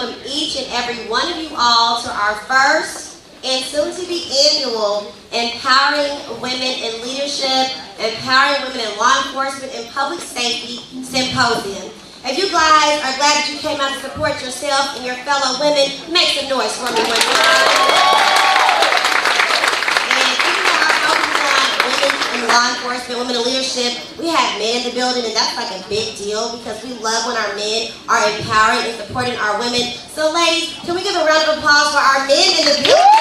welcome each and every one of you all to our first and soon-to-be annual Empowering Women in Leadership, Empowering Women in Law Enforcement and Public Safety Symposium. If you guys are glad that you came out to support yourself and your fellow women, make some noise for me one time. In law enforcement, women in leadership, we have men in the building, and that's like a big deal because we love when our men are empowering and supporting our women. So ladies, can we give a round of applause for our men in the building?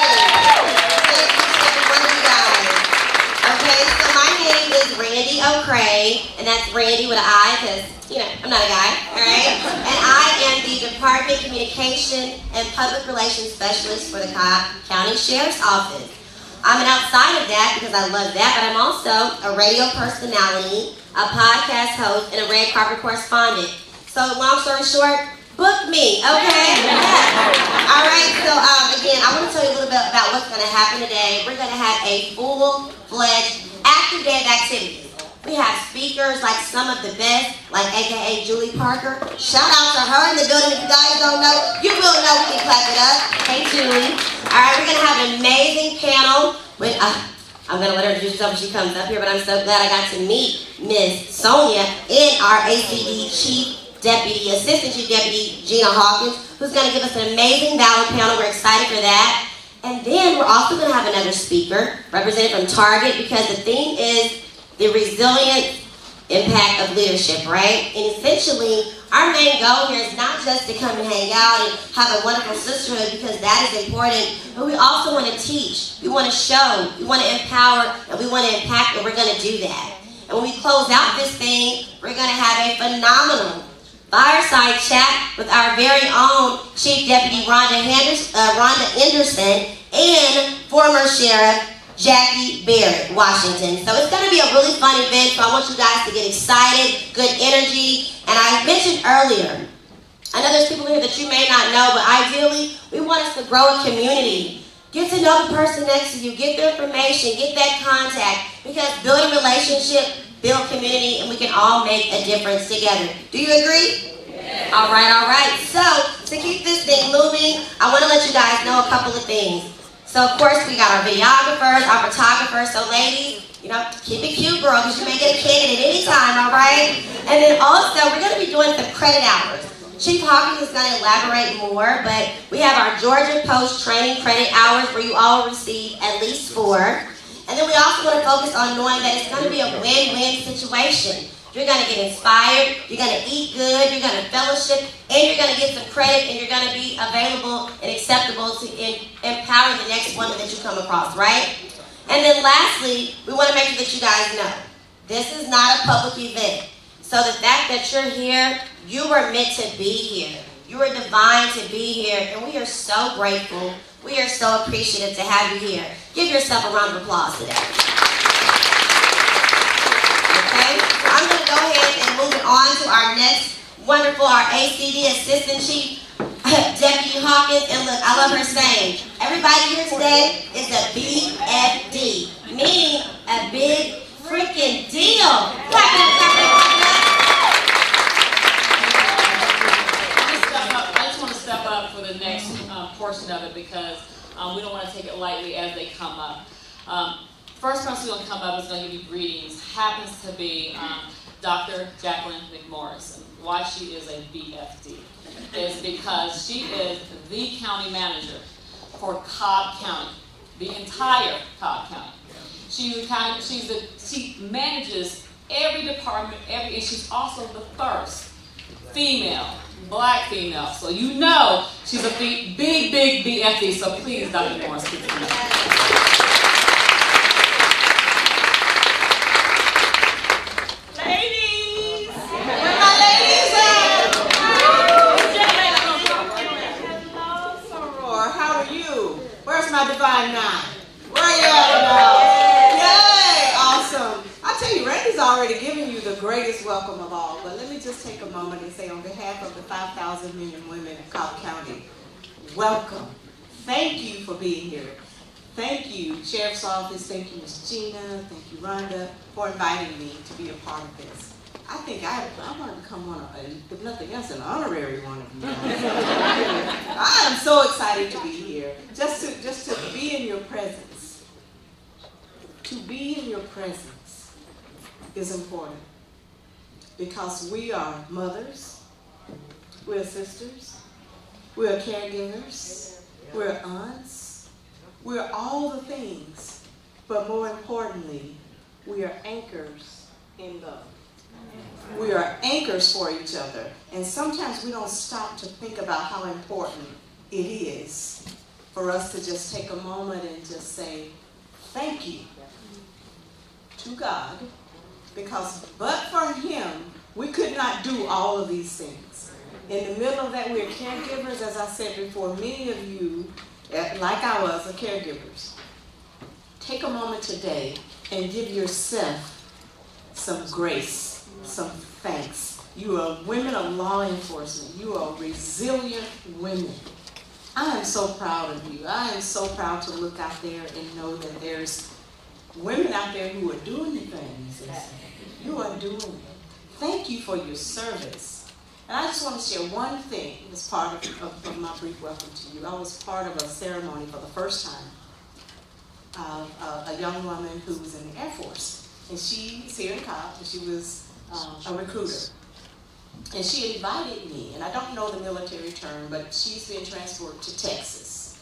Thank each and every one of you guys. Okay, so my name is Randy O'Cray, and that's Randy with an I because, you know, I'm not a guy, all right? And I am the Department Communication and Public Relations Specialist for the Cobb County Sheriff's Office. I'm an outside of that because I love that, but I'm also a radio personality, a podcast host, and a red carpet correspondent. So long story short, book me, okay? Yeah. All right, so again, I want to tell you a little bit about what's going to happen today. We're going to have a full-fledged active day of activities. We have speakers like some of the best, like AKA Julie Parker. Shout out to her in the building. If you guys don't know, you will know. We can clap it up. Hey, Julie. All right, we're going to have an amazing panel with, I'm going to let her introduce herself when she comes up here, but I'm so glad I got to meet Miss Sonia and our ACD Assistant Chief Deputy, Gina Hawkins, who's going to give us an amazing ballot panel. We're excited for that. And then we're also going to have another speaker represented from Target because the theme is the resilient impact of leadership, right? And essentially, our main goal here is not just to come and hang out and have a wonderful sisterhood because that is important, but we also want to teach, we want to show, we want to empower, and we want to impact, and we're going to do that. And when we close out this thing, we're going to have a phenomenal fireside chat with our very own Chief Deputy Rhonda Anderson and former Sheriff Jackie Barrett, Washington. So it's going to be a really fun event, so I want you guys to get excited, good energy. And I mentioned earlier, I know there's people here that you may not know, but ideally, we want us to grow a community. Get to know the person next to you, get their information, get that contact, because building relationship, build community, and we can all make a difference together. Do you agree? Yeah. All right. So, to keep this thing moving, I want to let you guys know a couple of things. So, of course, we got our videographers, our photographers. So, ladies, you know, keep it cute, girl, because you may get a candidate at any time, all right? And then also, we're going to be doing some credit hours. Chief Hawkins is going to elaborate more, but we have our Georgia Post training credit hours where you all receive at least 4. And then we also want to focus on knowing that it's going to be a win-win situation. You're going to get inspired, you're going to eat good, you're going to fellowship, and you're going to get some credit, and you're going to be available and acceptable to empower the next woman that you come across, right? And then lastly, we want to make sure that you guys know, this is not a public event. So the fact that you're here, you were meant to be here. You were divine to be here, and we are so grateful. We are so appreciative to have you here. Give yourself a round of applause today. Okay, so I'm going to go ahead and move it on to our next wonderful, our ACD Assistant Chief Deputy Hawkins. And look, I love her saying, everybody here today is a BFD, meaning a big freaking deal. Clap it up, clap it up, clap it up. I just want to step up for the next portion of it because we don't want to take it lightly as they come up. First person who's going to come up is going to give you greetings. Happens to be Dr. Jacqueline McMorris. Why she is a BFD is because she is the county manager for Cobb County, the entire Cobb County. She manages every department, and she's also the first female, black female. So you know she's a big BFD. So please, Dr. McMorris, keep it up. My divine nine. Where you at now? Yay! Awesome. I tell you, Randy's already given you the greatest welcome of all, but let me just take a moment and say on behalf of the 5,000 men and women of Cobb County, welcome. Thank you for being here. Thank you, Sheriff's Office. Thank you, Ms. Gina. Thank you, Rhonda, for inviting me to be a part of this. I think I want to become one of, if nothing else, an honorary one of you guys. I am so excited to be here, just to be in your presence. To be in your presence is important because we are mothers, we're sisters, we're caregivers, we're aunts, we're all the things, but more importantly, we are anchors in love. We are anchors for each other. And sometimes we don't stop to think about how important it is for us to just take a moment and just say, thank you to God, because but for him, we could not do all of these things. In the middle of that, we're caregivers, as I said before. Many of you, like I was, are caregivers. Take a moment today and give yourself some grace, some thanks. You are women of law enforcement. You are resilient women. I am so proud of you. I am so proud to look out there and know that there's women out there who are doing the things. You are doing it. Thank you for your service. And I just want to share one thing as part of my brief welcome to you. I was part of a ceremony for the first time of a young woman who was in the Air Force. And she's here in Cobb, and she was a recruiter. And she invited me, and I don't know the military term, but she's been transferred to Texas.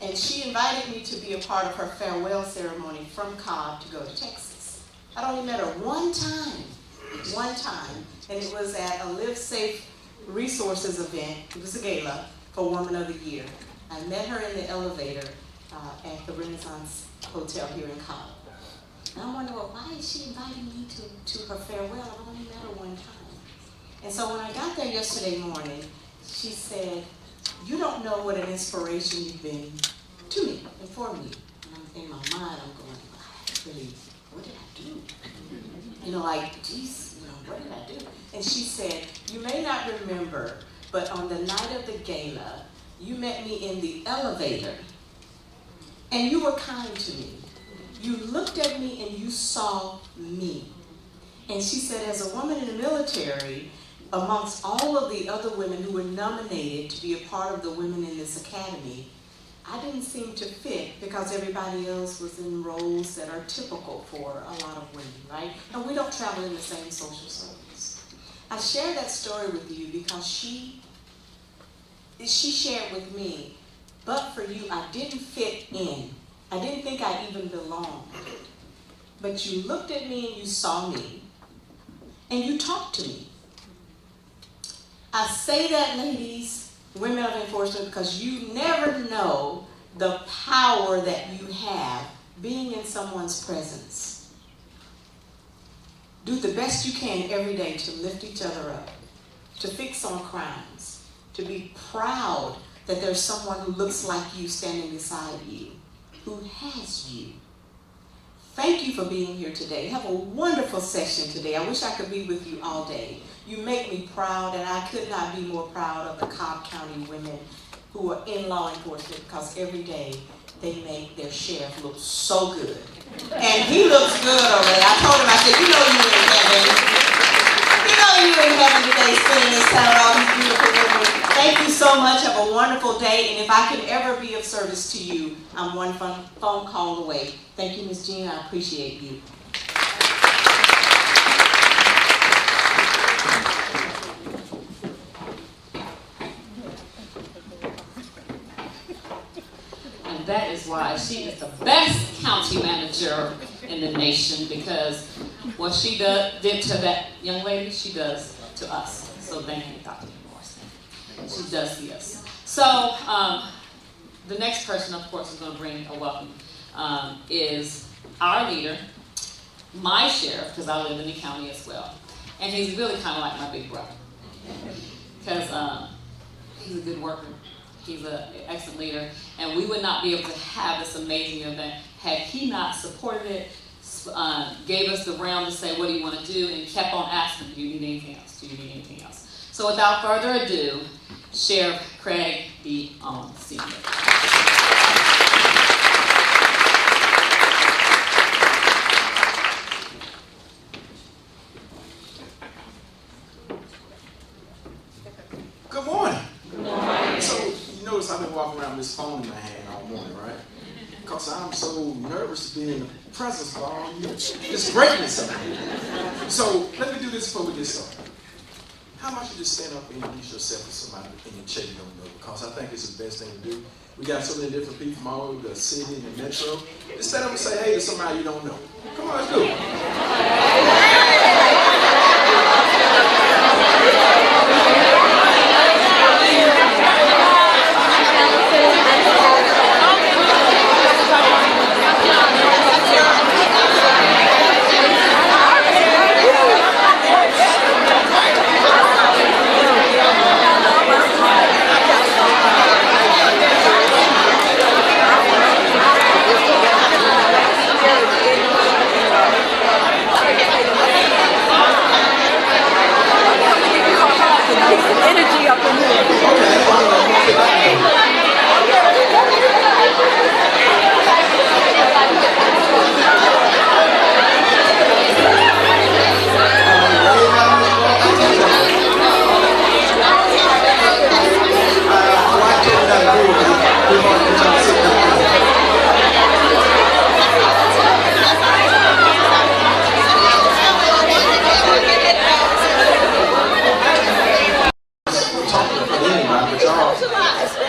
And she invited me to be a part of her farewell ceremony from Cobb to go to Texas. I'd only met her one time, and it was at a Live Safe Resources event. It was a gala for Woman of the Year. I met her in the elevator at the Renaissance Hotel here in Cobb. And I'm wondering, well, why is she inviting me to her farewell? I've only met her one time. And so when I got there yesterday morning, she said, you don't know what an inspiration you've been to me and for me. And in my mind, I'm going, really, what did I do? You know, like, geez, what did I do? And she said, you may not remember, but on the night of the gala, you met me in the elevator, and you were kind to me. You looked at me and you saw me. And she said, as a woman in the military, amongst all of the other women who were nominated to be a part of the Women in this Academy, I didn't seem to fit because everybody else was in roles that are typical for a lot of women, right? And we don't travel in the same social circles. I share that story with you because she shared with me, but for you, I didn't fit in. I didn't think I even belonged. But you looked at me and you saw me, and you talked to me. I say that, ladies, women of enforcement, because you never know the power that you have being in someone's presence. Do the best you can every day to lift each other up, to fix on crowns, to be proud that there's someone who looks like you standing beside you, who has you. Thank you for being here today. Have a wonderful session today. I wish I could be with you all day. You make me proud, and I could not be more proud of the Cobb County women who are in law enforcement, because every day they make their sheriff look so good. And he looks good already. I told him, I said, you know you in heaven. You know you in heaven today spending this time with all these beautiful women. Thank you so much. Have a wonderful day. And if I can ever be of service to you, I'm one phone call away. Thank you, Ms. Jean. I appreciate you. And that is why she is the best county manager in the nation, because what she did to that young lady, she does to us. So thank you, Dr. Morrison. She does see us. So the next person, of course, is going to bring a welcome is our leader, my sheriff, because I live in the county as well. And he's really kind of like my big brother, because he's a good worker. He's an excellent leader, and we would not be able to have this amazing event had he not supported it, gave us the realm to say, what do you want to do, and kept on asking, do you need anything else? Do you need anything else? So without further ado, Sheriff Craig B. Owen, Sr. walking around with this phone in my hand all morning, right? Because I'm so nervous to be in the presence of all you. This greatness of it. So let me do this before we get started. How about you just stand up and introduce yourself to somebody in your chair you don't know? Because I think it's the best thing to do. We got so many different people from all over the city and the metro. Just stand up and say hey to somebody you don't know. Come on, let's do it. Energy up in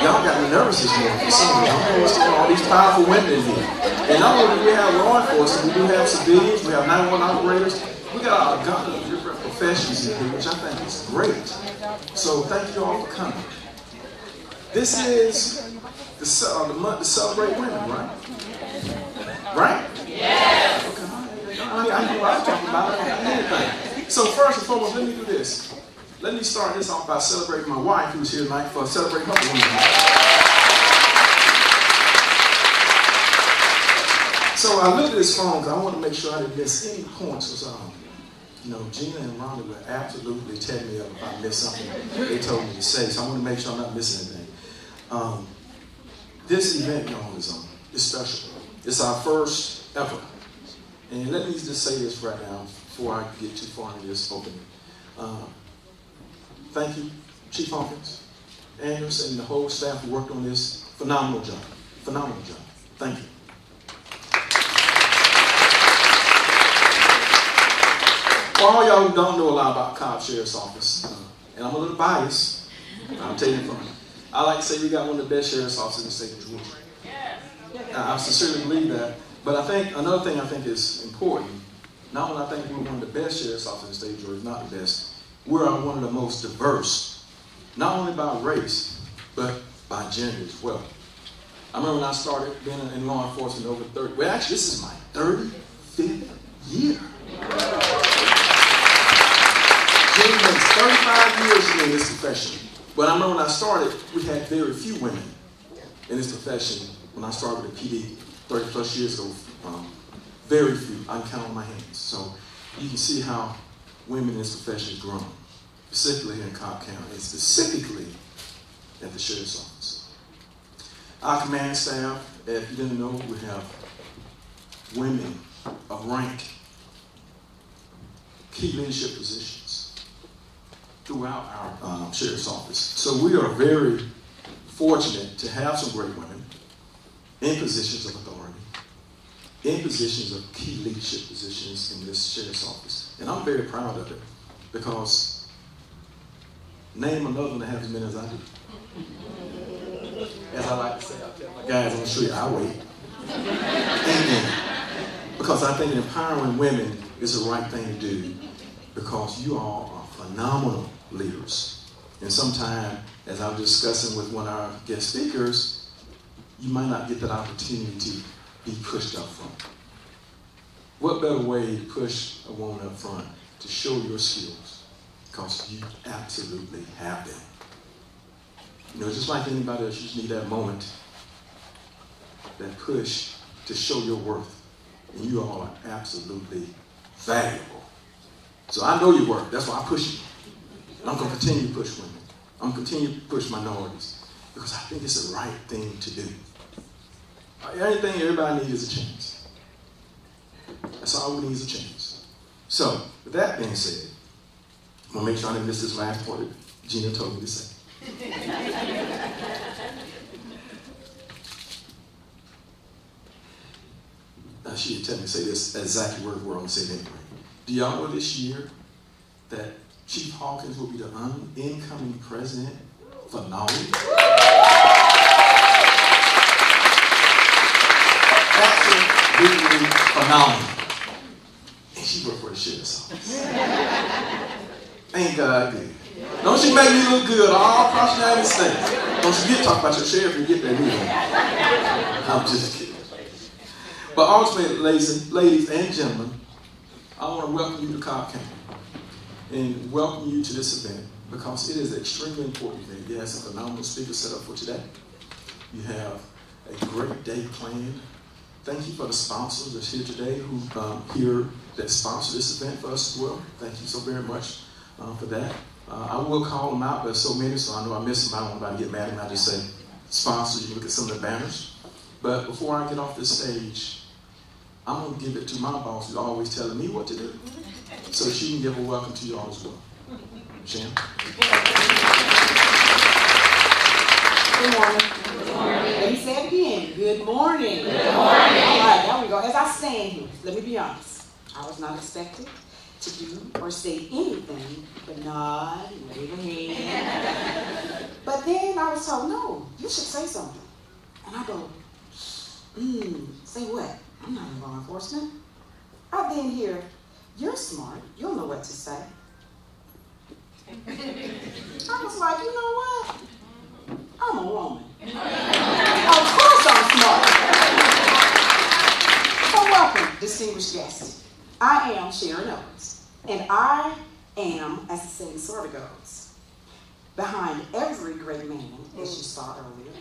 Y'all got me nervous this morning for some reason. I don't know what's going on. All these powerful women in here. And not only do we have law enforcement, we do have civilians, we have 911 operators. We got a lot of different professions in here, which I think is great. So thank you all for coming. This is the month to celebrate women, right? Right? Yes. Okay. I know what I'm talking about. I don't have anything. So first and foremost, let me do this. Let me start this off by celebrating my wife, who's here tonight, for celebrating her woman. So I looked at this phone because I want to make sure I didn't miss any points. Gina and Rhonda would absolutely tear me up if I missed something they told me to say. So I want to make sure I'm not missing anything. This event, y'all, is special. It's our first ever. And let me just say this right now before I get too far into this opening. Thank you, Chief Hawkins, Anders, and the whole staff who worked on this. Phenomenal job. Phenomenal job. Thank you. For all y'all who don't know a lot about Cobb Sheriff's Office, and I'm a little biased, I'll tell you from it. I like to say we got one of the best sheriff's offices in the state of Georgia. I sincerely believe that. But I think another thing I think is important. Not only I think we're one of the best sheriff's offices in the state of Georgia, not the best. We're one of the most diverse, not only by race, but by gender as well. I remember when I started being in law enforcement over 30, well actually this is my 35th year. June makes 35 years to me in this profession. But I remember when I started, we had very few women in this profession. When I started with the PD 30 plus years ago, very few. I can count on my hands. So you can see how women in this profession have grown, specifically here in Cobb County, and specifically at the Sheriff's Office. Our command staff, if you didn't know, we have women of rank, key leadership positions throughout our Sheriff's Office. So we are very fortunate to have some great women in positions of authority, in positions of key leadership positions in this Sheriff's Office. And I'm very proud of it because name another one that has as many as I do. As I like to say, I tell my guys on the street, I wait. Amen. Because I think empowering women is the right thing to do because you all are phenomenal leaders. And sometimes, as I was discussing with one of our guest speakers, you might not get that opportunity to be pushed up front. What better way to push a woman up front to show your skills? Because you absolutely have them. Just like anybody else, you just need that moment, that push to show your worth. And you all are absolutely valuable. So I know your worth. That's why I push you. And I'm going to continue to push women. I'm going to continue to push minorities because I think it's the right thing to do. Anything everybody needs is a chance. That's all we need is a chance. So, with that being said, I'm going to make sure I didn't miss this last point that Gina told me to say. she had told me to say this exactly word for word. I'm going to say it anyway. Do y'all know this year that Chief Hawkins will be the incoming president for Norway? Absolutely phenomenal. And she worked for the sheriff's office. Ain't God good? Don't she make me look good all across the United States? Don't you get to talk about your sheriff and get that either. I'm just kidding. But ultimately, ladies and gentlemen, I want to welcome you to Cobb County and welcome you to this event because it is an extremely important event. You have some phenomenal speakers set up for today. You have a great day planned. Thank you for the sponsors that's here today who here that sponsor this event for us as well. Thank you so very much for that. I will call them out, but there's so many, so I know I missed them. I don't want anybody to get mad at me. I just say sponsors. You can look at some of the banners. But before I get off this stage, I'm going to give it to my boss who's always telling me what to do so she can give a welcome to you all as well. Jan. Good morning. Good morning. Let me say it again. Good morning. Good morning. All right, there we go. As I stand here, let me be honest. I was not expected to do or say anything but nod and wave a hand. But then I was told, no, you should say something. And I go, say what? I'm not in law enforcement. I then hear, you're smart. You'll know what to say. I was like, you know what? I'm a woman. Of course I'm smart. So welcome, distinguished guests. I am Sharon Owens, and I am, as the saying sort of goes, behind every great man, as you saw earlier,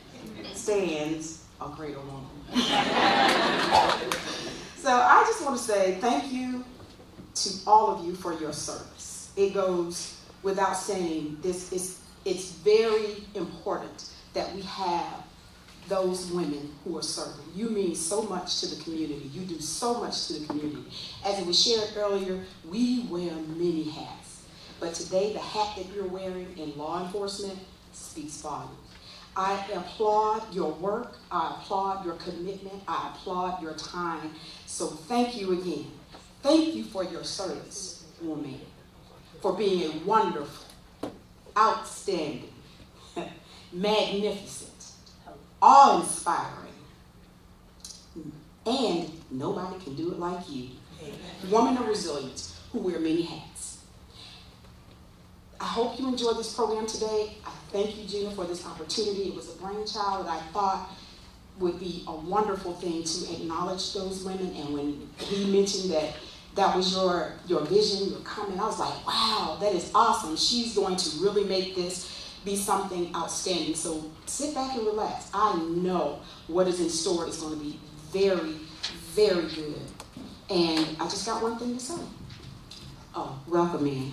stands a greater woman. So I just want to say thank you to all of you for your service. It goes without saying it's very important that we have those women who are serving. You mean so much to the community. You do so much to the community. As it was shared earlier, we wear many hats. But today, the hat that you're wearing in law enforcement speaks volumes. I applaud your work. I applaud your commitment. I applaud your time. So thank you again. Thank you for your service, woman, for being a wonderful, outstanding, magnificent, awe-inspiring, and nobody can do it like you. Woman of resilience who wear many hats. I hope you enjoyed this program today. I thank you, Gina, for this opportunity. It was a brainchild that I thought would be a wonderful thing to acknowledge those women. And when he mentioned that was your vision, your comment, I was like, wow, that is awesome. She's going to really make this be something outstanding. So sit back and relax. I know what is in store is going to be very, very good. And I just got one thing to say. Oh, welcome in.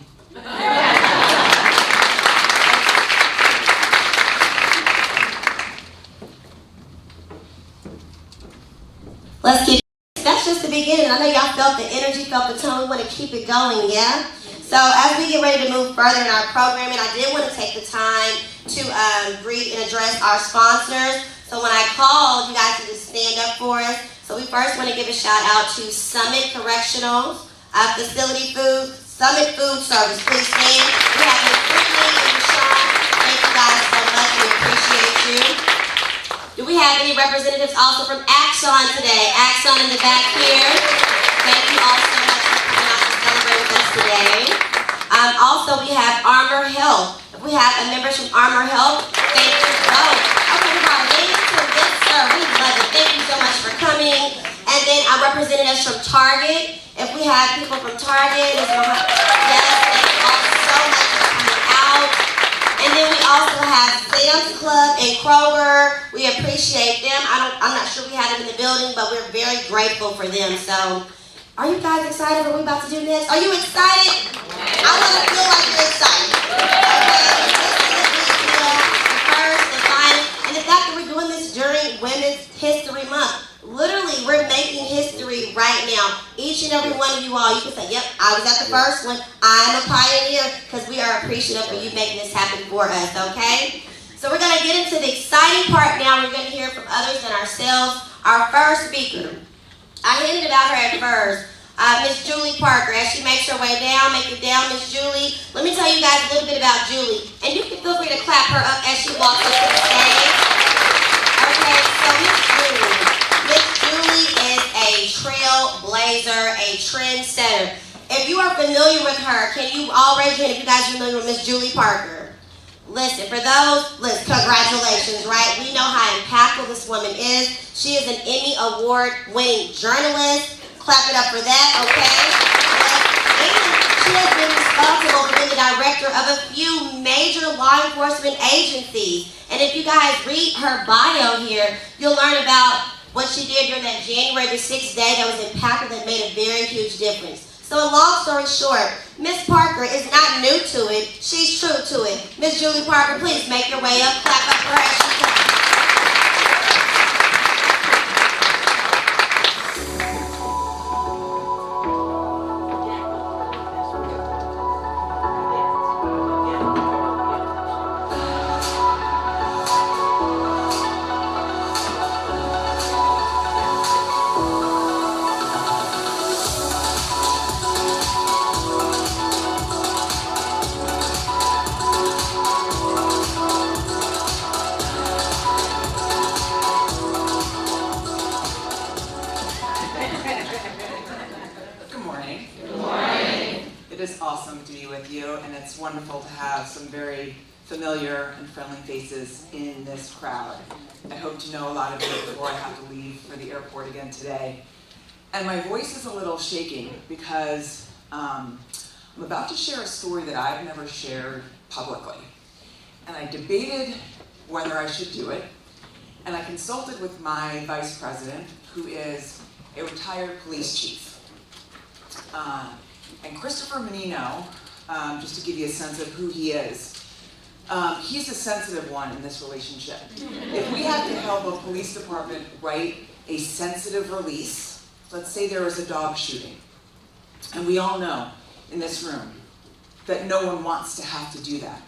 Let's keep. That's just the beginning. I know y'all felt the energy, felt the tone. We want to keep it going, yeah? So as we get ready to move further in our programming, I did want to take the time to greet and address our sponsors. So when I called, you guys can just stand up for us. So we first want to give a shout out to Summit Correctional Facility Food, Summit Food Service. Please stand. We have Ms. Brittany and Sean. Thank you guys so much. We appreciate you. Do we have any representatives also from Axon today? Axon in the back here. Thank you all so much for coming out to celebrate with us today. Also, we have Armor Health. If we have members from Armor Health, thank you. Oh, okay, we got ladies too. Yes, sir. We love it. Thank you so much for coming. And then our representatives from Target. If we have people from Target, yes, thank you all so much for coming out. And then we also have Sam's Club and Kroger. We appreciate them. I'm not sure we had them in the building, but we're very grateful for them. So, are you guys excited for what we're about to do next? Are you excited? I want to feel like you're excited. Okay? This is a big deal. The first, the final, and the fact that we're doing this during Women's History Month. Literally, we're making history right now. Each and every one of you all, you can say, yep, I was at the first one. I'm a pioneer, because we are appreciative for you making this happen for us, okay? So we're going to get into the exciting part now. We're going to hear from others than ourselves. Our first speaker I hinted about her at first. Miss Julie Parker, as she makes her way down, make it down, Miss Julie. Let me tell you guys a little bit about Julie. And you can feel free to clap her up as she walks up to the stage. Okay, so Miss Julie is a trailblazer, a trendsetter. If you are familiar with her, can you all raise your hand if you guys are familiar with Miss Julie Parker? Listen, for those, congratulations, right? We know how impactful this woman is. She is an Emmy Award-winning journalist. Clap it up for that, okay? And she has been responsible for being the director of a few major law enforcement agencies. And if you guys read her bio here, you'll learn about what she did during that January the 6th day that was impactful, that made a very huge difference. So long story short, Miss Parker is not new to it. She's true to it. Miss Julie Parker, please make your way up. Clap up for her as she comes. It is awesome to be with you, and it's wonderful to have some very familiar and friendly faces in this crowd. I hope to know a lot of you before I have to leave for the airport again today. And my voice is a little shaking because I'm about to share a story that I've never shared publicly. And I debated whether I should do it, and I consulted with my vice president, who is a retired police chief. And Christopher Menino, just to give you a sense of who he is, he's a sensitive one in this relationship. If we have to help a police department write a sensitive release, let's say there is a dog shooting, and we all know in this room that no one wants to have to do that.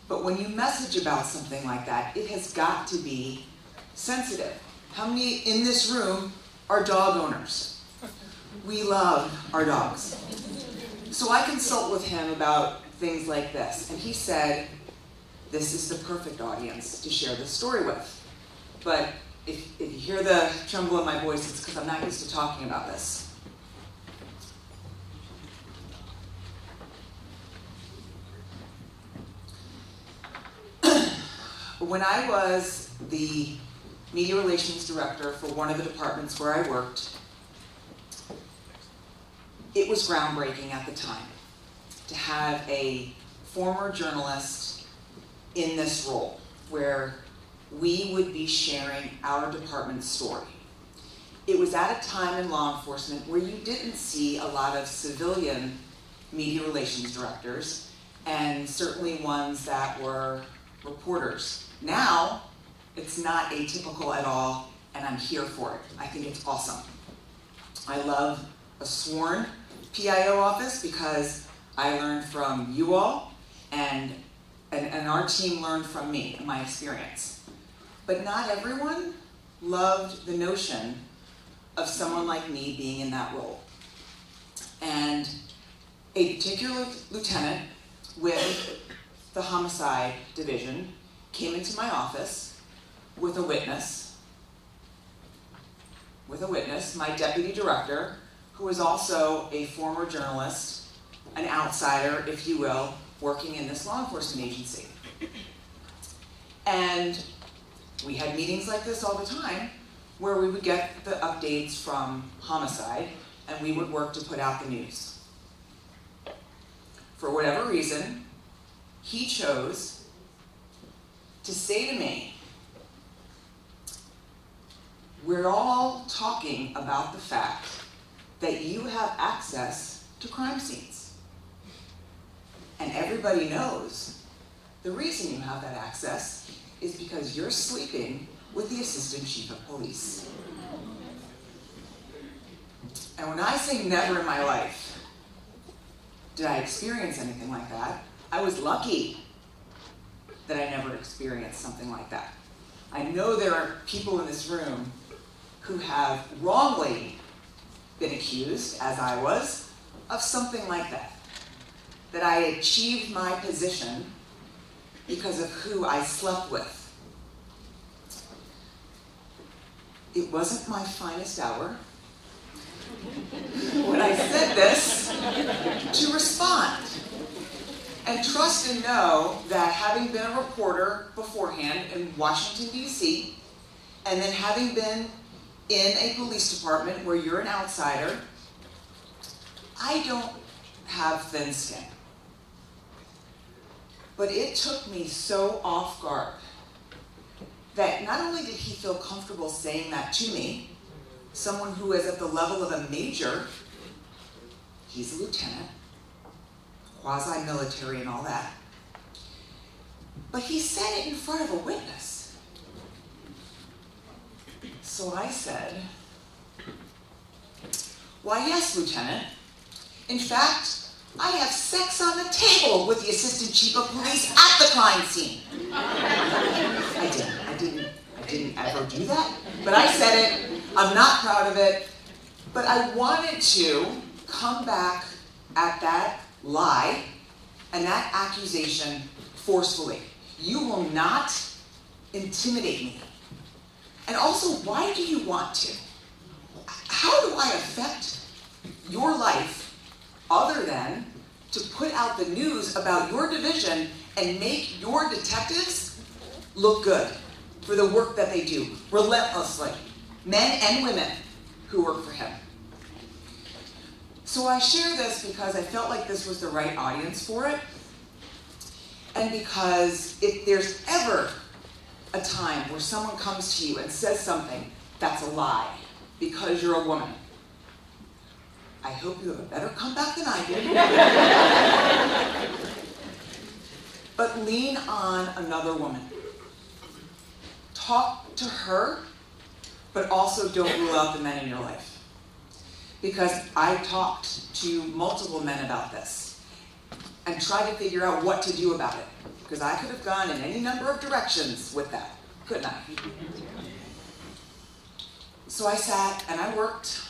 But when you message about something like that, it has got to be sensitive. How many in this room are dog owners? We love our dogs. So I consult with him about things like this, and he said, this is the perfect audience to share this story with. But if you hear the tremble in my voice, it's because I'm not used to talking about this. When I was the media relations director for one of the departments where I worked, it was groundbreaking at the time to have a former journalist in this role where we would be sharing our department's story. It was at a time in law enforcement where you didn't see a lot of civilian media relations directors, and certainly ones that were reporters. Now, it's not atypical at all, and I'm here for it. I think it's awesome. I love a sworn PIO office because I learned from you all, and our team learned from me and my experience. But not everyone loved the notion of someone like me being in that role. And a particular lieutenant with the homicide division came into my office with a witness, my deputy director, who was also a former journalist, an outsider, if you will, working in this law enforcement agency. And we had meetings like this all the time where we would get the updates from homicide and we would work to put out the news. For whatever reason, he chose to say to me, we're all talking about the fact that you have access to crime scenes. And everybody knows the reason you have that access is because you're sleeping with the assistant chief of police. And when I say never in my life did I experience anything like that, I was lucky that I never experienced something like that. I know there are people in this room who have wrongly been accused, as I was, of something like that. That I achieved my position because of who I slept with. It wasn't my finest hour when I said this to respond. And trust and know that having been a reporter beforehand in Washington, D.C., and then having been in a police department where you're an outsider, I don't have thin skin. But it took me so off guard that not only did he feel comfortable saying that to me, someone who is at the level of a major, he's a lieutenant, quasi-military and all that, but he said it in front of a witness. So I said, "Why, yes, Lieutenant. In fact, I have sex on the table with the Assistant Chief of Police at the crime scene." I didn't ever do that, but I said it. I'm not proud of it, but I wanted to come back at that lie and that accusation forcefully. You will not intimidate me. And also, why do you want to? How do I affect your life other than to put out the news about your division and make your detectives look good for the work that they do relentlessly, men and women who work for him? So I share this because I felt like this was the right audience for it, and because if there's ever a time where someone comes to you and says something that's a lie because you're a woman, I hope you have a better comeback than I did. But lean on another woman. Talk to her, but also don't rule out the men in your life. Because I talked to multiple men about this and tried to figure out what to do about it. Because I could have gone in any number of directions with that, couldn't I? So I sat and I worked.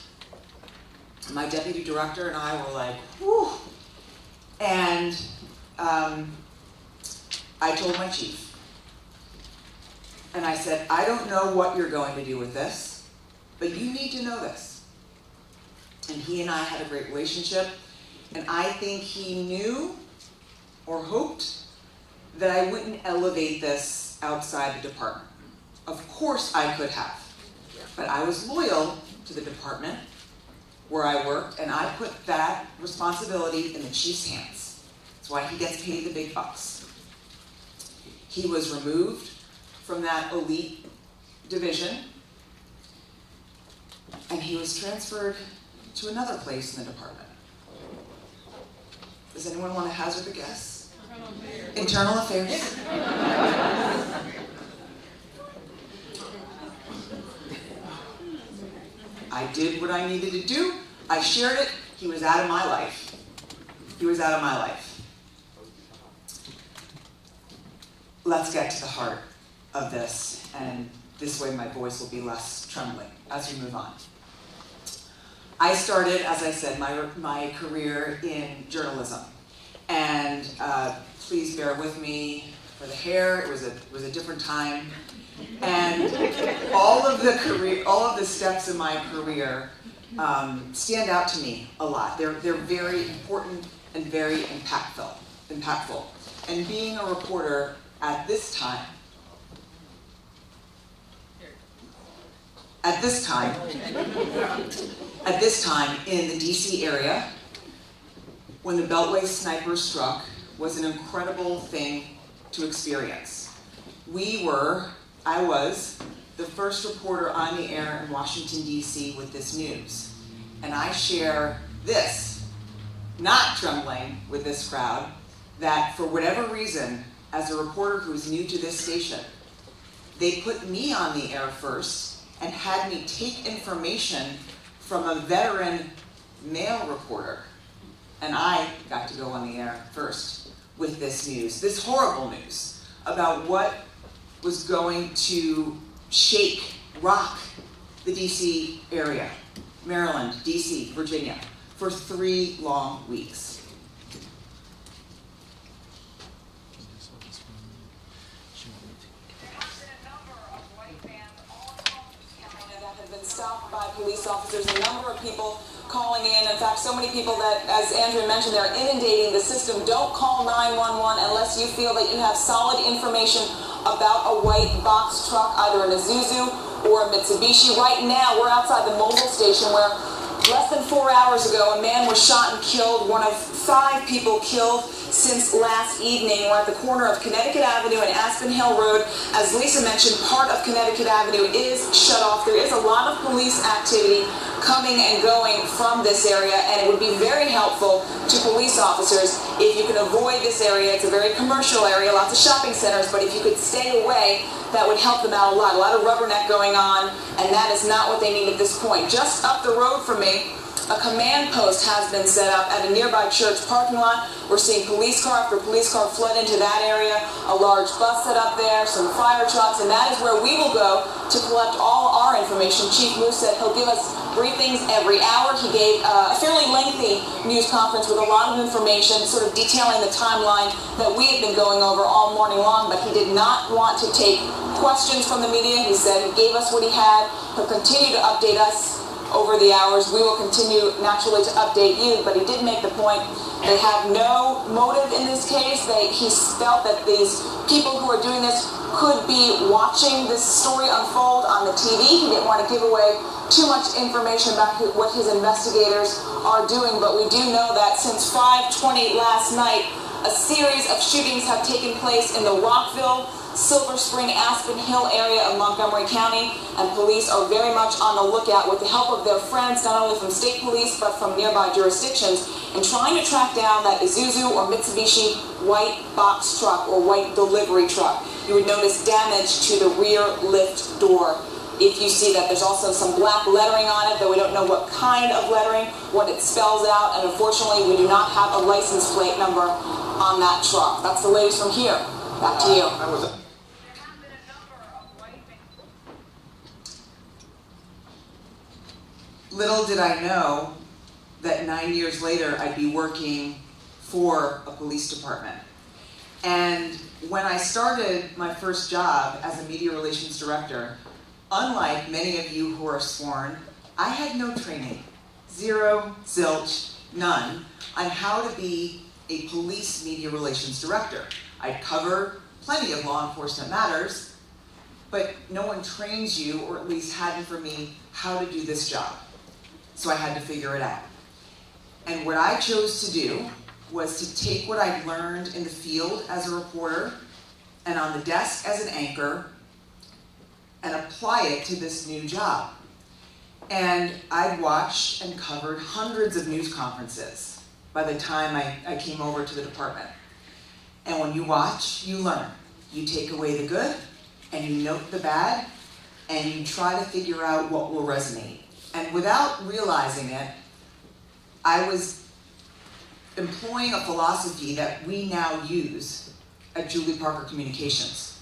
My deputy director and I were like, whew. And I told my chief. And I said, I don't know what you're going to do with this, but you need to know this. And he and I had a great relationship. And I think he knew or hoped that I wouldn't elevate this outside the department. Of course I could have. But I was loyal to the department where I worked, and I put that responsibility in the chief's hands. That's why he gets paid the big bucks. He was removed from that elite division, and he was transferred to another place in the department. Does anyone want to hazard a guess? Internal Affairs. I did what I needed to do. I shared it. He was out of my life. He was out of my life. Let's get to the heart of this, and this way my voice will be less trembling as we move on. I started, as I said, my career in journalism. And please bear with me for the hair. It was a different time. And all of the steps in my career stand out to me a lot. They're very important and very impactful. And being a reporter at this time in the DC area, when the Beltway sniper struck, was an incredible thing to experience. I was the first reporter on the air in Washington, D.C. with this news. And I share this, not trembling with this crowd, that for whatever reason, as a reporter who's new to this station, they put me on the air first and had me take information from a veteran male reporter. And I got to go on the air first with this news, this horrible news about what was going to rock the DC area. Maryland, DC, Virginia, for 3 long weeks. That have been stopped by police officers, a number of people calling in. In fact, so many people that, as Andrea mentioned, they're inundating the system. Don't call 911 unless you feel that you have solid information about a white box truck, either an Isuzu or a Mitsubishi. Right now, we're outside the Mobil station where less than 4 hours ago, a man was shot and killed, one of 5 people killed since last evening. We're at the corner of Connecticut Avenue and Aspen Hill Road. As Lisa mentioned, part of Connecticut Avenue is shut off. There is a lot of police activity coming and going from this area, and it would be very helpful to police officers if you can avoid this area. It's a very commercial area, lots of shopping centers, but if you could stay away, that would help them out a lot. A lot of rubberneck going on, and that is not what they need at this point. Just up the road from me, a command post has been set up at a nearby church parking lot. We're seeing police car after police car flood into that area, a large bus set up there, some fire trucks, and that is where we will go to collect all our information. Chief Moose said he'll give us briefings every hour. He gave a fairly lengthy news conference with a lot of information, sort of detailing the timeline that we have been going over all morning long, but he did not want to take questions from the media. He said he gave us what he had. He'll continue to update us over the hours. We will continue naturally to update you, but he did make the point they have no motive in this case. He felt that these people who are doing this could be watching this story unfold on the TV. He didn't want to give away too much information about what his investigators are doing, but we do know that since 5:20 last night, a series of shootings have taken place in the Rockville, Silver Spring, Aspen Hill area of Montgomery County, and police are very much on the lookout with the help of their friends, not only from state police, but from nearby jurisdictions, and trying to track down that Isuzu or Mitsubishi white box truck or white delivery truck. You would notice damage to the rear lift door. If you see that, there's also some black lettering on it, though we don't know what kind of lettering, what it spells out, and unfortunately we do not have a license plate number on that truck. That's the latest from here. Back to you. Little did I know that 9 years later I'd be working for a police department. And when I started my first job as a media relations director, unlike many of you who are sworn, I had no training, zero, zilch, none, on how to be a police media relations director. I'd cover plenty of law enforcement matters, but no one trains you, or at least hadn't for me, how to do this job. So I had to figure it out. And what I chose to do was to take what I'd learned in the field as a reporter and on the desk as an anchor and apply it to this new job. And I'd watched and covered hundreds of news conferences by the time I came over to the department. And when you watch, you learn. You take away the good, and you note the bad, and you try to figure out what will resonate. And without realizing it, I was employing a philosophy that we now use at Julie Parker Communications.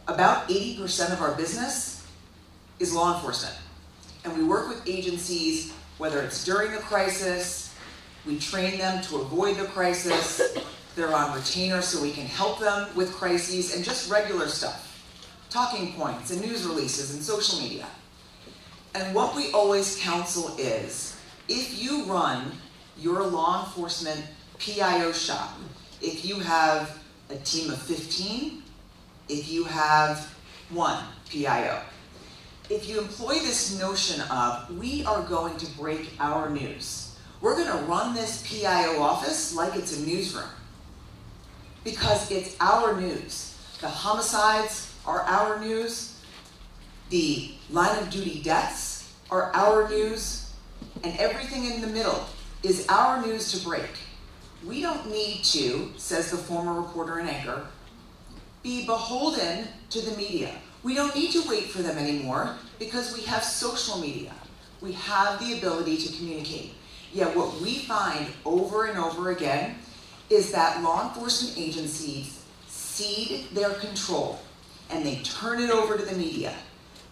About 80% of our business is law enforcement. And we work with agencies, whether it's during the crisis, we train them to avoid the crisis, they're on retainer so we can help them with crises, and just regular stuff. Talking points and news releases and social media. And what we always counsel is, if you run your law enforcement PIO shop, if you have a team of 15, if you have 1 PIO, if you employ this notion of, we are going to break our news. We're going to run this PIO office like it's a newsroom, because it's our news. The homicides are our news. The line of duty deaths are our news, and everything in the middle is our news to break. We don't need to, says the former reporter and anchor, be beholden to the media. We don't need to wait for them anymore because we have social media. We have the ability to communicate. Yet what we find over and over again is that law enforcement agencies cede their control and they turn it over to the media.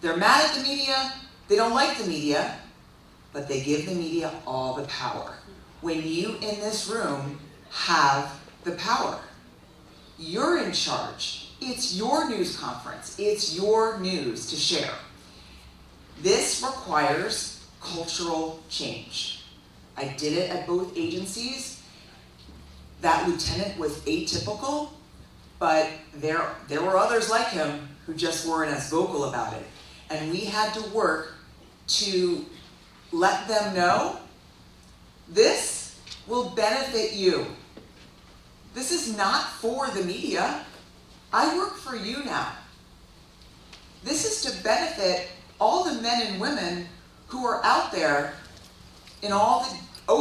They're mad at the media, they don't like the media, but they give the media all the power. When you in this room have the power, you're in charge. It's your news conference. It's your news to share. This requires cultural change. I did it at both agencies. That lieutenant was atypical, but there were others like him who just weren't as vocal about it. And we had to work to let them know this will benefit you. This is not for the media. I work for you now. This is to benefit all the men and women who are out there in all the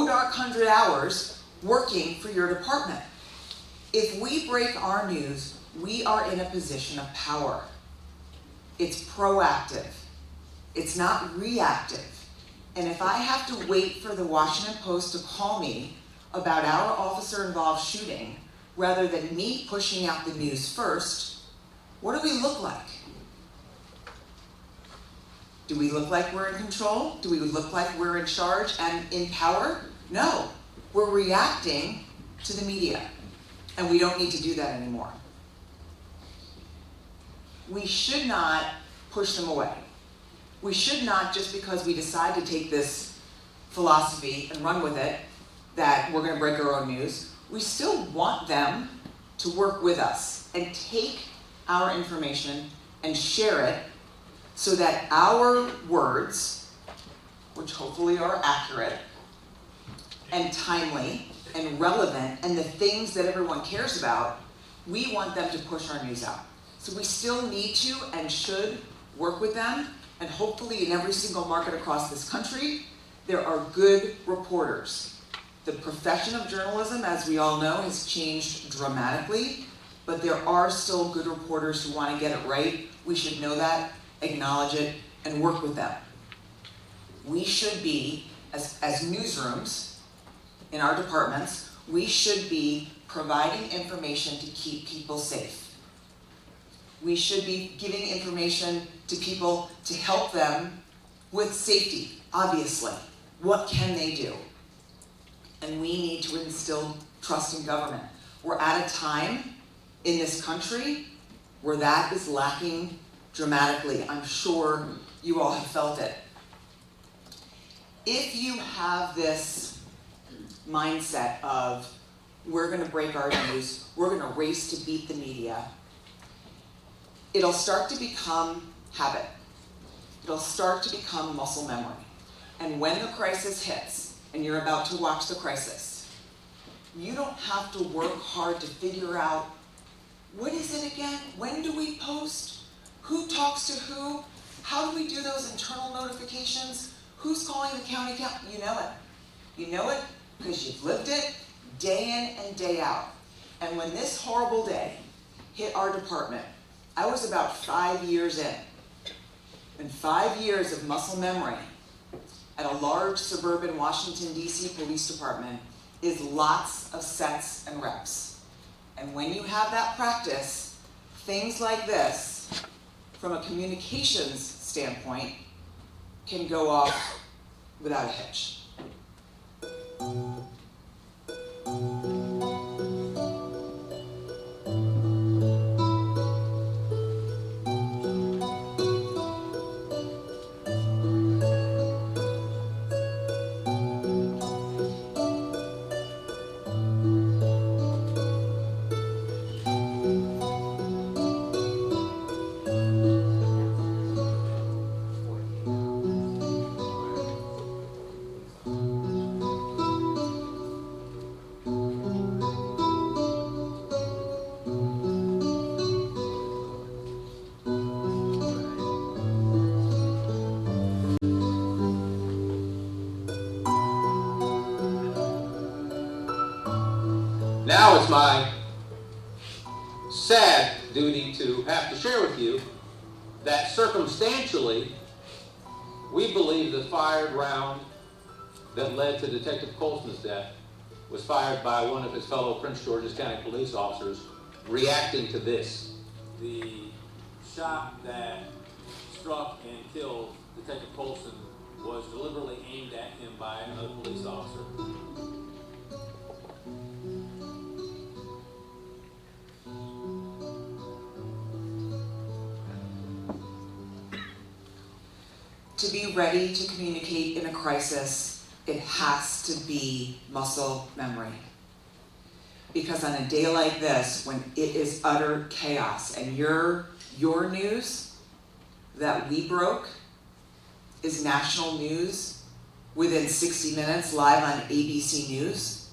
dark 100 hours working for your department. If we break our news, we are in a position of power. It's proactive. It's not reactive. And if I have to wait for the Washington Post to call me about our officer-involved shooting, rather than me pushing out the news first, what do we look like? Do we look like we're in control? Do we look like we're in charge and in power? No, we're reacting to the media, and we don't need to do that anymore. We should not push them away. We should not, just because we decide to take this philosophy and run with it, that we're going to break our own news. We still want them to work with us and take our information and share it so that our words, which hopefully are accurate and timely and relevant and the things that everyone cares about, we want them to push our news out. So we still need to and should work with them, and hopefully in every single market across this country, there are good reporters. The profession of journalism, as we all know, has changed dramatically, but there are still good reporters who want to get it right. We should know that, acknowledge it, and work with them. We should be, as newsrooms in our departments, we should be providing information to keep people safe. We should be giving information to people to help them with safety, obviously. What can they do? And we need to instill trust in government. We're at a time in this country where that is lacking dramatically. I'm sure you all have felt it. If you have this mindset of, we're going to break our news, we're going to race to beat the media, it'll start to become habit. It'll start to become muscle memory. And when the crisis hits, and you're about to watch the crisis, you don't have to work hard to figure out, what is it again? When do we post? Who talks to who? How do we do those internal notifications? Who's calling the county? You know it. You know it because you've lived it day in and day out. And when this horrible day hit our department, I was about 5 years in. And 5 years of muscle memory at a large suburban Washington, D.C. police department is lots of sets and reps. And when you have that practice, things like this, from a communications standpoint, can go off without a hitch. Now it's my sad duty to have to share with you that circumstantially, we believe the fired round that led to Detective Colson's death was fired by one of his fellow Prince George's County police officers reacting to this. The shot that struck and killed Detective Colson was deliberately aimed at him by another police officer. To be ready to communicate in a crisis, it has to be muscle memory. Because on a day like this, when it is utter chaos and your news that we broke is national news within 60 minutes live on ABC News,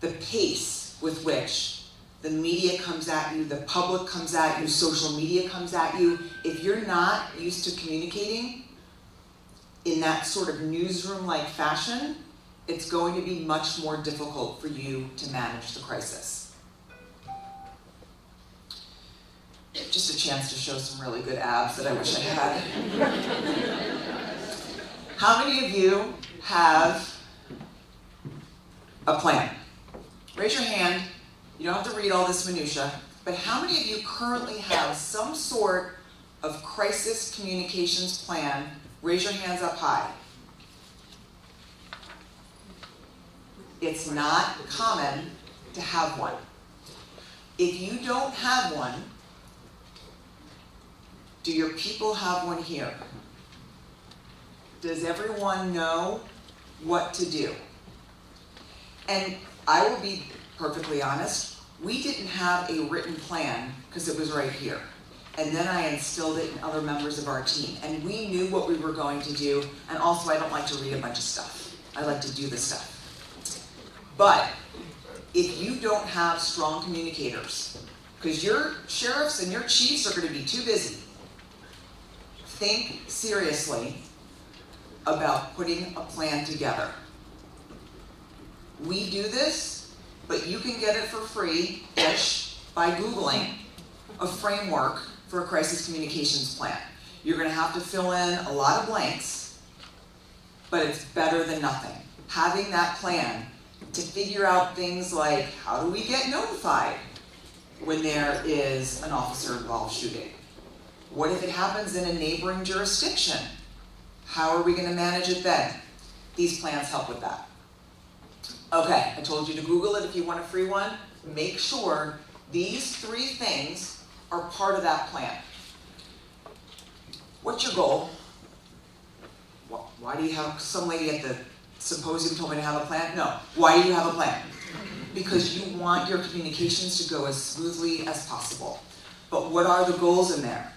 the pace with which the media comes at you, the public comes at you, social media comes at you, if you're not used to communicating in that sort of newsroom-like fashion, it's going to be much more difficult for you to manage the crisis. Just a chance to show some really good abs that I wish I had. How many of you have a plan? Raise your hand. You don't have to read all this minutia, but how many of you currently have some sort of crisis communications plan? Raise your hands up high. It's not common to have one. If you don't have one, do your people have one here? Does everyone know what to do? And I will be perfectly honest, we didn't have a written plan because it was right here. And then I instilled it in other members of our team. And we knew what we were going to do. And also, I don't like to read a bunch of stuff. I like to do the stuff. But if you don't have strong communicators, because your sheriffs and your chiefs are going to be too busy, think seriously about putting a plan together. We do this, but you can get it for free-ish by Googling a framework for a crisis communications plan. You're going to have to fill in a lot of blanks, but it's better than nothing. Having that plan to figure out things like, how do we get notified when there is an officer-involved shooting? What if it happens in a neighboring jurisdiction? How are we going to manage it then? These plans help with that. Okay, I told you to Google it if you want a free one. Make sure these 3 things are part of that plan. What's your goal? Why do you have, some lady at the symposium told me to have a plan? No. Why do you have a plan? Because you want your communications to go as smoothly as possible. But what are the goals in there?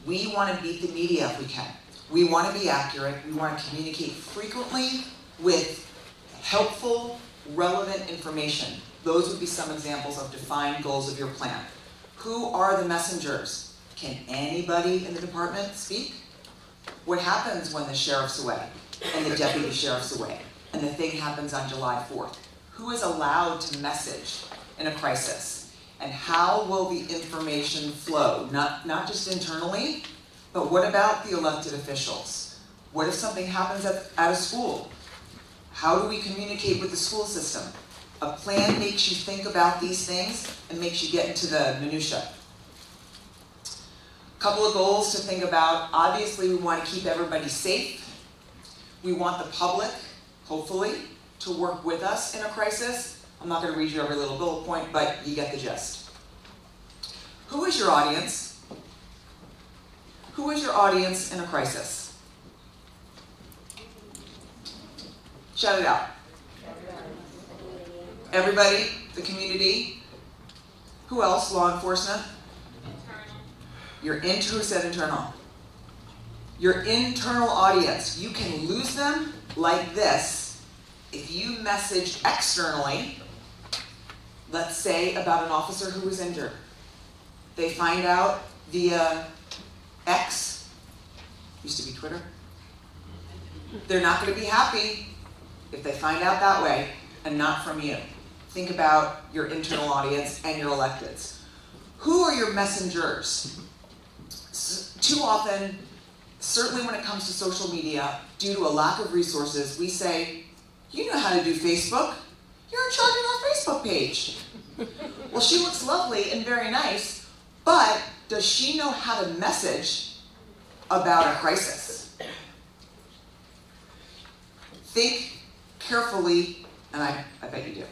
We want to beat the media if we can. We want to be accurate. We want to communicate frequently with helpful, relevant information. Those would be some examples of defined goals of your plan. Who are the messengers? Can anybody in the department speak? What happens when the sheriff's away and the deputy sheriff's away and the thing happens on July 4th? Who is allowed to message in a crisis? And how will the information flow? Not just internally, but what about the elected officials? What if something happens at a school? How do we communicate with the school system? A plan makes you think about these things and makes you get into the minutia. A couple of goals to think about. Obviously, we want to keep everybody safe. We want the public, hopefully, to work with us in a crisis. I'm not going to read you every little bullet point, but you get the gist. Who is your audience? Who is your audience in a crisis? Shout it out. Everybody, the community. Who else? Law enforcement? Internal. Who said internal? Your internal audience. You can lose them like this if you message externally, let's say about an officer who was injured. They find out via X, used to be Twitter. They're not going to be happy if they find out that way and not from you. Think about your internal audience and your electeds. Who are your messengers? Too often, certainly when it comes to social media, due to a lack of resources, we say, you know how to do Facebook. You're in charge of our Facebook page. Well, she looks lovely and very nice, but does she know how to message about a crisis? think carefully, and I bet you do,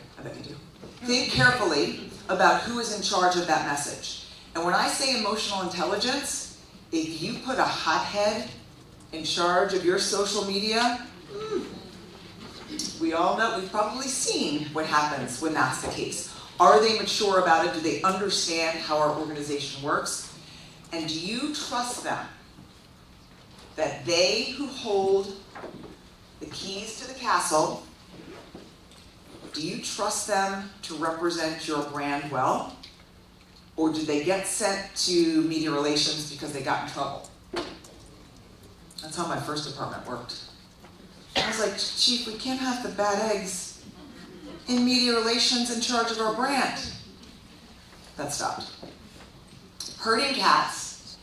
think carefully about who is in charge of that message. And when I say emotional intelligence, if you put a hothead in charge of your social media, we all know, we've probably seen what happens when that's the case. Are they mature about it? Do they understand how our organization works? And do you trust them that they who hold the keys to the castle, do you trust them to represent your brand well? Or do they get sent to media relations because they got in trouble? That's how my first department worked. I was like, Chief, we can't have the bad eggs in media relations in charge of our brand. That stopped. Herding cats.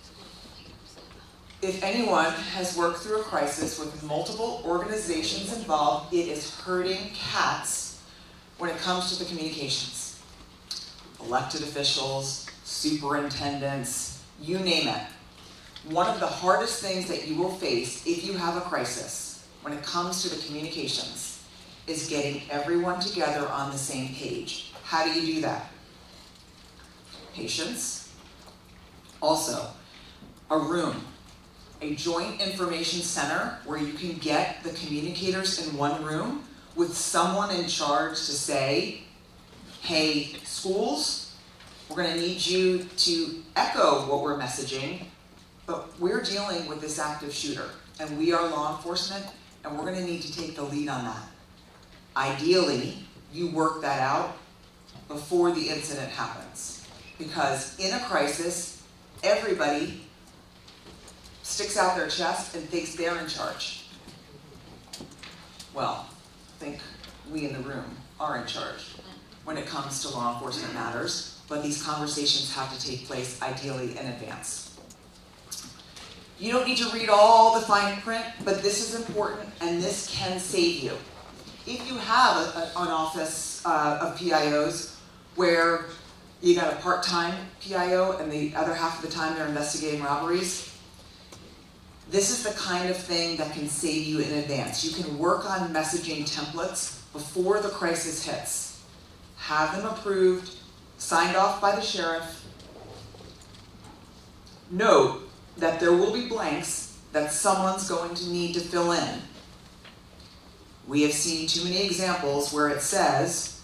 If anyone has worked through a crisis with multiple organizations involved, it is herding cats when it comes to the communications. Elected officials, superintendents, you name it. One of the hardest things that you will face if you have a crisis when it comes to the communications is getting everyone together on the same page. How do you do that? Patience. Also, a room, a joint information center where you can get the communicators in one room with someone in charge to say, hey, schools, we're going to need you to echo what we're messaging, but we're dealing with this active shooter, and we are law enforcement, and we're going to need to take the lead on that. Ideally, you work that out before the incident happens, because in a crisis, everybody sticks out their chest and thinks they're in charge. Well, I think we in the room are in charge when it comes to law enforcement matters, but these conversations have to take place ideally in advance. You don't need to read all the fine print, but this is important and this can save you. If you have an office of PIOs where you got a part-time PIO and the other half of the time they're investigating robberies, this is the kind of thing that can save you in advance. You can work on messaging templates before the crisis hits. Have them approved, signed off by the sheriff. Note that there will be blanks that someone's going to need to fill in. We have seen too many examples where it says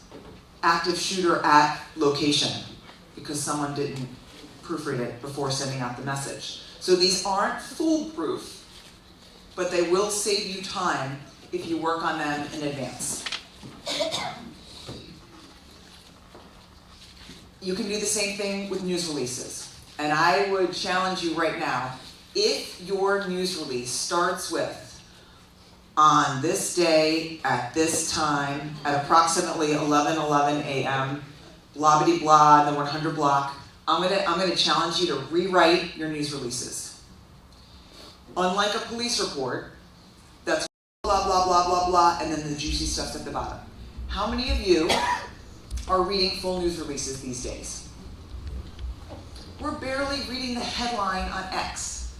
active shooter at location because someone didn't proofread it before sending out the message. So these aren't foolproof, but they will save you time if you work on them in advance. You can do the same thing with news releases. And I would challenge you right now, if your news release starts with, on this day, at this time, at approximately 11:11 a.m., blah blah blah, the 100 block, I'm gonna challenge you to rewrite your news releases. Unlike a police report, that's blah blah blah blah blah, and then the juicy stuff's at the bottom. How many of you are reading full news releases these days? We're barely reading the headline on X.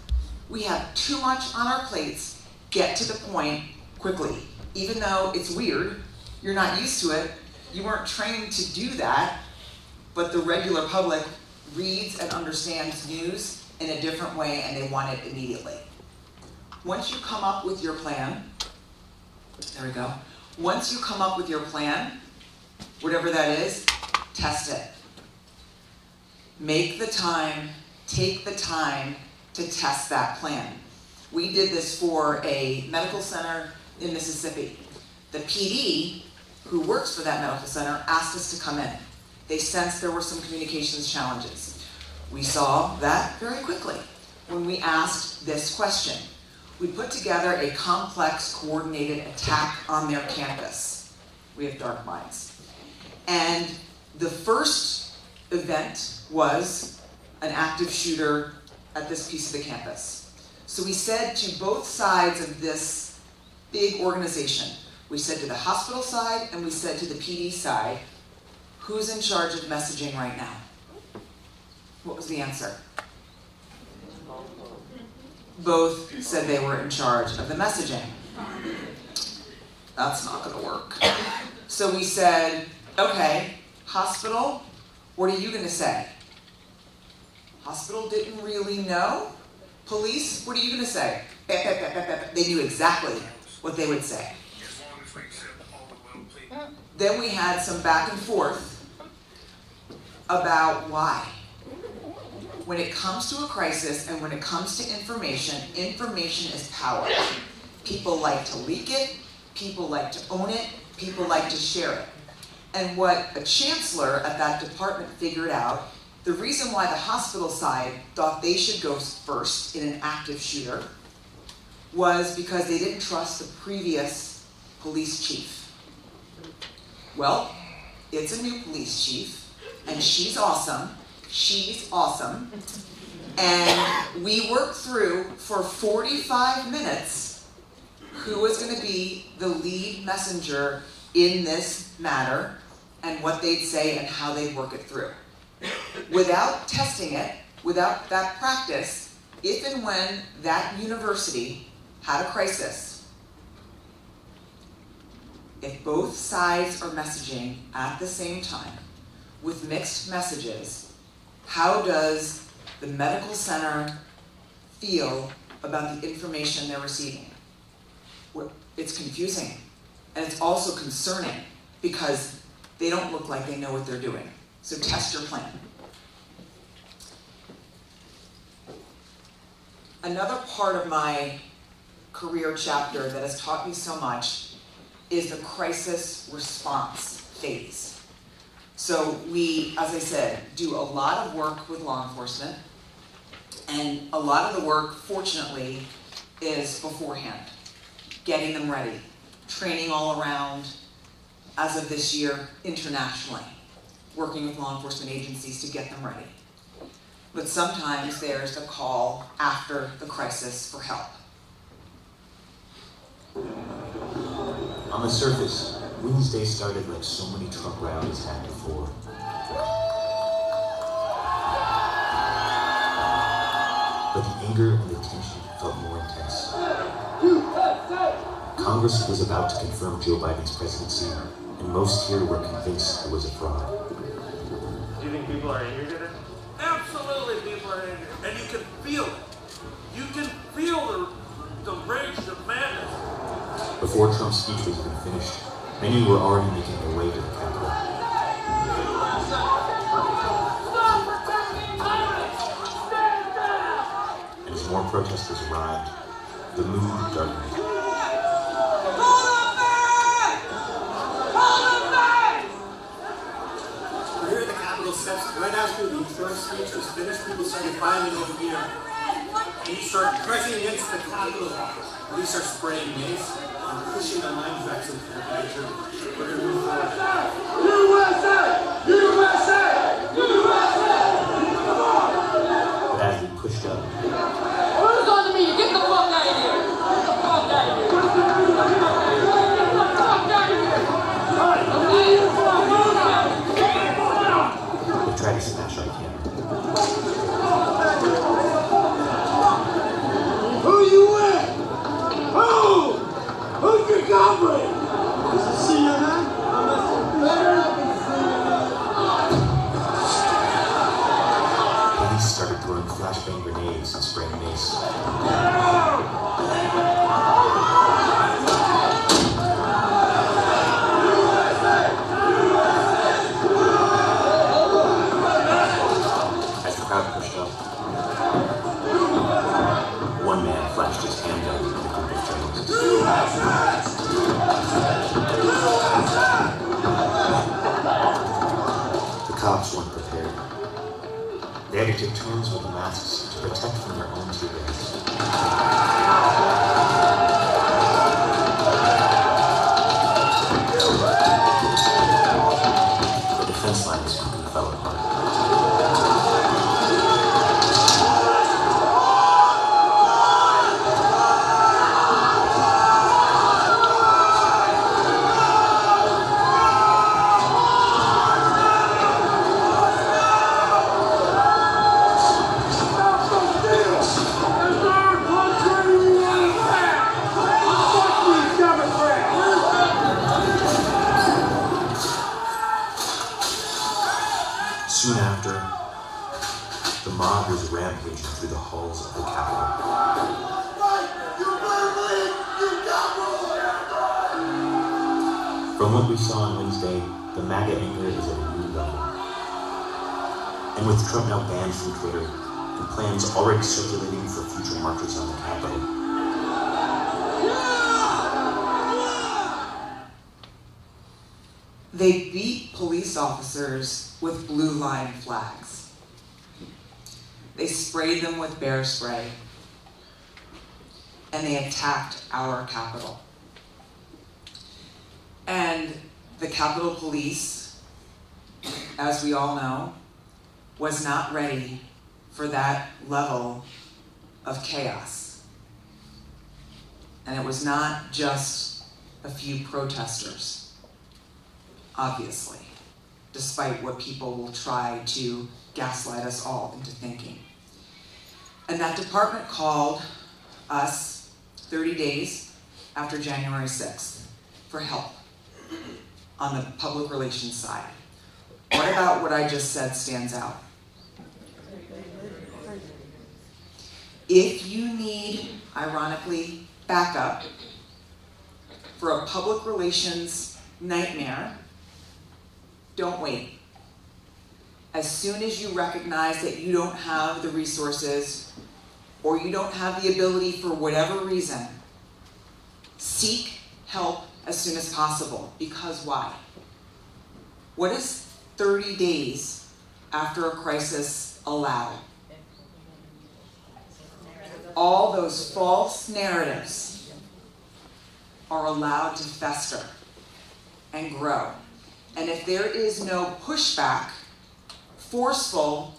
We have too much on our plates. Get to the point quickly. Even though it's weird, you're not used to it, you weren't trained to do that, but the regular public reads and understands news in a different way and they want it immediately. Once you come up with your plan, there we go. Once you come up with your plan, whatever that is, test it. Make the time, take the time to test that plan. We did this for a medical center in Mississippi. The PD, who works for that medical center, asked us to come in. They sensed there were some communications challenges. We saw that very quickly when we asked this question. We put together a complex, coordinated attack on their campus. We have dark minds. And the first event was an active shooter at this piece of the campus. So we said to both sides of this big organization, we said to the hospital side and we said to the PD side, who's in charge of messaging right now? What was the answer? Both said they were in charge of the messaging. that's not gonna work. So we said, okay, hospital, what are you gonna say? Hospital didn't really know. Police, what are you gonna say? They knew exactly what they would say. Then we had some back and forth about why. When it comes to a crisis and when it comes to information, information is power. People like to leak it, people like to own it, people like to share it. And what a chancellor at that department figured out, the reason why the hospital side thought they should go first in an active shooter was because they didn't trust the previous police chief. Well, it's a new police chief, and she's awesome. She's awesome. And we worked through for 45 minutes who was going to be the lead messenger in this matter and what they'd say and how they'd work it through. Without testing it, without that practice, if and when that university had a crisis, if both sides are messaging at the same time with mixed messages, how does the medical center feel about the information they're receiving? It's confusing, and it's also concerning because they don't look like they know what they're doing. So test your plan. Another part of my career chapter that has taught me so much is the crisis response phase. So we, as I said, do a lot of work with law enforcement, and a lot of the work, fortunately, is beforehand, getting them ready, training all around, as of this year, internationally, working with law enforcement agencies to get them ready. But sometimes there's a call after the crisis for help. On the surface, Wednesday started like so many Trump rallies had before. But the anger and the tension felt more intense. Congress was about to confirm Joe Biden's presidency, and most here were convinced it was a fraud. Do you think people are angry today? Absolutely, people are angry, and you can feel it. You can feel the rage, the madness. Before Trump's speech was even finished, many were already making their way to the Capitol. And as more protesters arrived, the mood darkened. We're here at the Capitol steps. Right after the first speech was finished, people started filing over here. And you start pressing against the Capitol. Police are spraying mace and pushing the lines back so we're going to move forward. USA! USA! USA! But as they pushed up, Who's on to me? Get the fuck out of here! Get the fuck out of here! Get the fuck out of here! they tried to smash our camera. Who you with? Who? Who's your comrade? Is it CNN? Police started throwing flashbang grenades and spraying mace. As the crowd pushed up, one man flashed his handgun at the group of journalists. The cops weren't prepared. They had to take turns with the masks to protect from their own tear gas. The defense lines quickly fell apart. Soon after, the mob was rampaging through the halls of the Capitol. From what we saw on Wednesday, the MAGA anger is at a new level. And with Trump now banned from Twitter, and plans already circulating for future marches on the Capitol, they beat police officers with blue line flags. They sprayed them with bear spray, and they attacked our Capitol. And the Capitol Police, as we all know, was not ready for that level of chaos. And it was not just a few protesters, obviously, despite what people will try to gaslight us all into thinking. And that department called us 30 days after January 6th for help on the public relations side. What about what I just said stands out? If you need, ironically, backup for a public relations nightmare, don't wait. As soon as you recognize that you don't have the resources or you don't have the ability for whatever reason, seek help as soon as possible. Because why? What does 30 days after a crisis allow? All those false narratives are allowed to fester and grow. And if there is no pushback, forceful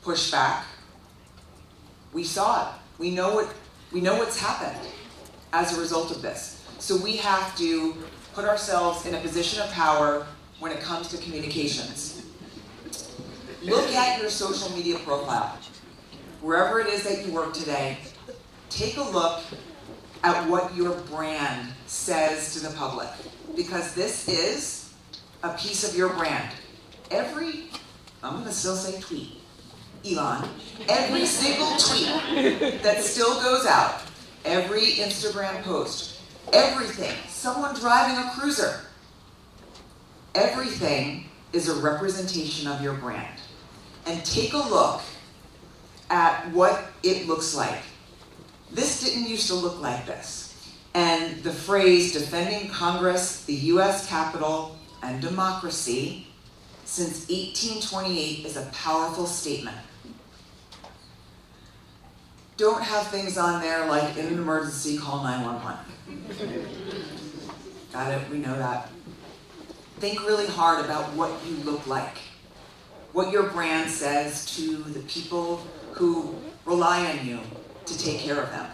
pushback, we saw it. We know what's happened as a result of this. So we have to put ourselves in a position of power when it comes to communications. Look at your social media profile. Wherever it is that you work today, take a look at what your brand says to the public, because this is a piece of your brand. I'm gonna still say tweet, Elon, every single tweet that still goes out, every Instagram post, everything, someone driving a cruiser, everything is a representation of your brand. And take a look at what it looks like. This didn't used to look like this. And the phrase defending Congress, the US Capitol, and democracy since 1828 is a powerful statement. Don't have things on there like in an emergency, call 911. Got it, we know that. Think really hard about what you look like, what your brand says to the people who rely on you to take care of them.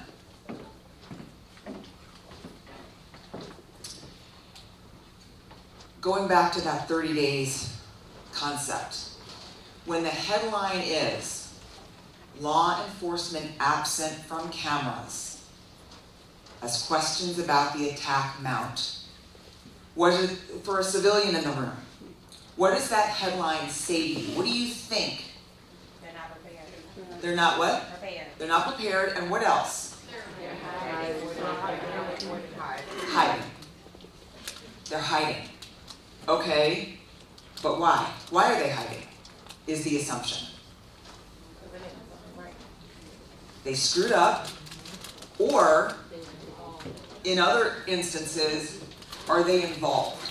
Going back to that 30 days concept, when the headline is law enforcement absent from cameras as questions about the attack mount, for a civilian in the room, what does that headline say to you? What do you think? They're not prepared. They're not what? Prepared. They're not prepared, and what else? Hiding. They're hiding. Okay, but why? Why are they hiding? Is the assumption. They screwed up, or in other instances, are they involved?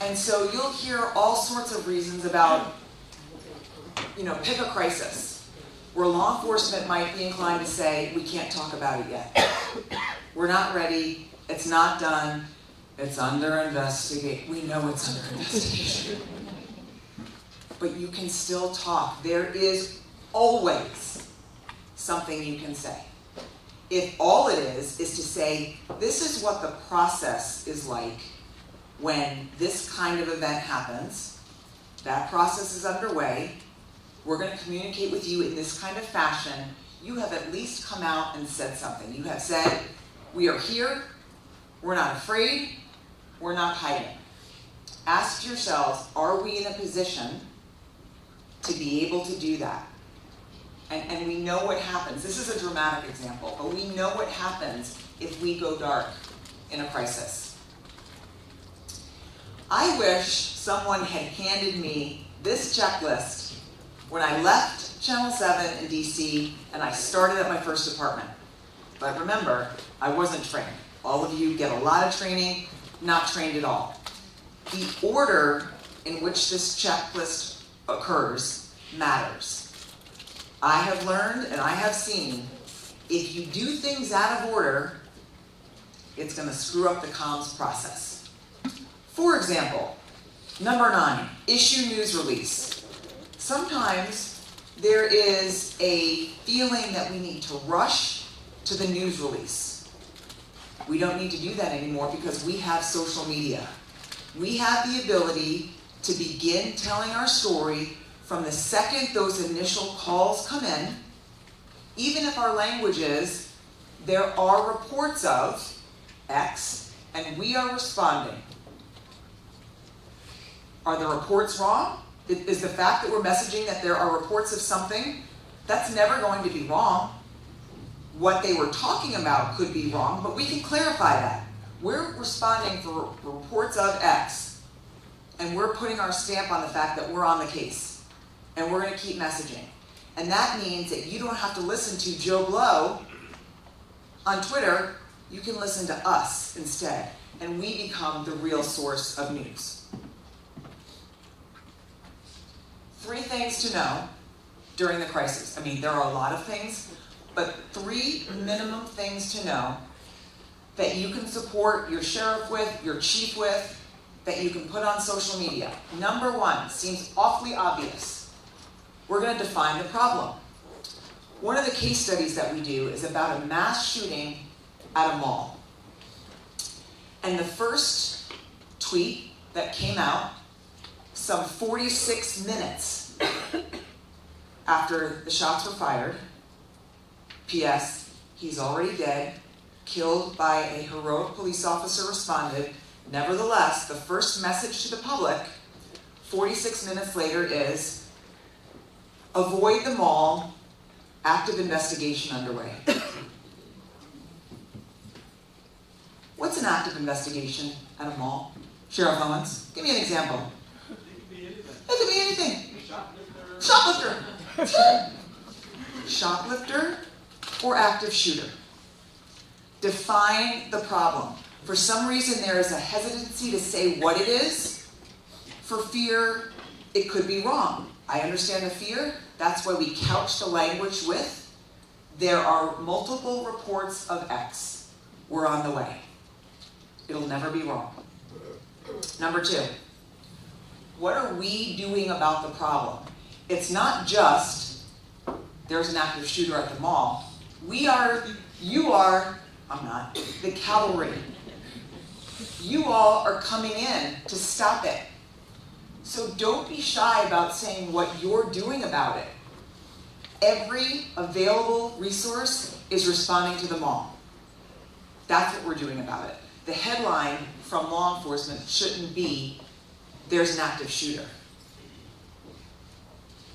And so you'll hear all sorts of reasons about, pick a crisis, where law enforcement might be inclined to say, we can't talk about it yet. We're not ready, it's not done, it's under investigation. We know it's under investigation. But you can still talk. There is always something you can say. If all it is to say, this is what the process is like when this kind of event happens, that process is underway, we're going to communicate with you in this kind of fashion, you have at least come out and said something. You have said, we are here, we're not afraid, we're not hiding. Ask yourselves, are we in a position to be able to do that. And we know what happens. This is a dramatic example, but we know what happens if we go dark in a crisis. I wish someone had handed me this checklist when I left Channel 7 in DC and I started at my first department. But remember, I wasn't trained. All of you get a lot of training, not trained at all. The order in which this checklist occurs matters. I have learned and I have seen, if you do things out of order, it's going to screw up the comms process. For example, number 9, issue news release. Sometimes there is a feeling that we need to rush to the news release. We don't need to do that anymore because we have social media. We have the ability to begin telling our story from the second those initial calls come in, even if our language is, there are reports of X, and we are responding. Are the reports wrong? Is the fact that we're messaging that there are reports of something, that's never going to be wrong. What they were talking about could be wrong, but we can clarify that. We're responding for reports of X, and we're putting our stamp on the fact that we're on the case. And we're going to keep messaging. And that means that you don't have to listen to Joe Blow on Twitter. You can listen to us instead. And we become the real source of news. 3 things to know during the crisis. I mean, there are a lot of things, but 3 minimum things to know that you can support your sheriff with, your chief with, that you can put on social media. Number 1, seems awfully obvious. We're going to define the problem. One of the case studies that we do is about a mass shooting at a mall. And the first tweet that came out, some 46 minutes after the shots were fired, P.S., he's already dead, killed by a heroic police officer responded. Nevertheless, the first message to the public, 46 minutes later is, avoid the mall, active investigation underway. What's an active investigation at a mall? Sheriff Owens, give me an example. It could be anything. Shoplifter. Sure. Shoplifter or active shooter. Define the problem. For some reason, there is a hesitancy to say what it is. For fear, it could be wrong. I understand the fear. That's why we couch the language with, there are multiple reports of X. We're on the way. It'll never be wrong. Number 2, what are we doing about the problem? It's not just, there's an active shooter at the mall. You are, I'm not, the cavalry. You all are coming in to stop it. So don't be shy about saying what you're doing about it. Every available resource is responding to the mall. That's what we're doing about it. The headline from law enforcement shouldn't be, there's an active shooter.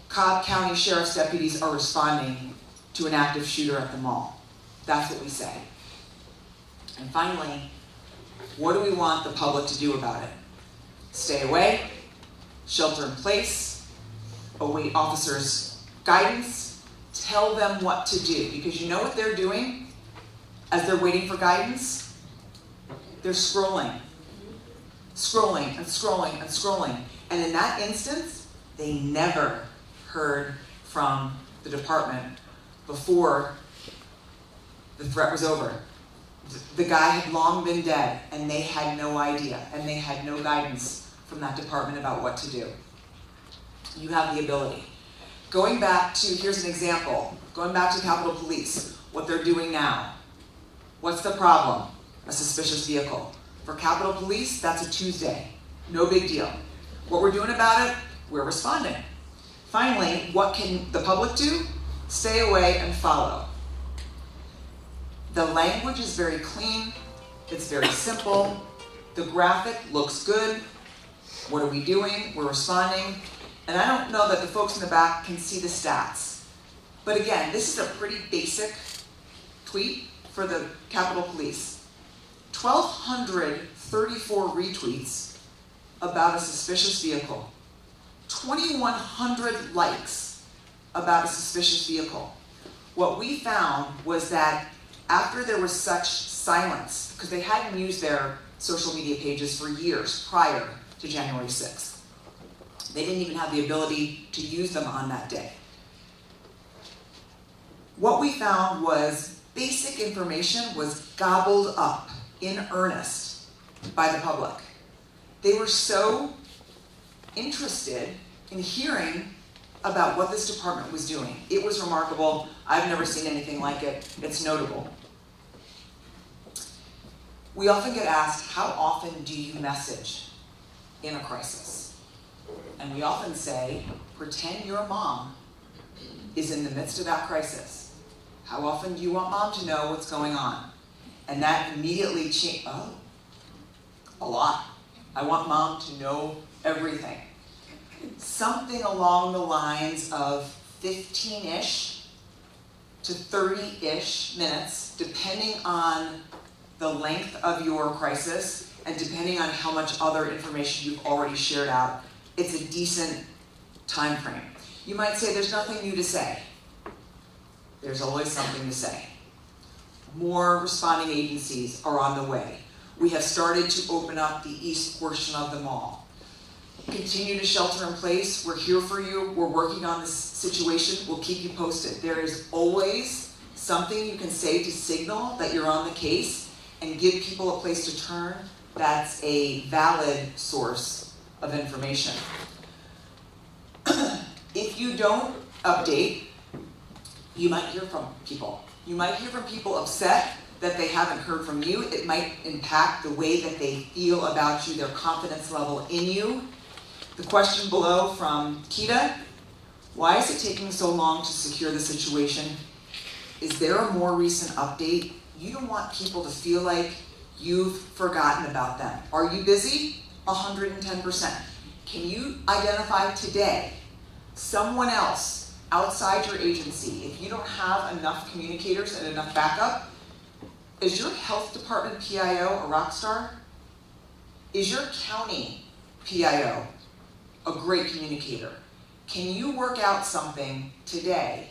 Cobb County Sheriff's deputies are responding to an active shooter at the mall. That's what we say. And finally, what do we want the public to do about it? Stay away, shelter in place, await officers' guidance, tell them what to do. Because you know what they're doing as they're waiting for guidance? They're scrolling. Scrolling and scrolling and scrolling. And in that instance, they never heard from the department before the threat was over. The guy had long been dead, and they had no idea, and they had no guidance from that department about what to do. You have the ability. Going back to, here's an example, going back to Capitol Police, what they're doing now. What's the problem? A suspicious vehicle. For Capitol Police, that's a Tuesday. No big deal. What we're doing about it, we're responding. Finally, what can the public do? Stay away and follow. The language is very clean. It's very simple. The graphic looks good. What are we doing? We're responding. And I don't know that the folks in the back can see the stats. But again, this is a pretty basic tweet for the Capitol Police. 1,234 retweets about a suspicious vehicle. 2,100 likes about a suspicious vehicle. What we found was that after there was such silence, because they hadn't used their social media pages for years prior to January 6th. They didn't even have the ability to use them on that day. What we found was basic information was gobbled up in earnest by the public. They were so interested in hearing about what this department was doing. It was remarkable. I've never seen anything like it. It's notable. We often get asked, how often do you message in a crisis? And we often say, pretend your mom is in the midst of that crisis. How often do you want mom to know what's going on? And that immediately changed. Oh, a lot. I want mom to know everything. Something along the lines of 15-ish to 30-ish minutes, depending on the length of your crisis and depending on how much other information you've already shared out. It's a decent time frame. You might say there's nothing new to say. There's always something to say. More responding agencies are on the way. We have started to open up the east portion of the mall. Continue to shelter in place. We're here for you. We're working on this situation. We'll keep you posted. There is always something you can say to signal that you're on the case and give people a place to turn. That's a valid source of information. If you don't update, you might hear from people. You might hear from people upset that they haven't heard from you. It might impact the way that they feel about you, their confidence level in you. The question below from Kita, why is it taking so long to secure the situation? Is there a more recent update? You don't want people to feel like you've forgotten about them. Are you busy? 110%. Can you identify today someone else outside your agency? If you don't have enough communicators and enough backup, is your health department PIO a rock star? Is your county PIO a great communicator? Can you work out something today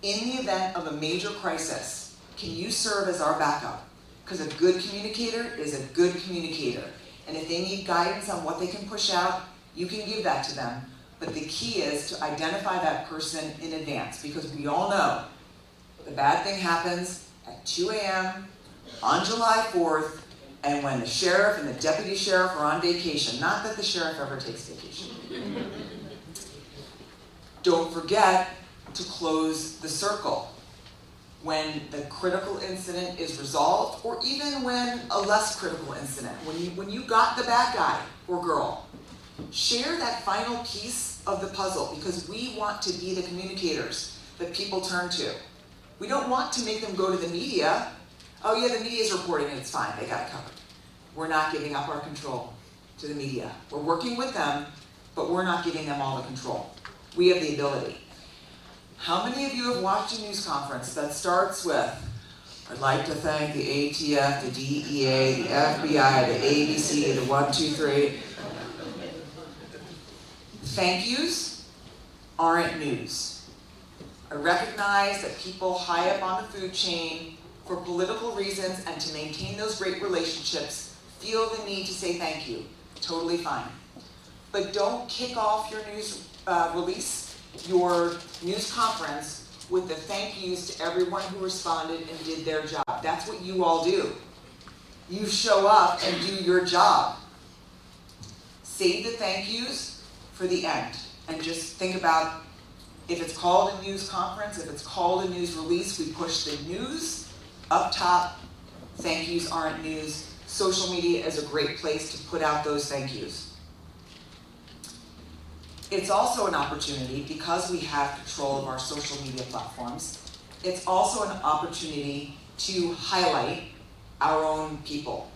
in the event of a major crisis? Can you serve as our backup? Because a good communicator is a good communicator. And if they need guidance on what they can push out, you can give that to them. But the key is to identify that person in advance, because we all know the bad thing happens at 2 a.m. on July 4th, and when the sheriff and the deputy sheriff are on vacation. Not that the sheriff ever takes vacation. Don't forget to close the circle. When the critical incident is resolved, or even when a less critical incident, when you got the bad guy or girl, share that final piece of the puzzle, because we want to be the communicators that people turn to. We don't want to make them go to the media. Oh yeah, the media's reporting and it's fine, they got it covered. We're not giving up our control to the media. We're working with them, but we're not giving them all the control. We have the ability. How many of you have watched a news conference that starts with, I'd like to thank the ATF, the DEA, the FBI, the ABC, the 1, 2, 3. Thank yous aren't news. I recognize that people high up on the food chain, for political reasons and to maintain those great relationships, feel the need to say thank you. Totally fine. But don't kick off your news release, your news conference, with the thank yous to everyone who responded and did their job. That's what you all do. You show up and do your job. Save the thank yous for the end. And just think about, if it's called a news conference, if it's called a news release, we push the news up top. Thank yous aren't news. Social media is a great place to put out those thank yous. It's also an opportunity, because we have control of our social media platforms, it's also an opportunity to highlight our own people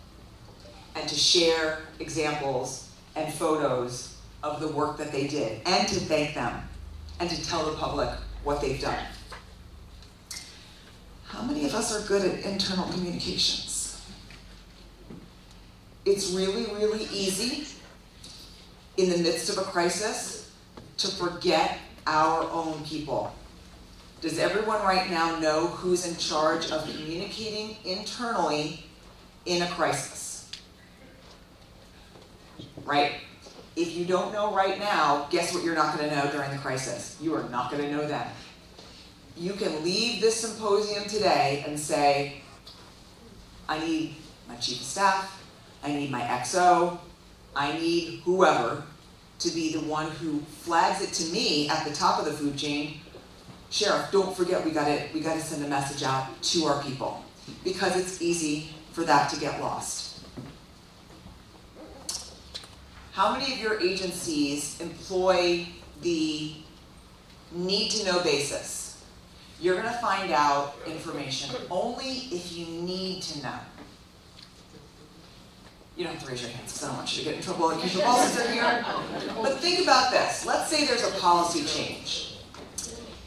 and to share examples and photos of the work that they did and to thank them and to tell the public what they've done. How many of us are good at internal communications? It's really, really easy in the midst of a crisis to forget our own people. Does everyone right now know who's in charge of communicating internally in a crisis? Right? If you don't know right now, guess what you're not going to know during the crisis? You are not going to know then. You can leave this symposium today and say, I need my chief of staff, I need my XO, I need whoever to be the one who flags it to me at the top of the food chain. Sheriff, don't forget we gotta send a message out to our people, because it's easy for that to get lost. How many of your agencies employ the need to know basis? You're gonna find out information only if you need to know. You don't have to raise your hands because I don't want you to get in trouble in case your bosses are here. But think about this. Let's say there's a policy change.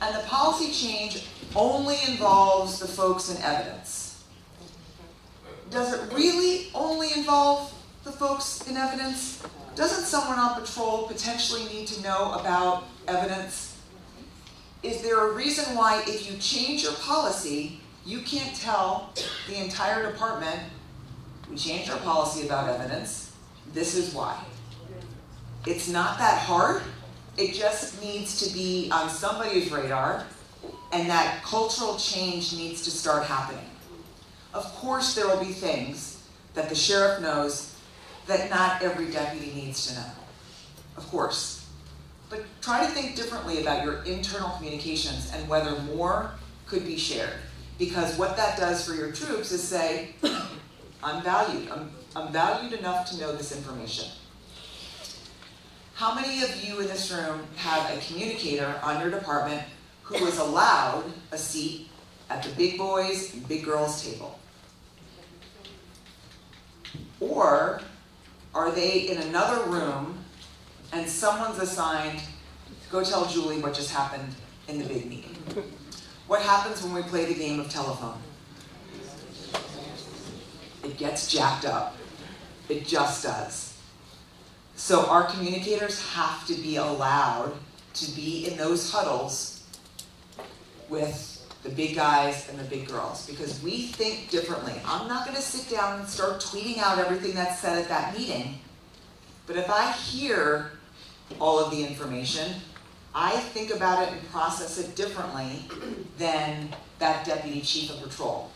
And the policy change only involves the folks in evidence. Does it really only involve the folks in evidence? Doesn't someone on patrol potentially need to know about evidence? Is there a reason why if you change your policy, you can't tell the entire department, we changed our policy about evidence, this is why? It's not that hard. It just needs to be on somebody's radar, and that cultural change needs to start happening. Of course, there will be things that the sheriff knows that not every deputy needs to know. Of course. But try to think differently about your internal communications and whether more could be shared. Because what that does for your troops is say, I'm valued. I'm valued enough to know this information. How many of you in this room have a communicator on your department who is allowed a seat at the big boys and big girls table? Or are they in another room and someone's assigned, go tell Julie what just happened in the big meeting? What happens when we play the game of telephone? It gets jacked up. It just does. So our communicators have to be allowed to be in those huddles with the big guys and the big girls, because we think differently. I'm not going to sit down and start tweeting out everything that's said at that meeting, but if I hear all of the information, I think about it and process it differently than that deputy chief of patrol,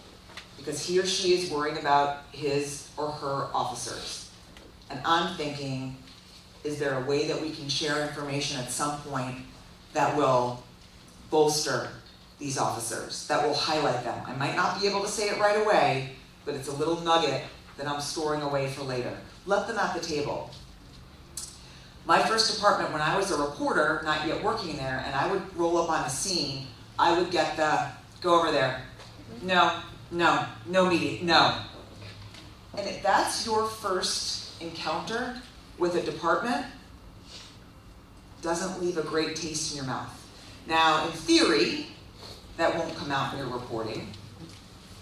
because he or she is worrying about his or her officers. And I'm thinking, is there a way that we can share information at some point that will bolster these officers, that will highlight them? I might not be able to say it right away, but it's a little nugget that I'm storing away for later. Let them at the table. My first department, when I was a reporter, not yet working there, and I would roll up on a scene, I would get the, go over there. No meeting, no. And if that's your first encounter with a department, doesn't leave a great taste in your mouth. Now, in theory, that won't come out in your reporting,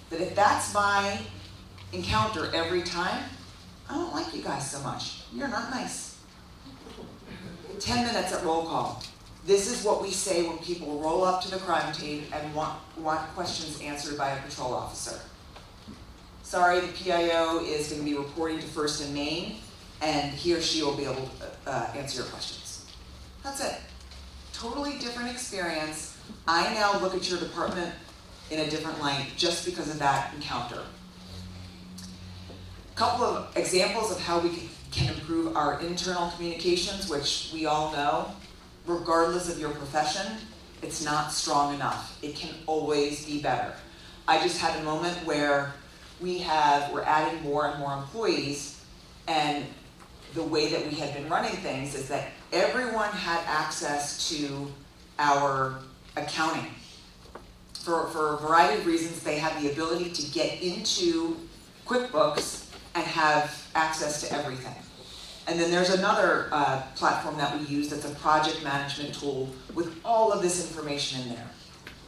but if that's my encounter every time, I don't like you guys so much. You're not nice. 10 minutes at roll call. This is what we say when people roll up to the crime scene and want questions answered by a patrol officer. Sorry, the PIO is going to be reporting to First and Main, and he or she will be able to answer your questions. That's it. Totally different experience. I now look at your department in a different light just because of that encounter. A couple of examples of how we can improve our internal communications, which we all know, regardless of your profession, it's not strong enough. It can always be better. I just had a moment where we're adding more and more employees, and the way that we had been running things is that everyone had access to our accounting. For a variety of reasons, they had the ability to get into QuickBooks and have access to everything. And then there's another platform that we use that's a project management tool with all of this information in there.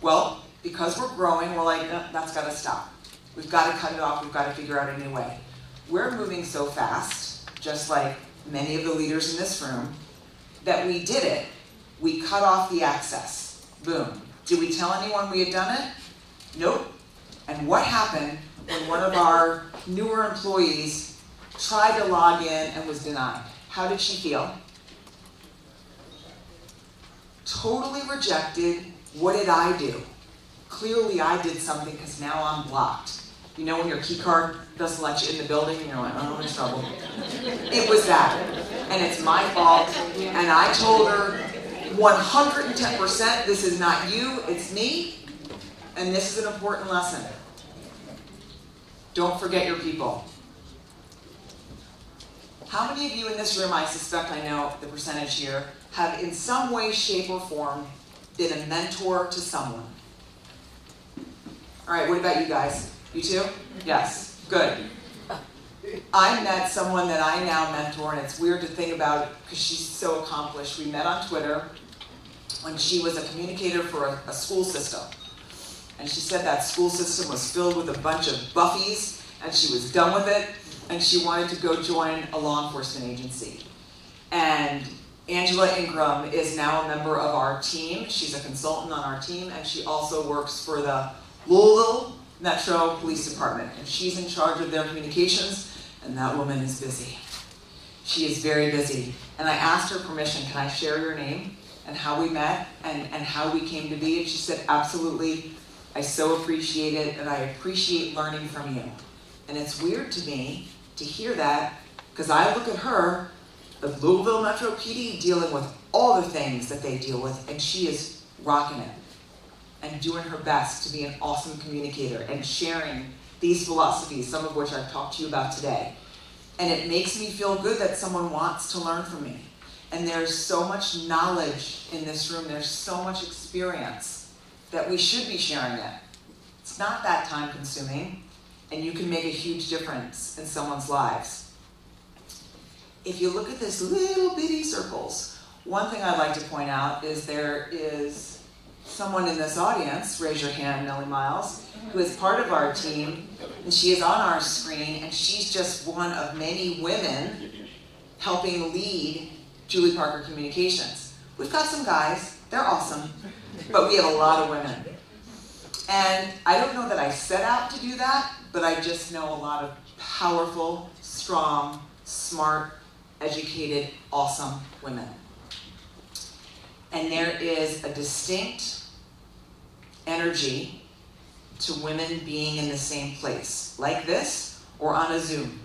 Well, because we're growing, we're like, no, that's gotta stop. We've gotta cut it off, we've gotta figure out a new way. We're moving so fast, just like many of the leaders in this room, that we did it. We cut off the access. Boom. Did we tell anyone we had done it? Nope. And what happened when one of our newer employees tried to log in and was denied? How did she feel? Totally rejected. What did I do? Clearly I did something because now I'm blocked. You know when your key card doesn't let you in the building and you're like, oh, I'm in trouble. It was that. And it's my fault. And I told her 110%, this is not you, it's me. And this is an important lesson. Don't forget your people. How many of you in this room, I suspect I know the percentage here, have in some way, shape, or form been a mentor to someone? All right, what about you guys? You too? Yes, good. I met someone that I now mentor, and it's weird to think about because she's so accomplished. We met on Twitter when she was a communicator for a school system. And she said that school system was filled with a bunch of buffies, and she was done with it, and she wanted to go join a law enforcement agency. And Angela Ingram is now a member of our team. She's a consultant on our team, and she also works for the Louisville Metro Police Department. And she's in charge of their communications, and that woman is busy. She is very busy. And I asked her permission, can I share your name and how we met and how we came to be? And she said, absolutely. I so appreciate it, and I appreciate learning from you. And it's weird to me to hear that, because I look at her, the Louisville Metro PD, dealing with all the things that they deal with, and she is rocking it and doing her best to be an awesome communicator and sharing these philosophies, some of which I've talked to you about today. And it makes me feel good that someone wants to learn from me. And there's so much knowledge in this room, there's so much experience that we should be sharing it. It's not that time consuming, and you can make a huge difference in someone's lives. If you look at this little bitty circles, one thing I'd like to point out is there is someone in this audience, raise your hand, Nellie Miles, who is part of our team, and she is on our screen, and she's just one of many women helping lead Julie Parker Communications. We've got some guys, they're awesome, but we have a lot of women. And I don't know that I set out to do that, but I just know a lot of powerful, strong, smart, educated, awesome women. And there is a distinct energy to women being in the same place, like this, or on a Zoom.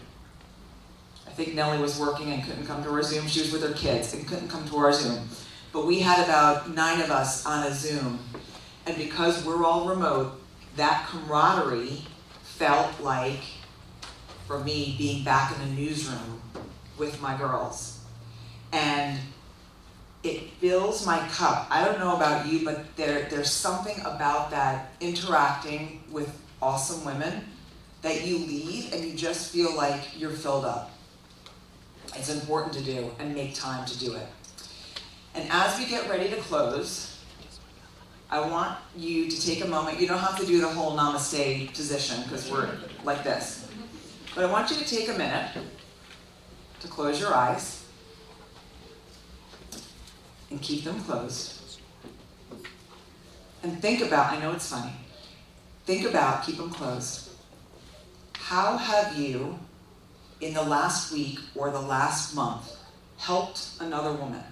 I think Nellie was working and couldn't come to our Zoom. She was with her kids and couldn't come to our Zoom. But we had about 9 of us on a Zoom. And because we're all remote, that camaraderie felt like, for me, being back in the newsroom with my girls. And it fills my cup. I don't know about you, but there's something about that interacting with awesome women that you leave and you just feel like you're filled up. It's important to do and make time to do it. And as we get ready to close, I want you to take a moment. You don't have to do the whole namaste position because we're like this. But I want you to take a minute to close your eyes and keep them closed. And think about, I know it's funny, think about, keep them closed. How have you, in the last week or the last month, helped another woman?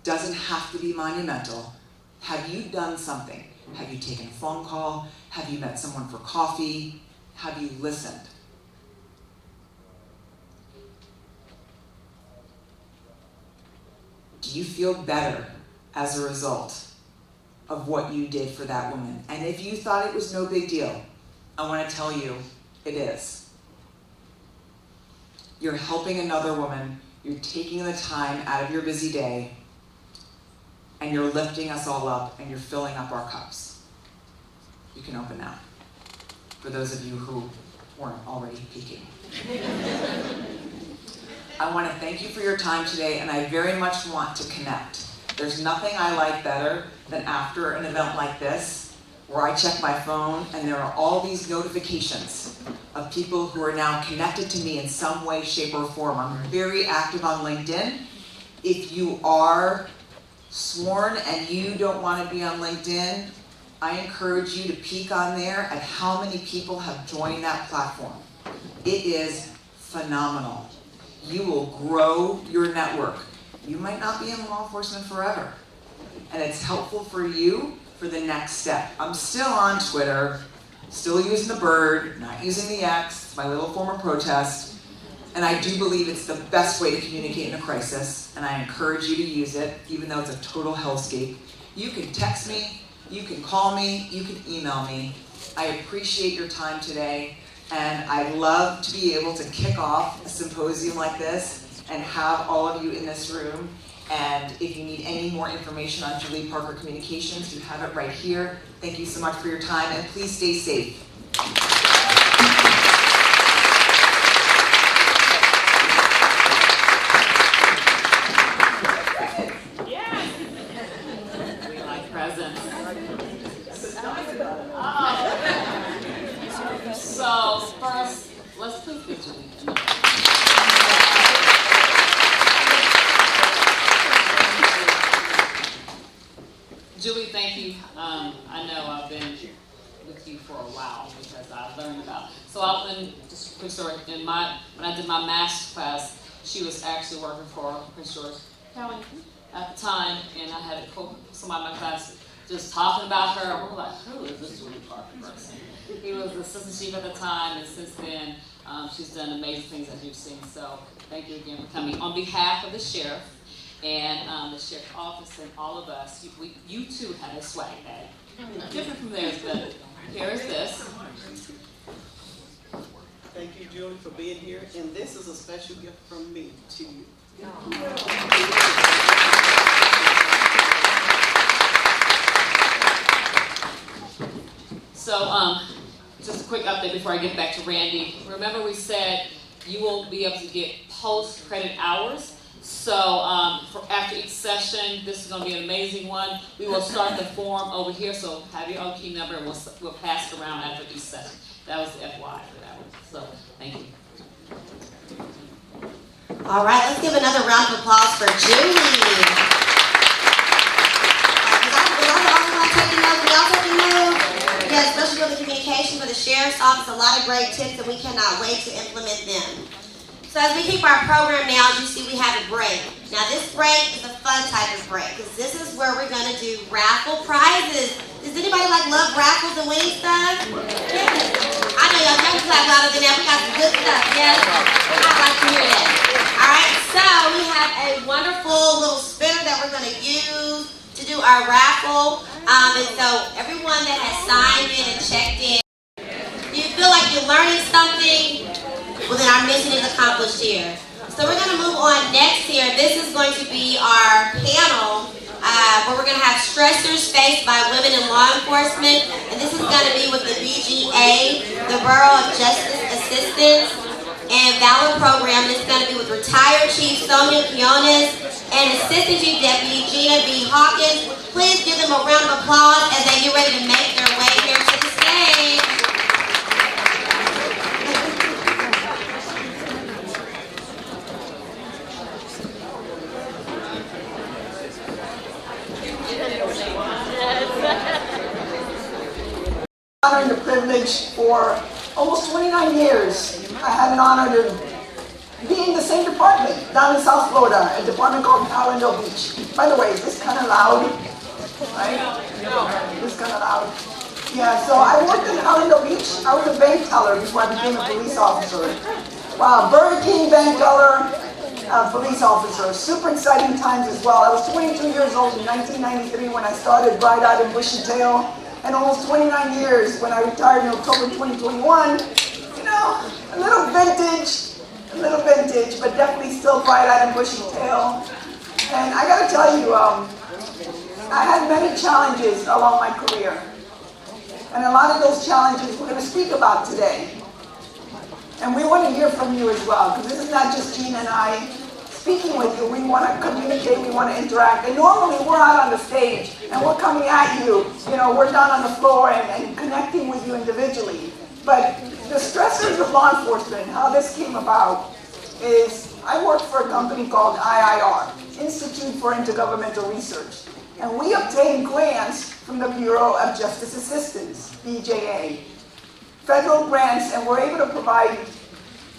Doesn't have to be monumental. Have you done something? Have you taken a phone call? Have you met someone for coffee? Have you listened? Do you feel better as a result of what you did for that woman? And if you thought it was no big deal, I want to tell you, it is. You're helping another woman, you're taking the time out of your busy day, and you're lifting us all up, and you're filling up our cups. You can open now, for those of you who weren't already peeking. I want to thank you for your time today, and I very much want to connect. There's nothing I like better than after an event like this, where I check my phone and there are all these notifications of people who are now connected to me in some way, shape, or form. I'm very active on LinkedIn. If you are sworn and you don't want to be on LinkedIn, I encourage you to peek on there at how many people have joined that platform. It is phenomenal. You will grow your network. You might not be in law enforcement forever, and it's helpful for you for the next step. I'm still on Twitter, still using the bird, not using the X, it's my little form of protest, and I do believe it's the best way to communicate in a crisis, and I encourage you to use it, even though it's a total hellscape. You can text me, you can call me, you can email me. I appreciate your time today, and I'd love to be able to kick off a symposium like this and have all of you in this room. And if you need any more information on Julie Parker Communications, you have it right here. Thank you so much for your time, and please stay safe. We like presents. So first, let's please get Julie. Julie, thank you. I know I've been with you for a while because I've learned about. So just a quick story. When I did my master's class, she was actually working for Prince George County at the time, and I had somebody in my class just talking about her. We were like, who is this Julie Parker person? He was the assistant chief at the time, and since then, she's done amazing things as you've seen. So thank you again for coming. On behalf of the sheriff and the sheriff's office and all of us, you too had a swag bag. Different from theirs, but here is this. Thank you, Julie, for being here, and this is a special gift from me to you. So, just a quick update before I get back to Randy. Remember we said you will be able to get post-credit hours. So, for after each session, this is going to be an amazing one. We will start the form over here, so have your OT number, and we'll pass it around after each session. That was the FY for that one. So, thank you. All right, let's give another round of applause for Julie. Yes, especially with the communication for the sheriff's office, a lot of great tips, and we cannot wait to implement them. So as we keep our program now, as you see, we have a break. Now this break is a fun type of break, because this is where we're going to do raffle prizes. Does anybody love raffles and winning stuff? Yes. I know y'all can clap louder than that. We got some good stuff, yes? I'd like to hear that. All right, so we have a wonderful little spinner that we're going to use to do our raffle. And so everyone that has signed in and checked in, do you feel like you're learning something? Well, then our mission is accomplished here. So we're going to move on next here. This is going to be our panel where we're going to have stressors faced by women in law enforcement. And this is going to be with the BGA, the Borough of Justice Assistance and Valor Program. And it's going to be with retired Chief Sonia Quiones and Assistant Chief Deputy Gina B. Hawkins. Please give them a round of applause as they get ready to make their way here to the stage. Honor and the privilege for almost 29 years. I had an honor to be in the same department down in South Florida, a department called Allendale Beach. By the way, is this kind of loud? Right? This kind of loud. Yeah, so I worked in Allendale Beach. I was a bank teller before I became a police officer. Wow, Burger King bank teller, police officer. Super exciting times as well. I was 22 years old in 1993 when I started, bright-eyed and bushy-tailed. And almost 29 years when I retired in October 2021. You know, a little vintage, but definitely still bright-eyed and bushy-tailed. And I gotta tell you, I had many challenges along my career. And a lot of those challenges we're gonna speak about today. And we want to hear from you as well, because this is not just Gina and I speaking with you. We want to communicate, we want to interact. And normally we're out on the stage and we're coming at you. You know, we're down on the floor and connecting with you individually. But the stressors of law enforcement, how this came about, is I work for a company called IIR, Institute for Intergovernmental Research. And we obtain grants from the Bureau of Justice Assistance, BJA. Federal grants, and we're able to provide,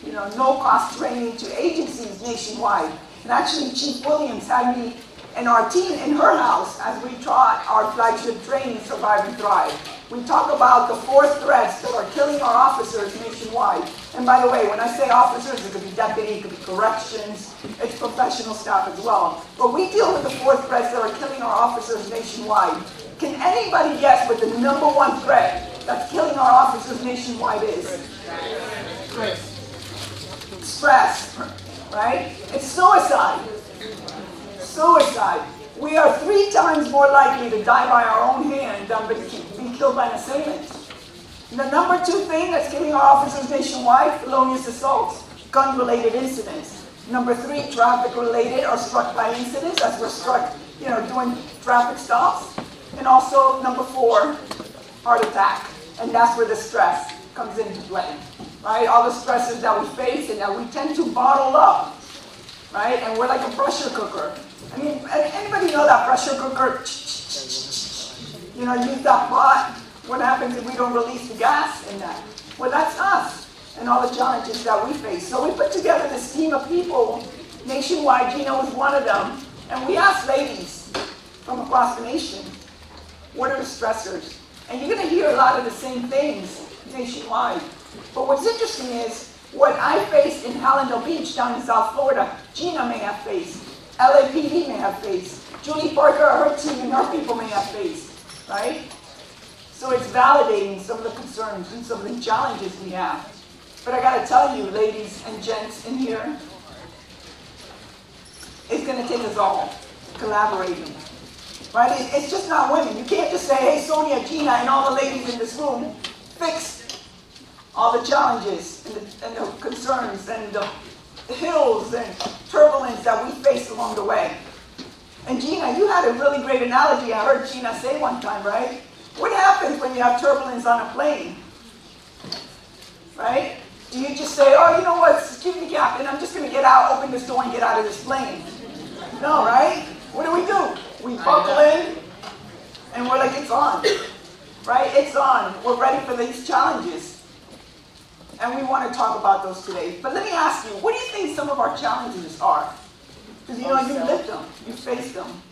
you know, no-cost training to agencies nationwide. And actually, Chief Williams had me and our team in her house as we taught our flagship training, Survive and Thrive. We talk about the 4 threats that are killing our officers nationwide. And by the way, when I say officers, it could be deputy, it could be corrections, it's professional staff as well. But we deal with the 4 threats that are killing our officers nationwide. Can anybody guess what the #1 threat that's killing our officers nationwide is? Stress, right? It's suicide. Suicide. We are 3 times more likely to die by our own hand than be killed by an assailant. The #2 thing that's killing our officers nationwide, felonious assaults, gun-related incidents. #3, traffic-related or struck-by incidents, as we're struck, you know, doing traffic stops. And also #4, heart attack. And that's where the stress comes into play, right? All the stresses that we face and that we tend to bottle up, right? And we're like a pressure cooker. I mean, anybody know that pressure cooker? You know, use that pot. What happens if we don't release the gas in that? Well, that's us and all the challenges that we face. So we put together this team of people nationwide. Gina was one of them. And we asked ladies from across the nation, what are the stressors? And you're going to hear a lot of the same things nationwide. But what's interesting is what I faced in Hallandale Beach down in South Florida, Gina may have faced, LAPD may have faced, Julie Parker, her team, and her people may have faced, right? So it's validating some of the concerns and some of the challenges we have. But I got to tell you, ladies and gents in here, it's going to take us all collaborating. Right? It's just not women. You can't just say, hey, Sonia, Gina, and all the ladies in this room, fix all the challenges and the concerns and the hills and turbulence that we face along the way. And Gina, you had a really great analogy I heard Gina say one time, right? What happens when you have turbulence on a plane? Right? Do you just say, oh, you know what, excuse me, Captain, I'm just going to get out, open this door, and get out of this plane? No, right? What do? We buckle in, and we're like, it's on, right? It's on. We're ready for these challenges. And we want to talk about those today. But let me ask you, what do you think some of our challenges are? Because you know, you lived them, you faced them.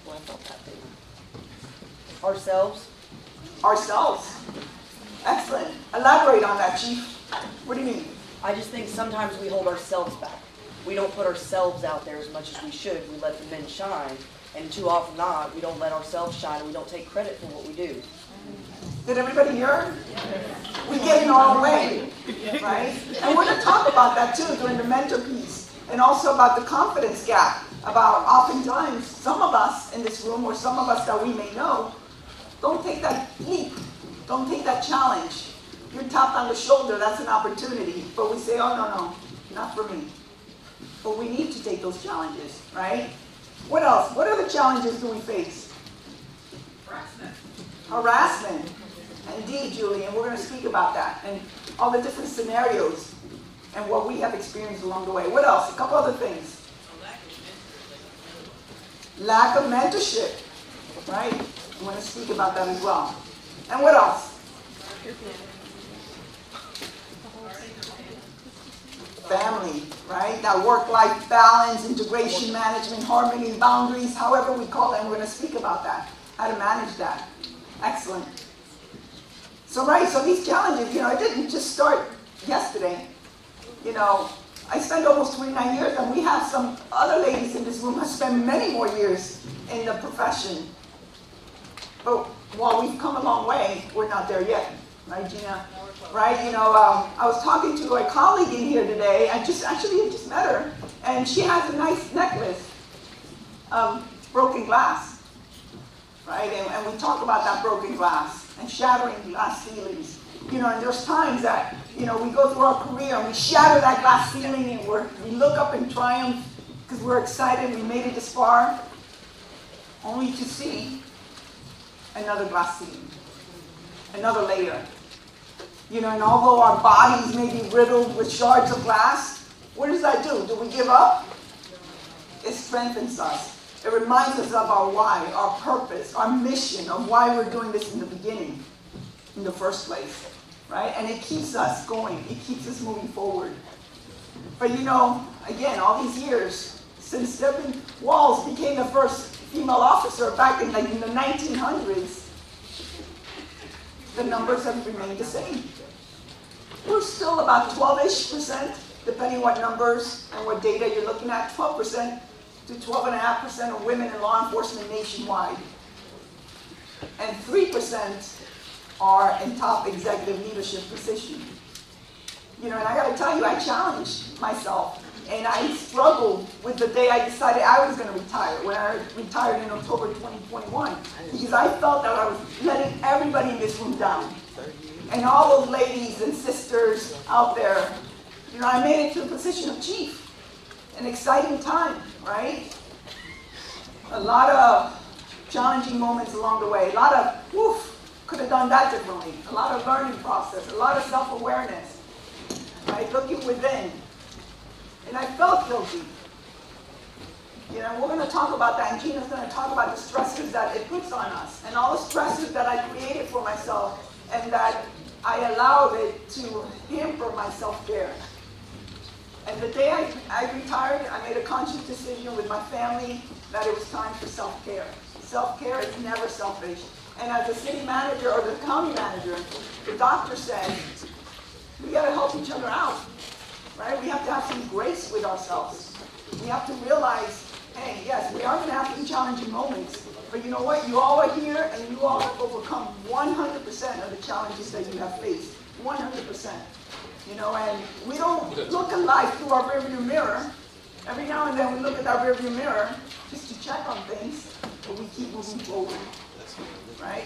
Ourselves. Ourselves. Excellent. Elaborate on that, Chief. What do you mean? I just think sometimes we hold ourselves back. We don't put ourselves out there as much as we should. We let the men shine. And too often not, we don't let ourselves shine and we don't take credit for what we do. Did everybody hear? We get in our own way, right? And we're going to talk about that too during the mentor piece. And also about the confidence gap. About oftentimes, some of us in this room or some of us that we may know, don't take that leap. Don't take that challenge. You're tapped on the shoulder, that's an opportunity. But we say, oh, no, not for me. But we need to take those challenges, right? What else? What other challenges do we face? Harassment. Indeed, Julie, and we're going to speak about that and all the different scenarios and what we have experienced along the way. What else? A couple other things. Lack of mentorship, right? I'm going to speak about that as well. And what else? Family, right? That work-life balance, integration, management, harmony, boundaries, however we call it, and we're going to speak about that, how to manage that. Excellent. So, right, so these challenges, you know, it didn't just start yesterday. You know, I spent almost 29 years, and we have some other ladies in this room who have spent many more years in the profession. But while we've come a long way, we're not there yet. Right, Gina? Right, you know, I was talking to a colleague in here today. I just met her, and she has a nice necklace of broken glass, right? And we talk about that broken glass and shattering glass ceilings. And there's times that, we go through our career and we shatter that glass ceiling and we look up in triumph because we're excited we made it this far, only to see another glass ceiling, another layer. And although our bodies may be riddled with shards of glass, what does that do? Do we give up? It strengthens us. It reminds us of our why, our purpose, our mission, of why we're doing this in the beginning, in the first place, right? And it keeps us going. It keeps us moving forward. But again, all these years, since Debbie Walls became the first female officer back in the 1900s, the numbers have remained the same. We're still about 12-ish%, depending what numbers and what data you're looking at, 12% to 12.5% of women in law enforcement nationwide. And 3% are in top executive leadership positions. And I gotta tell you, I challenged myself. And I struggled with the day I decided I was gonna retire, when I retired in October 2021. Because I felt that I was letting everybody in this room down. And all those ladies and sisters out there, I made it to the position of chief. An exciting time, right? A lot of challenging moments along the way. A lot of, could have done that differently. A lot of learning process, a lot of self-awareness, right? Looking within. And I felt guilty. We're going to talk about that, and Gina's going to talk about the stresses that it puts on us, and all the stresses that I created for myself, and that I allowed it to hamper my self-care. And the day I retired, I made a conscious decision with my family that it was time for self-care. Self-care is never selfish. And as a city manager or the county manager, the doctor said, we got to help each other out, right? We have to have some grace with ourselves. We have to realize, hey, yes, we are going to have some challenging moments, but you know what? You all are here, and you all have overcome 100% of the challenges that you have faced. 100%. And we don't look at life through our rearview mirror. Every now and then we look at our rearview mirror just to check on things, but we keep moving forward, right?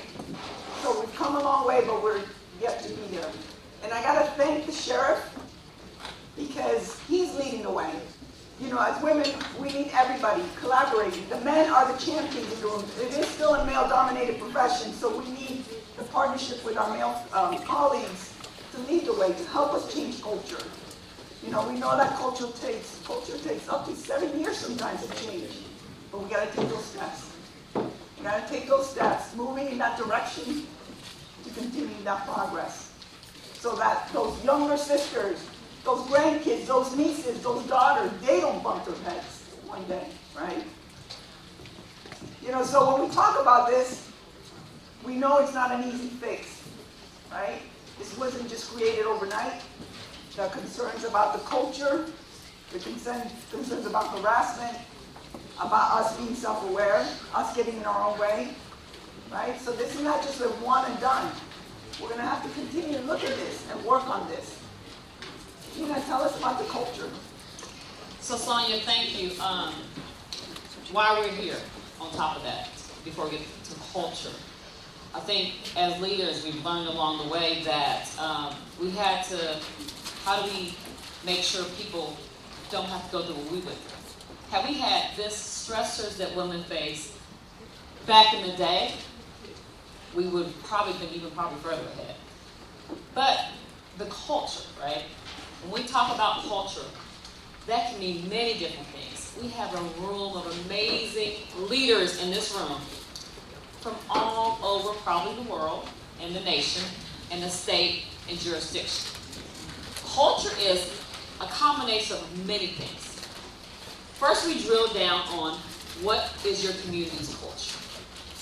So we've come a long way, but we're yet to be there. And I got to thank the sheriff because he's leading the way. As women, we need everybody collaborating. The men are the champions in the room. It is still a male-dominated profession, so we need the partnership with our male colleagues to lead the way, to help us change culture. We know that culture takes up to 7 years sometimes to change, but we got to take those steps. We got to take those steps, moving in that direction to continue that progress, so that those younger sisters, those grandkids, those nieces, those daughters, they don't bump their heads one day, right? So when we talk about this, we know it's not an easy fix, right? This wasn't just created overnight. The concerns about the culture, the concerns about harassment, about us being self-aware, us getting in our own way, right? So this is not just a one and done. We're going to have to continue to look at this and work on this. You going to tell us about the culture? So Sonia, thank you. Why we're here, on top of that, before we get to culture, I think as leaders we've learned along the way that we had to, how do we make sure people don't have to go through what we went through? Had we had this stressors that women face back in the day, we would probably been even further ahead. But the culture, right? When we talk about culture, that can mean many different things. We have a room of amazing leaders in this room from all over probably the world and the nation and the state and jurisdiction. Culture is a combination of many things. First, we drill down on what is your community's culture.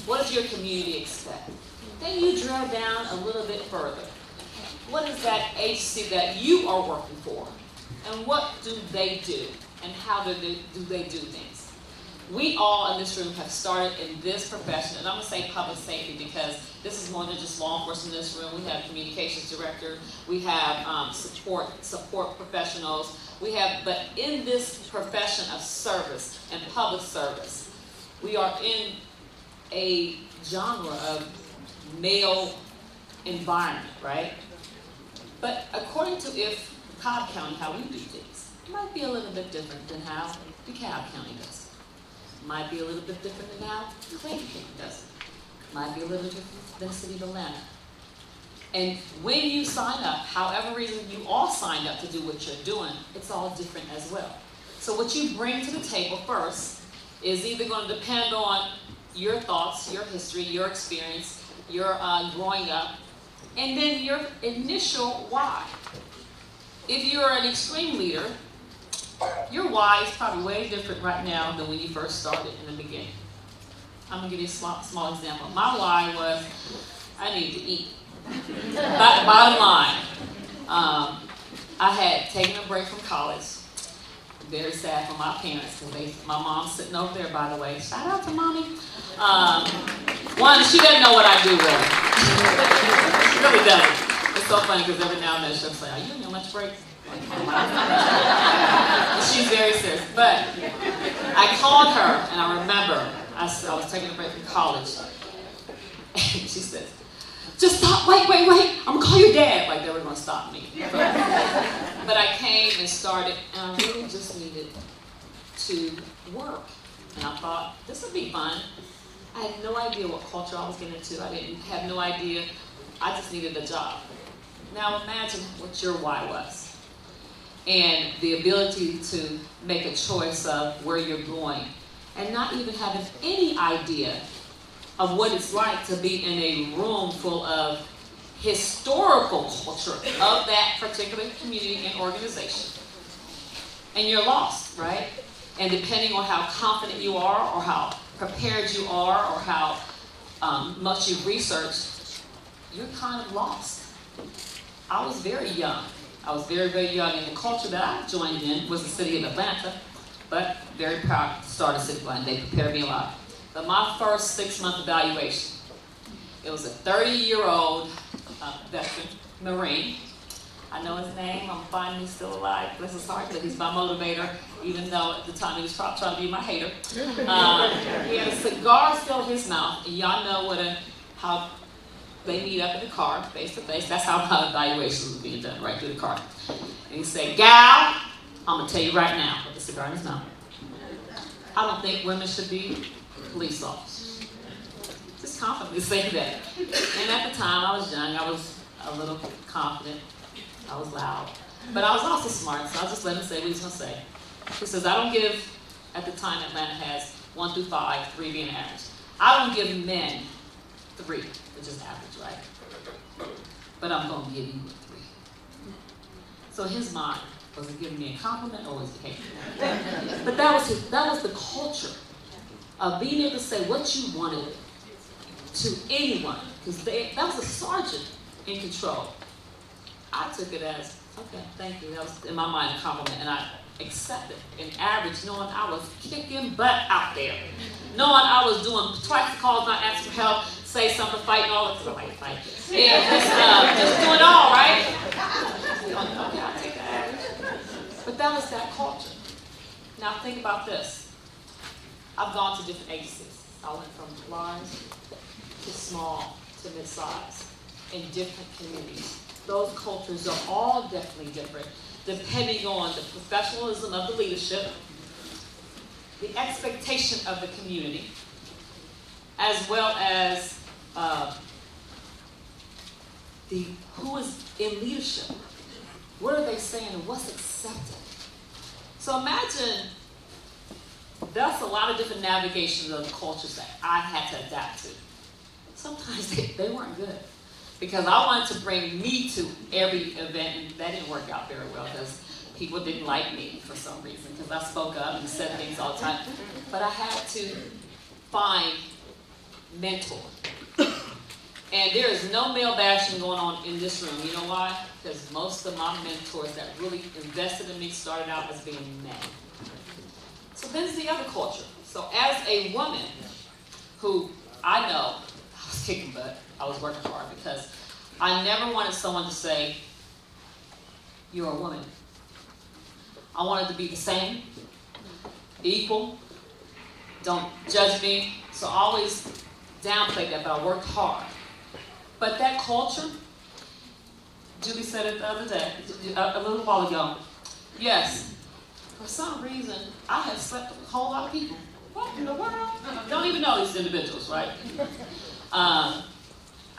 What does your community expect? Then you drill down a little bit further. What is that agency that you are working for? And what do they do? And how do they do things? We all in this room have started in this profession, and I'm going to say public safety because this is more than just law enforcement in this room. We have communications director, we have support professionals, but in this profession of service and public service, we are in a genre of male environment, right? But according to if Cobb County, how we do things, it might be a little bit different than how DeKalb County does it. Might be a little bit different than how Clayton County does it. Might be a little different than the city of Atlanta. And when you sign up, however reason you all signed up to do what you're doing, it's all different as well. So what you bring to the table first is either going to depend on your thoughts, your history, your experience, your growing up, and then your initial why. If you're an extreme leader, your why is probably way different right now than when you first started in the beginning. I'm going to give you a small example. My why was, I need to eat. Bottom line, I had taken a break from college. Very sad for my parents because my mom's sitting over there, by the way. Shout out to mommy. One, she doesn't know what I do really. She really doesn't. It's so funny because every now and then she'll say, "Are you on your lunch break?" She's very serious. But I called her and I remember I was taking a break from college. And she said, "Just stop, wait, I'm gonna call your dad." Like they were gonna stop me. But I came and started, and I really just needed to work. And I thought, this would be fun. I had no idea what culture I was getting into. I didn't have no idea. I just needed a job. Now imagine what your why was. And the ability to make a choice of where you're going. And not even having any idea of what it's like to be in a room full of historical culture of that particular community and organization. And you're lost, right? And depending on how confident you are or how prepared you are or how much you've researched, you're kind of lost. I was very young. I was very, very young, and the culture that I joined in was the city of Atlanta, but very proud to start a city of Atlanta. They prepared me a lot. But my first 6-month evaluation, it was a 30-year-old veteran Marine. I know his name. I'm finding he's still alive. Bless his heart, but he's my motivator, even though at the time he was probably trying to be my hater. He had a cigar still in his mouth, and y'all know how they meet up in the car, face to face. That's how my evaluation was being done, right through the car. And he said, "Gal, I'm going to tell you right now," with the cigar in his mouth, "I don't think women should be police officers." Just confidently saying that. And at the time, I was young. I was a little confident. I was loud. But I was also smart, so I'll just let him say what he's going to say. He says, "I don't give," at the time Atlanta has 1 through 5, 3 being average. "I don't give men 3, which is average, right? But I'm going to give you a 3. So his mind, was he giving me a compliment or was he hating me? But that was the culture of being able to say what you wanted to anyone, because that was a sergeant in control. I took it as, okay, thank you. That was in my mind a compliment, and I accepted an average, knowing I was kicking butt out there, knowing I was doing twice the calls, not asking for help, say something, fighting all the time, fight, and just doing it all, right? Okay, I'll take the average. But that was that culture. Now think about this. I've gone to different agencies. I went from large to small to mid-size in different communities. Those cultures are all definitely different, depending on the professionalism of the leadership, the expectation of the community, as well as who is in leadership. What are they saying and what's accepted? So imagine that's a lot of different navigations of cultures that I had to adapt to. Sometimes they weren't good, because I wanted to bring me to every event, and that didn't work out very well because people didn't like me for some reason, because I spoke up and said things all the time. But I had to find mentor. And there is no male bashing going on in this room. You know why? Because most of my mentors that really invested in me started out as being men. So there's the other culture. So as a woman who I know, I was kicking butt, I was working hard, because I never wanted someone to say, "You're a woman." I wanted to be the same, equal, don't judge me. So I always downplayed that, but I worked hard. But that culture, Julie said it the other day, a little while ago. Yes, for some reason, I have slept with a whole lot of people. What in the world? Don't even know these individuals, right? I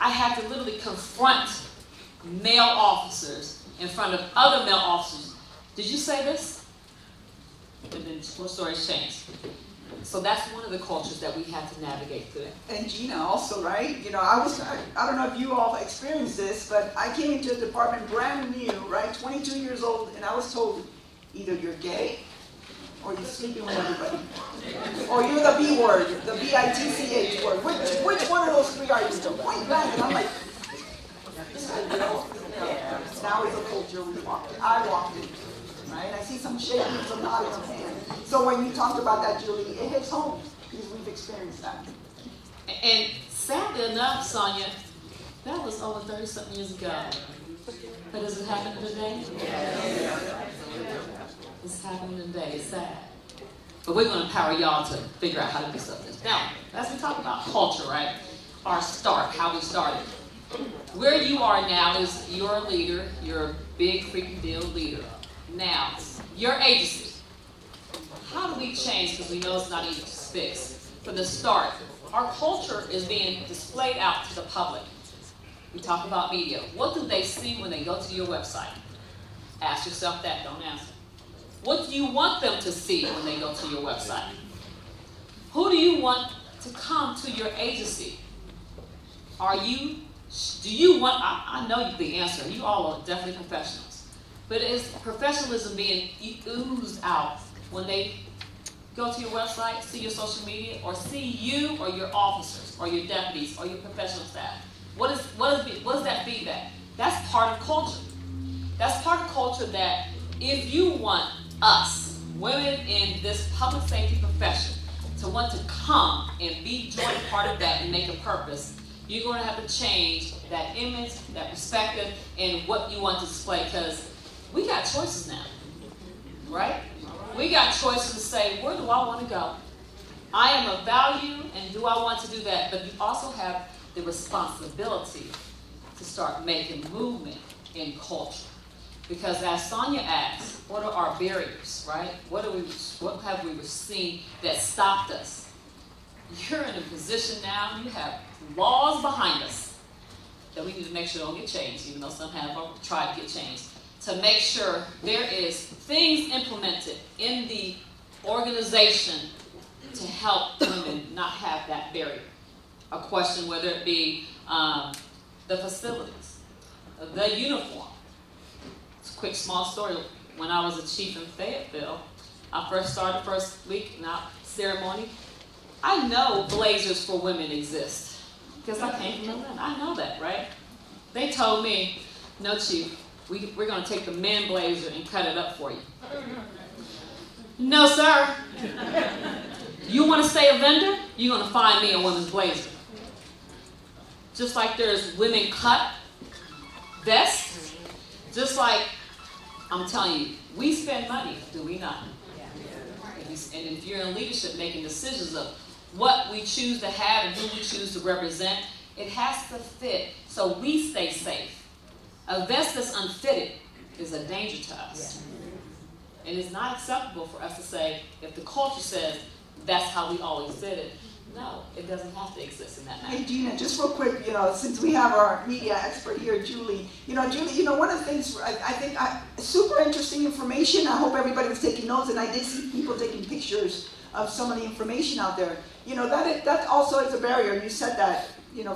had to literally confront male officers in front of other male officers. Did you say this? And then more stories changed. So that's one of the cultures that we have to navigate through. And Gina also, right? You know, I don't know if you all experienced this, but I came into the department brand new, right? 22 years old, and I was told either you're gay or you're sleeping with everybody. Or you're the B word, the B-I-T-C-H word. Which one of those three are you? Point blank. And I'm like, you know, now is the culture I walk in. Right? I see some shaking, some nodding of hands. So when you talked about that, Julie, it hits home because we've experienced that. And sadly enough, Sonia, that was over 30-something years ago. But does it happen today? It's happening today. It's sad. But we're going to empower y'all to figure out how to do something. Now, as we talk about culture, right? Our start, how we started. Where you are now is you're a leader. You're a big freaking deal leader. Now, your agency. How do we change? Because we know it's not easy to fix. For the start, our culture is being displayed out to the public. We talk about media. What do they see when they go to your website? Ask yourself that, don't answer. What do you want them to see when they go to your website? Who do you want to come to your agency? Do you want, I know the answer. You all are definitely professionals. But is professionalism being oozed out when they go to your website, see your social media, or see you or your officers or your deputies or your professional staff? What is that feedback? That's part of culture. That's part of culture that if you want us, women in this public safety profession, to want to come and be joint part of that and make a purpose, you're going to have to change that image, that perspective, and what you want to display, because we got choices now, right? We got choices to say, where do I want to go? I am of value, and do I want to do that? But you also have the responsibility to start making movement in culture. Because as Sonia asked, what are our barriers, right? What have we seen that stopped us? You're in a position now, you have laws behind us that we need to make sure don't get changed, even though some have tried to get changed, to make sure there is things implemented in the organization to help women not have that barrier. A question whether it be the facilities, the uniform. It's a quick, small story. When I was a chief in Fayetteville, I first started first week, now ceremony. I know blazers for women exist because I came from Atlanta. I know that, right? They told me, no, chief, we're going to take the men blazer and cut it up for you. No, sir. You want to stay a vendor? You're going to find me a women's blazer. Just like there's women cut vests, just like, I'm telling you, we spend money, do we not? And if you're in leadership making decisions of what we choose to have and who we choose to represent, it has to fit so we stay safe. A vest that's unfitted is a danger to us. And it's not acceptable for us to say, if the culture says that's how we always did it, no, it doesn't have to exist in that manner. Hey Gina, just real quick, since we have our media expert here, Julie, Julie, one of the things I think super interesting information. I hope everybody was taking notes, and I did see people taking pictures of some of the information out there. That also is a barrier. You said that,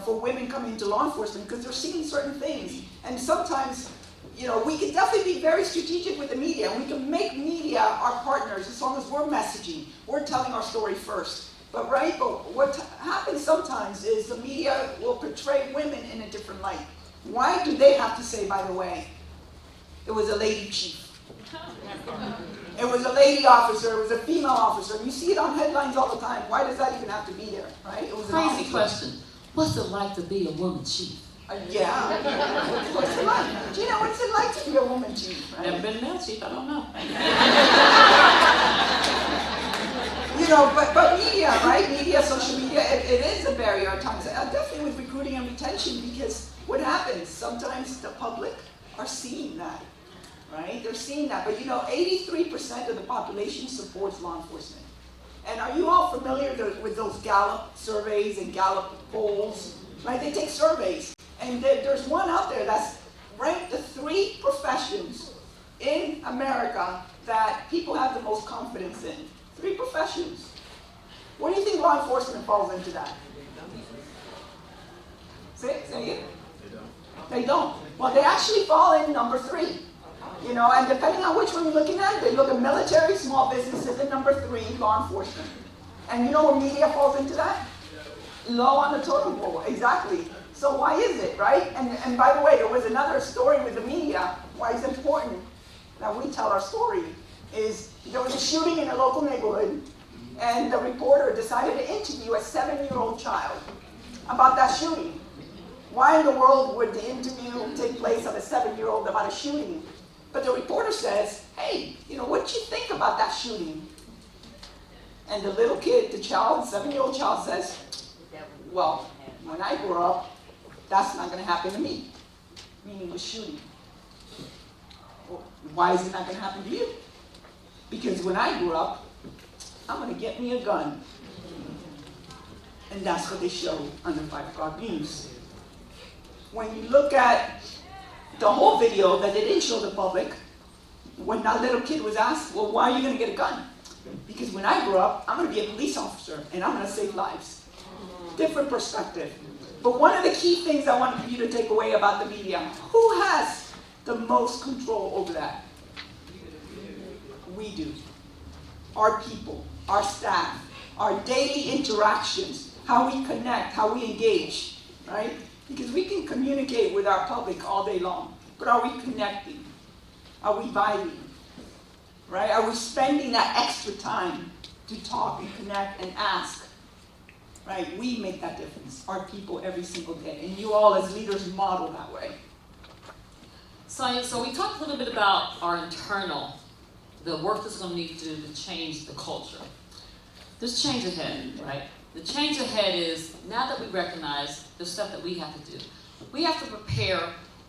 for women coming into law enforcement, because they're seeing certain things, and sometimes, we can definitely be very strategic with the media, and we can make media our partners as long as we're messaging, we're telling our story first. But what happens sometimes is the media will portray women in a different light. Why do they have to say, by the way, it was a lady chief? It was a lady officer, it was a female officer. You see it on headlines all the time. Why does that even have to be there, right? It was an crazy question. What's it like to be a woman chief? Yeah. What's it like? Gina, what's it like to be a woman chief? Right? Never been a male chief, I don't know. But media, right? Media, social media, it is a barrier at times. Definitely with recruiting and retention, because what happens? Sometimes the public are seeing that, right? They're seeing that. But you know, 83% of the population supports law enforcement. And are you all familiar with those Gallup surveys and Gallup polls? Right? They take surveys. And there's one out there that's ranked the 3 professions in America that people have the most confidence in. 3 professions. What do you think law enforcement falls into that? Say it. They don't. Well, they actually fall in number 3. You know, and depending on which one you're looking at, they look at military, small businesses, and number 3, law enforcement. And you know where media falls into that? Low on the totem pole, exactly. So why is it, right? And by the way, there was another story with the media, why it's important that we tell our story, is there was a shooting in a local neighborhood, and the reporter decided to interview a 7-year-old child about that shooting. Why in the world would the interview take place of a 7-year-old about a shooting? But the reporter says, hey, you know, what did you think about that shooting? And the little kid, the child, 7-year-old child says, well, when I grow up, that's not going to happen to me, meaning the shooting. Well, why is it not going to happen to you? Because when I grew up, I'm going to get me a gun. And that's what they show on the 5 o'clock news. When you look at the whole video that they didn't show the public, when that little kid was asked, well, why are you going to get a gun? Because when I grow up, I'm going to be a police officer, and I'm going to save lives. Different perspective. But one of the key things I want you to take away about the media, who has the most control over that? We do. Our people, our staff, our daily interactions, how we connect, how we engage, right? Because we can communicate with our public all day long, but are we connecting? Are we vibing? Right? Are we spending that extra time to talk and connect and ask? Right? We make that difference, our people, every single day. And you all as leaders model that way. So we talked a little bit about our internal, the work that's going to need to do to change the culture. There's change ahead, right? The change ahead is, now that we recognize the stuff that we have to do, we have to prepare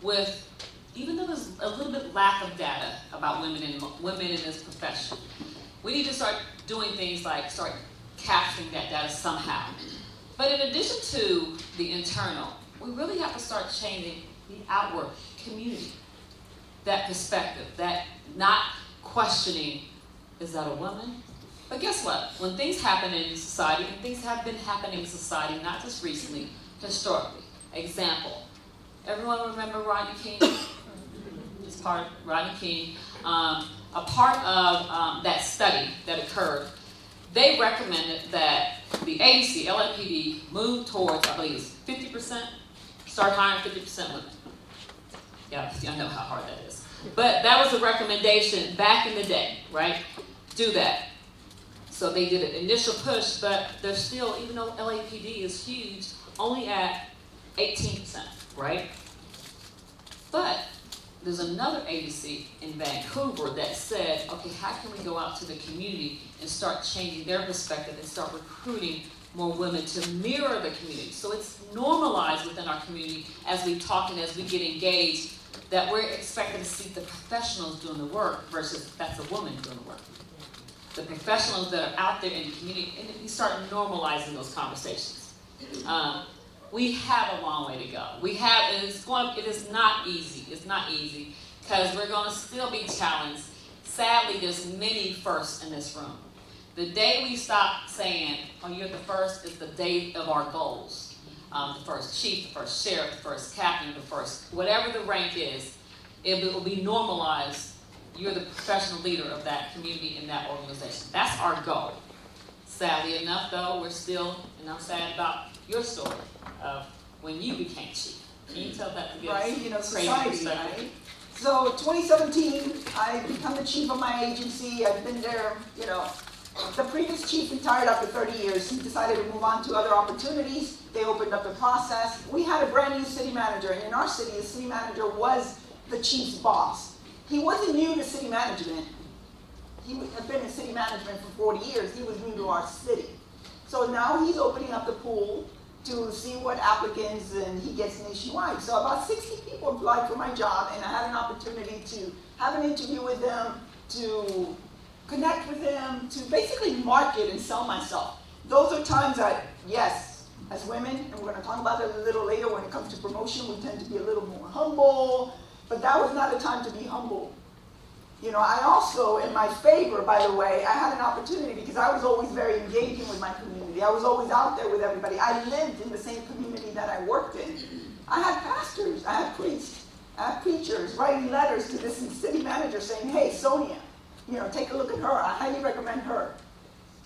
with, even though there's a little bit lack of data about women in this profession, we need to start doing things like start capturing that data somehow. But in addition to the internal, we really have to start changing the outward community. That perspective, that not questioning, is that a woman? But guess what? When things happen in society, and things have been happening in society, not just recently, historically. Example, everyone remember Rodney King? It's part of Rodney King. A part of that study that occurred, they recommended that the ADC, LAPD, move towards, I believe it's 50%, start hiring 50% women. Yeah, I know how hard that is. But that was a recommendation back in the day, right? Do that. So they did an initial push, but they're still, even though LAPD is huge, only at 18%, right? But there's another agency in Vancouver that said, okay, how can we go out to the community and start changing their perspective and start recruiting more women to mirror the community? So it's normalized within our community as we talk and as we get engaged that we're expected to see the professionals doing the work versus that's a woman doing the work. The professionals that are out there in the community, and we start normalizing those conversations. We have a long way to go. It is not easy. It's not easy because we're going to still be challenged. Sadly, there's many firsts in this room. The day we stop saying, oh, you're the first, is the day of our goals. The first chief, the first sheriff, the first captain, the first, whatever the rank is, it will be normalized. You're the professional leader of that community and that organization. That's our goal. Sadly enough, though, we're still, and I'm sad about your story of when you became chief. Can you tell that to get right? You know, society, right? So 2017, I become the chief of my agency. I've been there, you know. The previous chief retired after 30 years. He decided to move on to other opportunities. They opened up the process. We had a brand new city manager, and in our city, the city manager was the chief's boss. He wasn't new to city management. He had been in city management for 40 years. He was new to our city. So now he's opening up the pool to see what applicants and he gets nationwide. So about 60 people applied for my job, and I had an opportunity to have an interview with them, to connect with them, to basically market and sell myself. Those are times that, yes, as women, and we're going to talk about it a little later when it comes to promotion, we tend to be a little more humble, but that was not a time to be humble. You know, I also, in my favor, by the way, I had an opportunity because I was always very engaging with my community. I was always out there with everybody. I lived in the same community that I worked in. I had pastors, I had priests, I had preachers writing letters to this city manager saying, hey, Sonia, you know, take a look at her. I highly recommend her.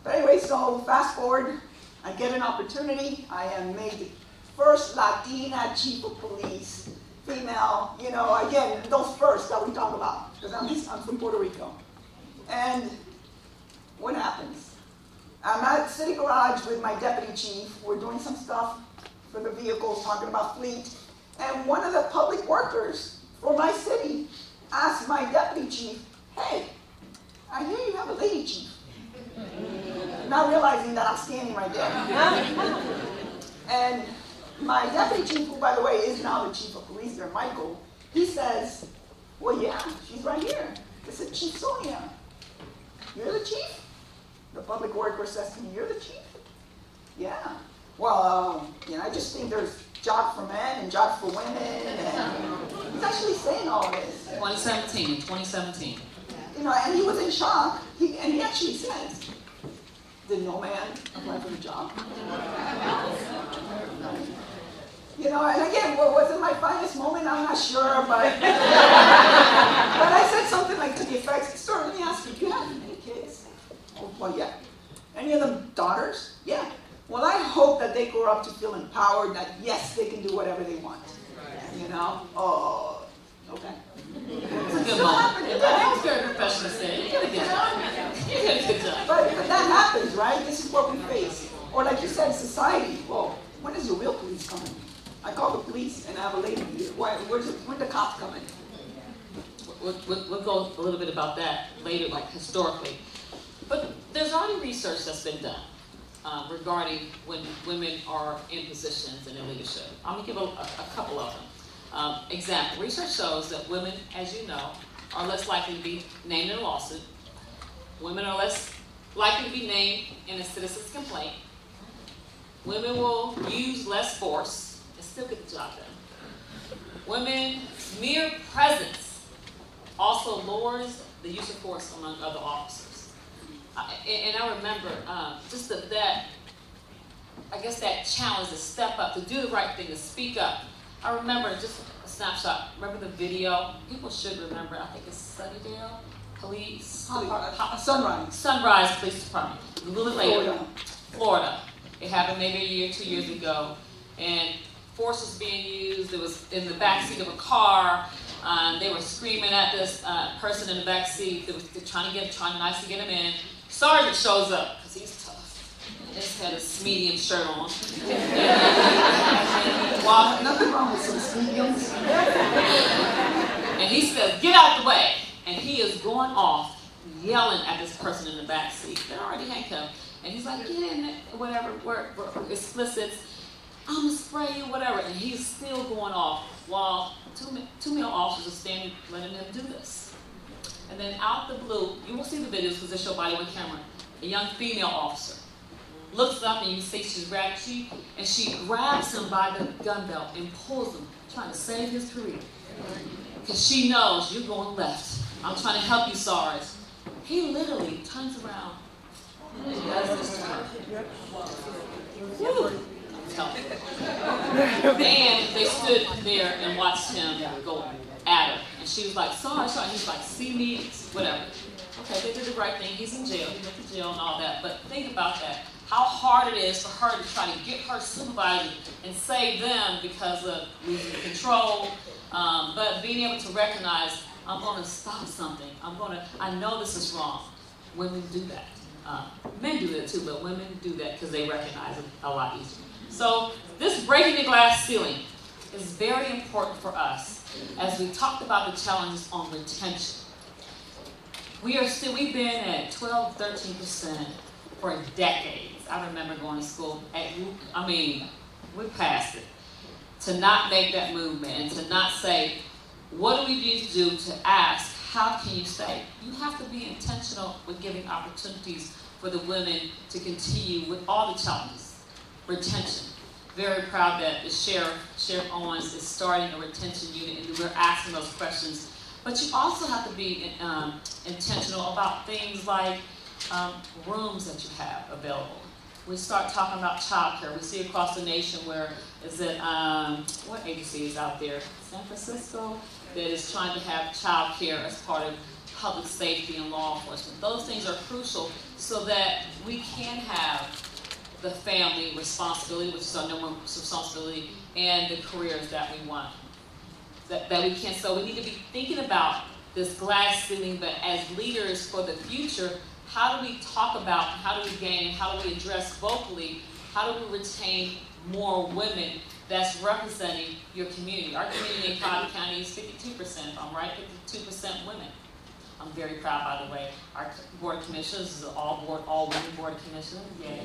But anyway, so fast forward, I get an opportunity. I am made the first Latina chief of police, female, you know, again, those first that we talk about, because I'm from Puerto Rico. And what happens? I'm at City Garage with my deputy chief. We're doing some stuff for the vehicles, talking about fleet. And one of the public workers for my city asked my deputy chief, hey, I hear you have a lady chief. Not realizing that I'm standing right there. And my deputy chief, who by the way is now the chief of police there, Michael, he says, well, yeah, she's right here. I said, Chief Sonia, you're the chief? The public worker says to me, you're the chief? Yeah. Well, you know, I just think there's jobs for men and jobs for women. And he's actually saying all this. 2017. You know, and he was in shock. And he actually says, did no man apply for the job? You know, and again, was it my finest moment? I'm not sure, but but I said something like to the effect, sir, let me ask you, do you have any kids? Oh, well, yeah. Any of them daughters? Yeah. Well, I hope that they grow up to feel empowered, that yes, they can do whatever they want. You know? Oh, okay. It's a good moment. That was very professional said. You did a good job. You did a good job. But that happens, right? This is what we face. Or like you said, society. Well, when is the real police coming? I call the police and I have a lady here. When the cops coming? We'll go a little bit about that later, like historically. But there's already research that's been done regarding when women are in positions and in leadership. I'm going to give a couple of them. Example, research shows that women, as you know, are less likely to be named in a lawsuit. Women are less likely to be named in a citizen's complaint. Women will use less force and still get the job done. Women's mere presence also lowers the use of force among other officers. And I remember just that challenge to step up, to do the right thing, to speak up. I remember just a snapshot. Remember the video? People should remember. I think it's Sunnydale Police. Sunrise Police Department. A little later, Florida. It happened maybe a year, 2 years ago, and force was being used. It was in the backseat of a car. They were screaming at this person in the backseat. They were trying nicely get him in. Sergeant shows up because he's tough. He just had a medium shirt on. Nothing wrong with some mediums. And he says, "Get out the way!" And he is going off, yelling at this person in the backseat. They're already handcuffed. And he's like, "Get in there," whatever, explicits. "I'm gonna spray you," whatever. And he's still going off while two male officers are standing, letting him do this. And then out the blue, you will see the videos because they show body on camera. A young female officer looks up and you see she grabs him by the gun belt and pulls him, trying to save his career. Because she knows you're going left. I'm trying to help you, Sarge. He literally turns around and does this to her. Woo. And they stood there and watched him go at her. And she was like, "Sorry." He's like, "See me," whatever. Okay, they did the right thing. He's in jail. He went to jail and all that. But think about that. How hard it is for her to try to get her supervisor and save them because of losing control. But being able to recognize, I'm going to stop something. I know this is wrong. Women do that. Men do that too, but women do that because they recognize it a lot easier. So this breaking the glass ceiling is very important for us as we talked about the challenges on retention. We've been at 12, 13% for decades. I remember going to school We're past it. To not make that movement and to not say, what do we need to do to ask, how can you stay? You have to be intentional with giving opportunities for the women to continue with all the challenges. Retention. Very proud that the Sheriff Owens is starting a retention unit and we're asking those questions. But you also have to be intentional about things like rooms that you have available. We start talking about childcare. We see across the nation where is it, what agency is out there? San Francisco, that is trying to have childcare as part of public safety and law enforcement. Those things are crucial so that we can have the family responsibility, which is our number one responsibility, and the careers that we want. That we can. So we need to be thinking about this glass ceiling, but as leaders for the future, how do we talk about, how do we gain, how do we address vocally, how do we retain more women that's representing your community? Our community in Cobb County is 52%, if I'm right, 52% women. I'm very proud, by the way. Our board of commissioners is an all women board of commissioners, yay.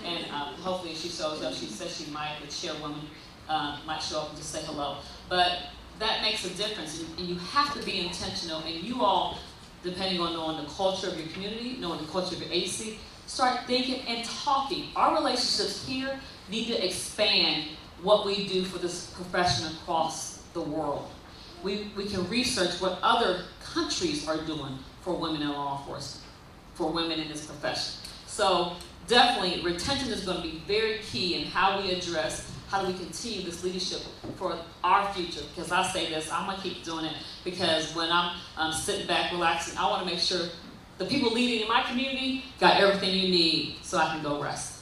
And hopefully she shows up. She says she might, the chairwoman might show up and just say hello. But that makes a difference, and you have to be intentional, and you all, depending on knowing the culture of your community, knowing the culture of your agency, start thinking and talking. Our relationships here need to expand what we do for this profession across the world. We can research what other countries are doing for women in law enforcement, for women in this profession. So definitely retention is going to be very key in how we address, how do we continue this leadership for our future. Because I say this, I'm going to keep doing it because when I'm sitting back relaxing, I want to make sure the people leading in my community got everything you need so I can go rest.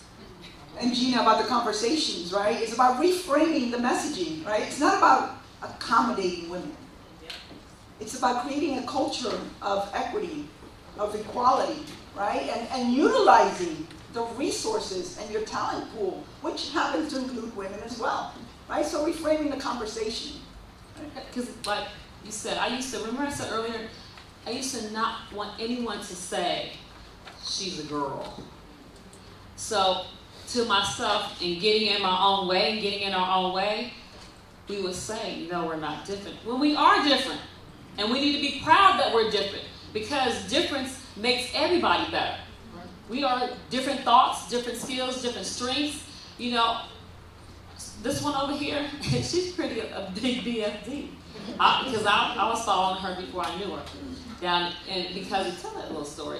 And Gina, about the conversations, right? It's about reframing the messaging, right? It's not about accommodating women. It's about creating a culture of equity, of equality, right? And utilizing the resources and your talent pool, which happens to include women as well, right? So reframing the conversation. Because like you said, remember I said earlier, I used to not want anyone to say, she's a girl. So to myself, and getting in my own way, and getting in our own way, we would say, no, we're not different. Well, we are different. And we need to be proud that we're different because difference makes everybody better. We are different thoughts, different skills, different strengths. You know, this one over here, she's pretty a big BFD. Because I was following her before I knew her. Because tell that little story,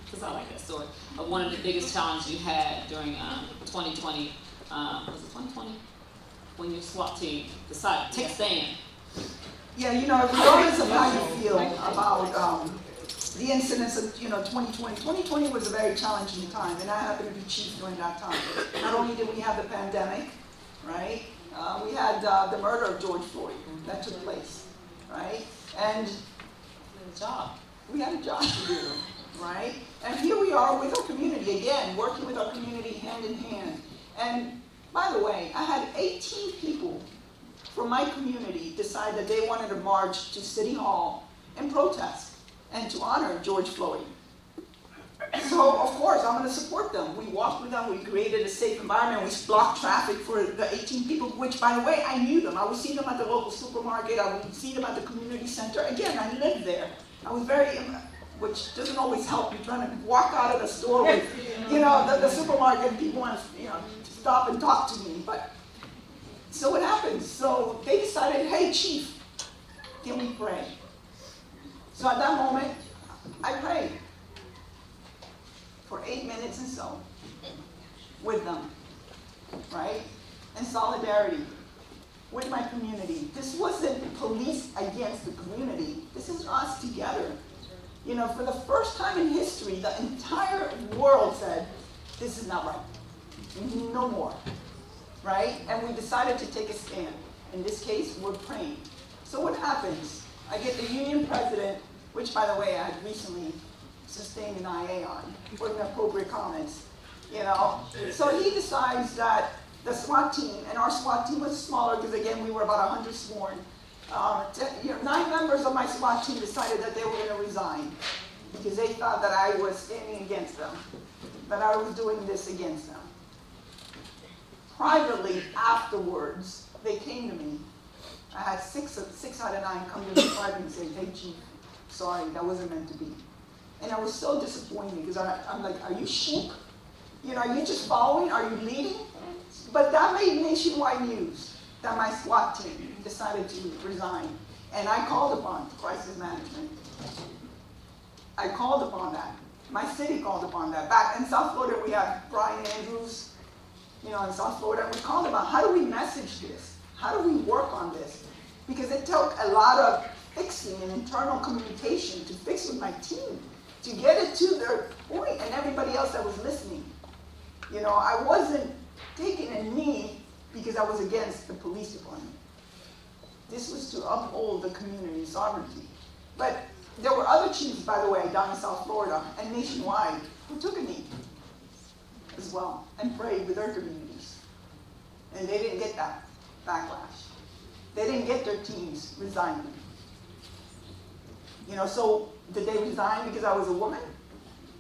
because I like that story, of one of the biggest challenges you had during 2020. Was it 2020? When your SWAT team decided to take a stand. Yeah, regardless of how you feel about the incidents of 2020. 2020 was a very challenging time, and I happened to be chief during that time. Not only did we have the pandemic, right? We had the murder of George Floyd that took place, right? And we had a job to do, right? And here we are with our community again, working with our community hand in hand. And by the way, I had 18 people from my community decide that they wanted to march to City Hall and protest and to honor George Floyd. So, of course, I'm going to support them. We walked with them. We created a safe environment. We blocked traffic for the 18 people, which, by the way, I knew them. I would see them at the local supermarket. I would see them at the community center. Again, I lived there. I was very, which doesn't always help. You're trying to walk out of the store with, the supermarket, and people want to, stop and talk to me. But so what happens? So they decided, hey, Chief, can we pray? So at that moment, I prayed for 8 minutes and so with them, right? In solidarity with my community. This wasn't police against the community. This is us together. For the first time in history, the entire world said, this is not right. No more, right? And we decided to take a stand. In this case, we're praying. So what happens? I get the union president, which, by the way, I had recently sustained an IA on for inappropriate comments, So he decides that the SWAT team, and our SWAT team was smaller because, again, we were about 100 sworn. 9 members of my SWAT team decided that they were going to resign because they thought that I was standing against them, that I was doing this against them. privately afterwards, they came to me. I had six out of 9 come to the department and say, hey chief, sorry, that wasn't meant to be. And I was so disappointed because I'm like, are you sheep? Are you just following? Are you leading? But that made nationwide news that my SWAT team decided to resign. And I called upon crisis management. I called upon that. My city called upon that. Back in South Florida, we have Brian Andrews, in South Florida. We called about how do we message this? How do we work on this? Because it took a lot of fixing and internal communication to fix with my team, to get it to their point and everybody else that was listening. I wasn't taking a knee because I was against the police department. This was to uphold the community sovereignty. But there were other chiefs, by the way, down in South Florida and nationwide who took a knee as well and prayed with their communities. And they didn't get that backlash. They didn't get their teams resigning. So did they resign because I was a woman?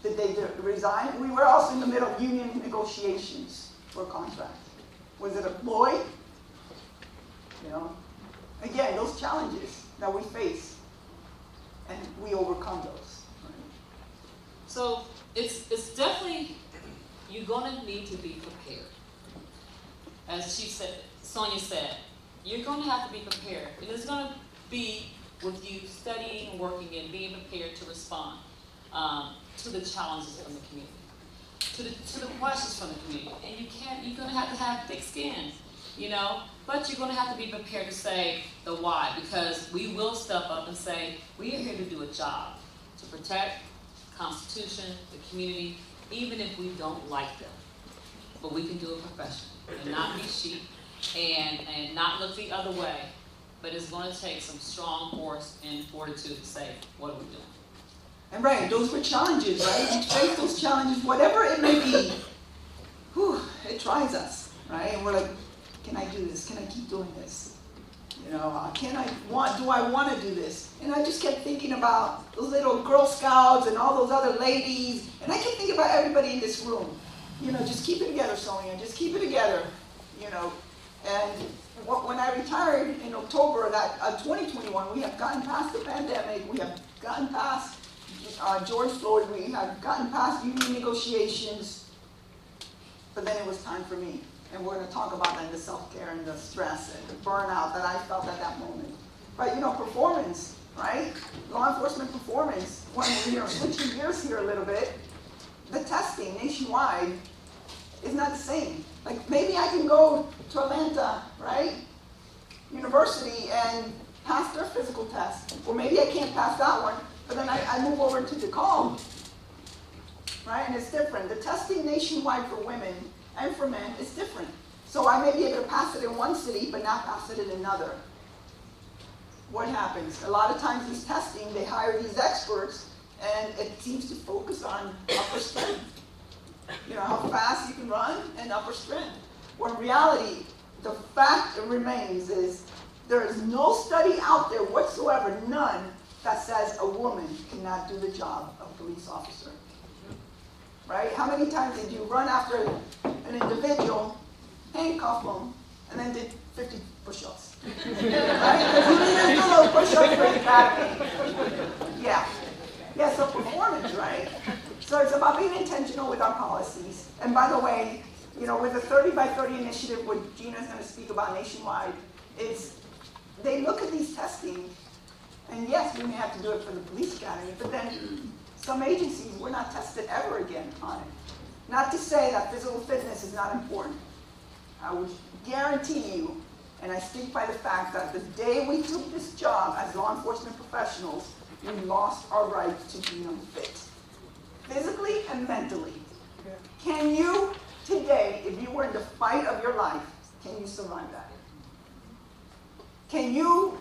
Did they resign? We were also in the middle of union negotiations for a contract. Was it a ploy? Again, those challenges that we face, and we overcome those. Right? So it's definitely, you're going to need to be prepared. As Sonia said, you're going to have to be prepared. And it's going to be with you studying and working and being prepared to respond to the challenges from the community, to the questions from the community. And you're going to have thick skin, but you're going to have to be prepared to say the why, because we will step up and say, we are here to do a job, to protect the Constitution, the community, even if we don't like them. But we can do it professionally and not be sheep and not look the other way. But it's going to take some strong force and fortitude to say, what are we doing? And right, those were challenges, right? We face those challenges, whatever it may be. It tries us, right? And we're like, can I do this? Can I keep doing this? Do I want to do this? And I just kept thinking about those little Girl Scouts and all those other ladies. And I kept thinking about everybody in this room. Just keep it together, Sonia. Just keep it together. And when I retired in October of 2021, we have gotten past the pandemic. We have gotten past George Floyd. We have gotten past union negotiations. But then it was time for me. And we're going to talk about that, the self-care and the stress and the burnout that I felt at that moment. But performance, right? Law enforcement performance. When switching gears here a little bit, the testing nationwide is not the same. Like maybe I can go to Atlanta, right? University and pass their physical test. Or maybe I can't pass that one, but then I move over to DeKalb, right? And it's different. The testing nationwide for women and for men is different. So I may be able to pass it in one city, but not pass it in another. What happens? A lot of times these testing, they hire these experts, and it seems to focus on upper strength. How fast you can run and upper strength. When in reality, the fact remains is there is no study out there whatsoever, none, that says a woman cannot do the job of a police officer. Right? How many times did you run after an individual, handcuff them, and then did 50 push-ups? Right? Because you didn't do those push-ups very badly. Yeah. Yeah, so performance, right? So it's about being intentional with our policies. And by the way, with the 30 by 30 initiative, what Gina's going to speak about nationwide, they look at these testing, and yes, we may have to do it for the police academy, but then some agencies, we're not tested ever again on it. Not to say that physical fitness is not important. I would guarantee you, and I speak by the fact that the day we took this job as law enforcement professionals, we lost our right to be unfit, physically and mentally. Can you today, if you were in the fight of your life, can you survive that? Can you,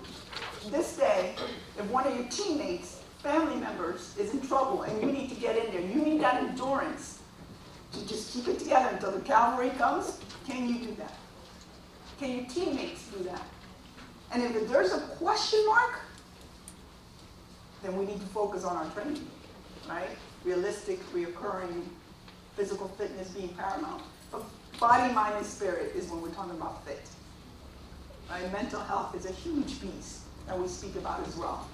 this day, if one of your teammates, family members is in trouble and you need to get in there, you need that endurance to just keep it together until the cavalry comes, can you do that? Can your teammates do that? And if there's a question mark, then we need to focus on our training, right? Realistic, reoccurring, physical fitness being paramount. But body, mind, and spirit is when we're talking about fit. Right? Mental health is a huge piece that we speak about as well.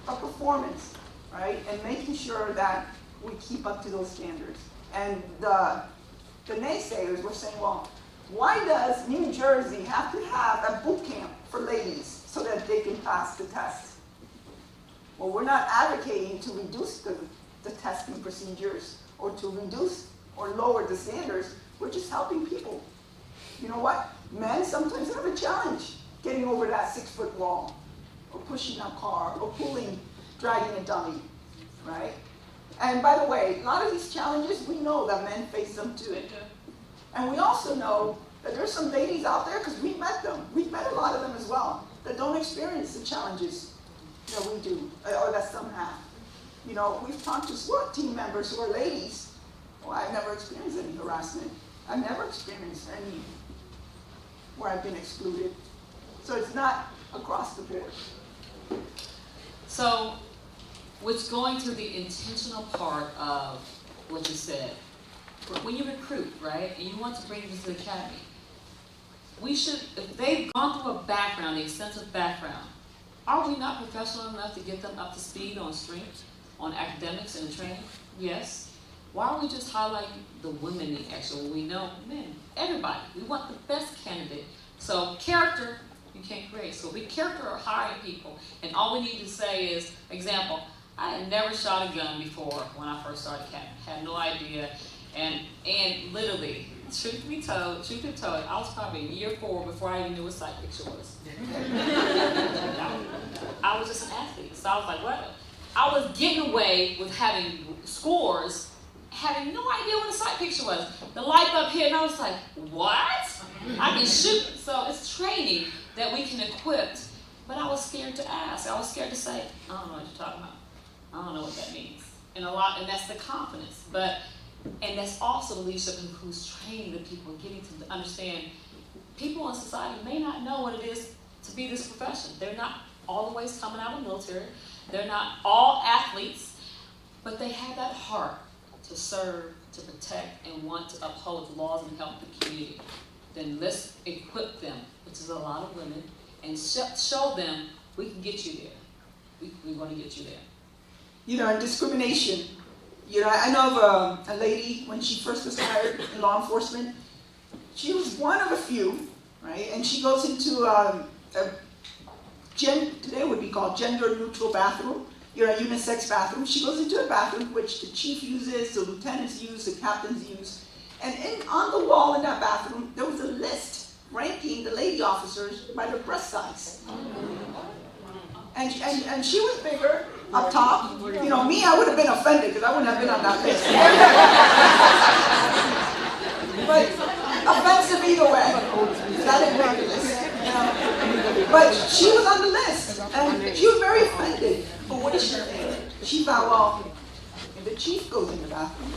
But performance, right? And making sure that we keep up to those standards. And the naysayers were saying, well, why does New Jersey have to have a boot camp for ladies so that they can pass the test? Well, we're not advocating to reduce the testing procedures or to reduce or lower the standards. We're just helping people. You know what? Men sometimes have a challenge getting over that 6-foot wall, or pushing a car, or dragging a dummy, right? And by the way, a lot of these challenges, we know that men face them too. And we also know that there's some ladies out there, because we've met them, we've met a lot of them as well, that don't experience the challenges that we do, or that some have. You know, we've talked to SWAT team members who are ladies. Well, I've never experienced any harassment. I've never experienced any where I've been excluded. So it's not across the board. So, which going to the intentional part of what you said, when you recruit, right, and you want to bring them to the academy, we should, if they've gone through a background, the extensive background, are we not professional enough to get them up to speed on strength, on academics and training? Yes. Why are we just highlighting the women in actual? We know men, everybody. We want the best candidate. So character, you can't create. So we character are hiring people, and all we need to say is, example, I had never shot a gun before when I first started academy. Had no idea, and literally, truth be told, I was probably in year 4 before I even knew what sight picture was. I was just an athlete, so I was like, what? I was getting away with having scores, having no idea what a sight picture was. The light up here, and I was like, what? I can shoot. So it's training that we can equip, but I was scared to ask. I was scared to say, I don't know what you're talking about. I don't know what that means. And that's the confidence. And that's also the leadership who's training the people, getting to understand people in society may not know what it is to be this profession. They're not always coming out of the military. They're not all athletes, but they have that heart to serve, to protect, and want to uphold the laws and help the community. Then let's equip them, which is a lot of women, and show them we can get you there. We're going to get you there. You know, and discrimination. You know, I know of a lady, when she first was hired in law enforcement, she was one of a few, right? And she goes into today would be called gender-neutral bathroom. You're a unisex bathroom. She goes into a bathroom which the chief uses, the lieutenants use, the captains use. And on the wall in that bathroom, there was a list ranking the lady officers by their breast size. And she was bigger up top. You know, me, I would have been offended because I wouldn't have been on that list. But offensive either way, because I didn't make the list. You know? But she was on the list, and she was very offended. But what did she think? She thought, well, if the chief goes in the bathroom,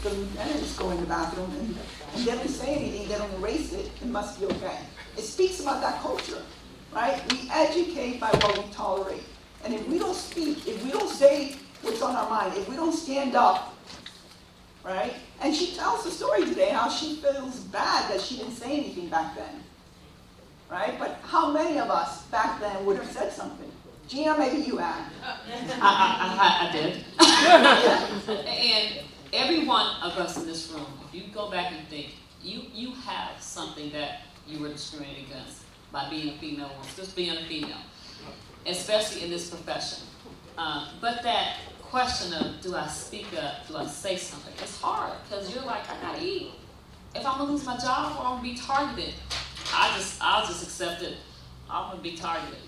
the lieutenants go in the bathroom, and they don't say anything, they don't erase it, it must be okay. It speaks about that culture, right? We educate by what we tolerate. And if we don't speak, if we don't say what's on our mind, if we don't stand up, right? And she tells the story today how she feels bad that she didn't say anything back then, right? But how many of us back then would have said something? Gina, maybe you had. I did. And every one of us in this room, if you go back and think, you have something that you were discriminated against by being a female woman, just being a female, especially in this profession. But that question of, do I speak up, do I say something, it's hard, because you're like, I gotta eat. If I'm gonna lose my job or I'm gonna be targeted, I'll just accept it. I'm gonna be targeted.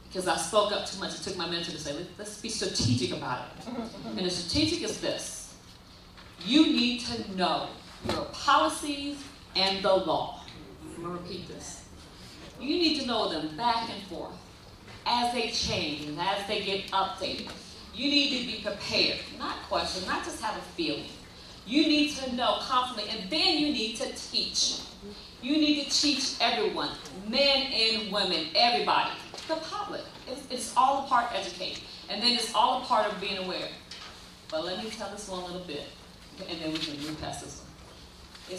Because I spoke up too much. It took my mentor to say, let's be strategic about it. And the strategic is this. You need to know your policies and the law. I'm going to repeat this. You need to know them back and forth as they change and as they get updated. You need to be prepared, not question, not just have a feeling. You need to know confidently, and then you need to teach. You need to teach everyone, men and women, everybody. The public. It's all a part of educating. And then it's all a part of being aware. But let me tell this one little bit, and then we can move past this one. you